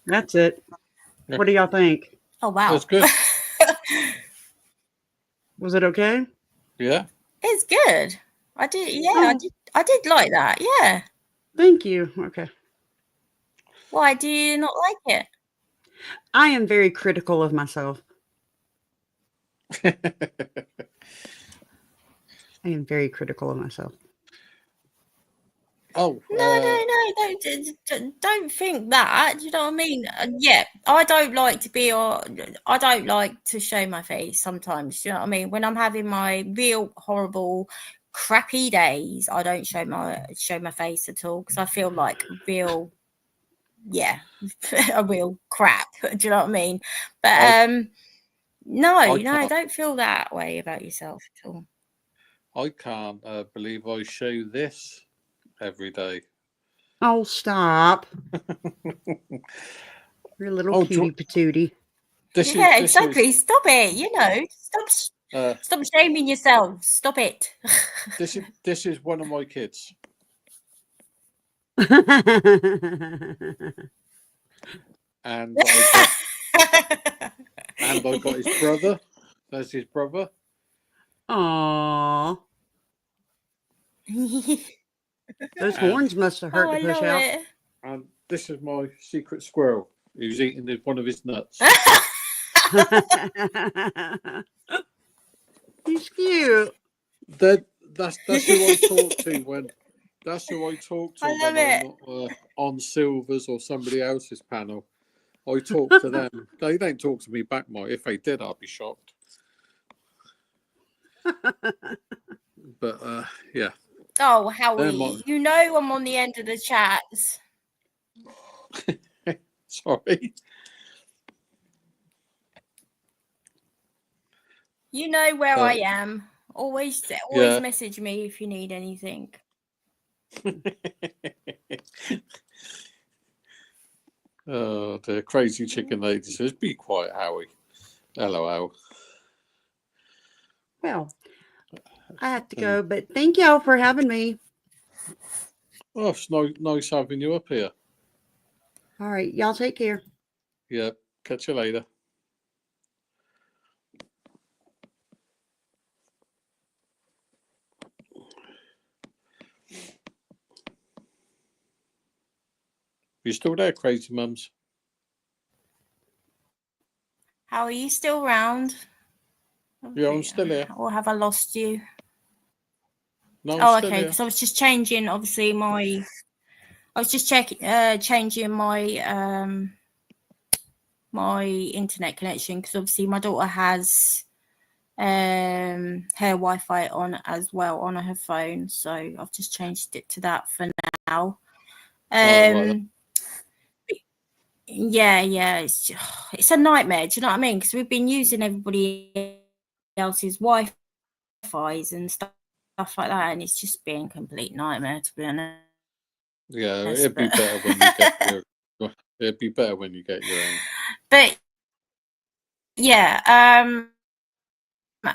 That's it. What do y'all think? Oh wow. That's good. Was it okay? Yeah. It's good. I did like that. Yeah. Thank you. Okay. Why do you not like it? I am very critical of myself. I am very critical of myself. Oh. No, don't think that. Do you know what I mean? Yeah, I don't like to show my face sometimes. Do you know what I mean? When I'm having my real horrible, crappy days, I don't show my face at all because I feel like a real crap. Do you know what I mean? But no, don't feel that way about yourself at all. I can't believe I show this every day. Oh, stop. You're a little cutie patootie. Exactly. Stop it. Stop shaming yourself. Stop it. This is one of my kids. And I got his brother. That's his brother. Aww. Those horns must have hurt to push out. It. And this is my secret squirrel. He was eating one of his nuts. He's cute. That's who I talk to when. That's who I talk to I love when it. I'm not on Silver's or somebody else's panel. I talk to them. They don't talk to me back, Mike. If they did, I'd be shocked. But yeah. Oh, They're Howie, my- you know I'm on the end of the chats. Sorry. You know where I am. Always Yeah. message me if you need anything. Oh, the crazy chicken lady says, "Be quiet, Howie." LOL. Well, I have to go, but thank y'all for having me. Oh, it's nice having you up here. All right, y'all take care. Yeah, catch you later. You still there, Crazy Mums? How are you still around? Yeah, I'm still here. Or have I lost you? No, I'm Oh, still okay. here. Because I was just changing, obviously, I was just changing my my internet connection because obviously my daughter has her Wi-Fi on as well on her phone, so I've just changed it to that for now. Right. Yeah, it's a nightmare. Do you know what I mean? Because we've been using everybody else's Wi-Fi's and stuff like that, and it's just been a complete nightmare, to be honest. Yeah, Yes, it'd be but- better when you get your. It'd be better when you get your own. But yeah,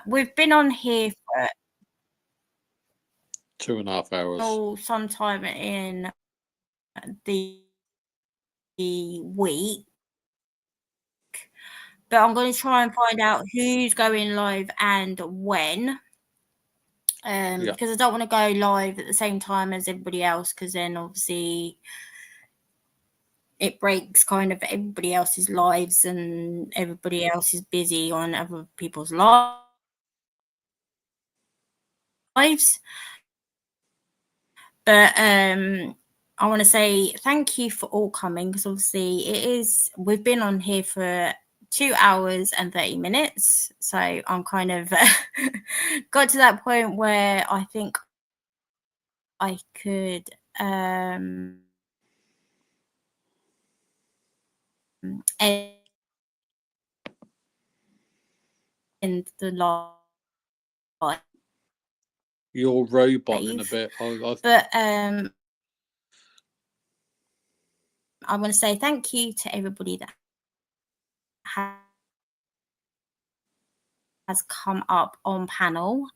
we've been on here for 2.5 hours. sometime in the week. But I'm going to try and find out who's going live and when. Because I don't want to go live at the same time as everybody else, because then obviously it breaks kind of everybody else's lives and everybody else is busy on other people's lives. But I want to say thank you for all coming, because obviously we've been on here for 2 hours and 30 minutes. So I'm kind of got to that point where I think I could end the live. You're roboting a bit. But I want to say thank you to everybody that has come up on panel.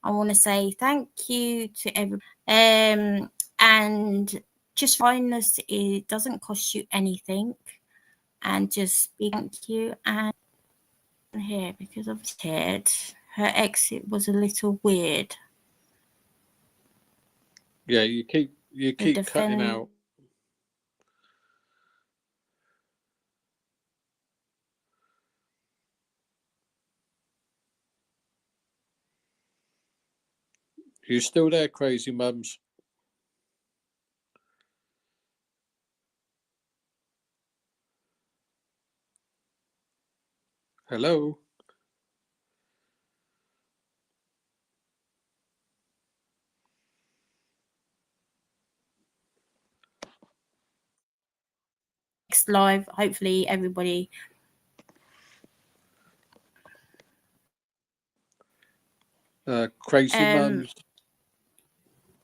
I want to say thank you to everybody. And just kindness, it doesn't cost you anything. And just be thank you. And here, because I'm scared, her exit was a little weird. Yeah, you keep cutting out. You still there, Crazy Mums? Hello? Next live, hopefully everybody. Crazy Mums?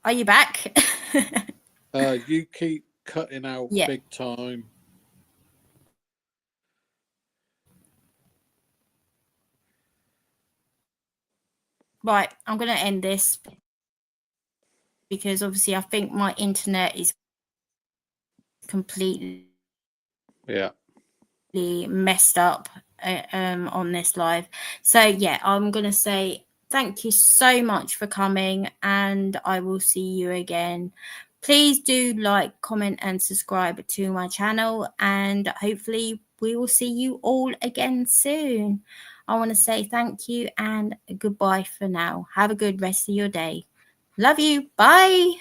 Are you back? You keep cutting out big time. Right, I'm going to end this because obviously I think my internet is completely messed up on this live. So yeah, I'm going to say thank you so much for coming, and I will see you again. Please do like, comment and subscribe to my channel, and hopefully we will see you all again soon. I want to say thank you and goodbye for now. Have a good rest of your day. Love you. Bye.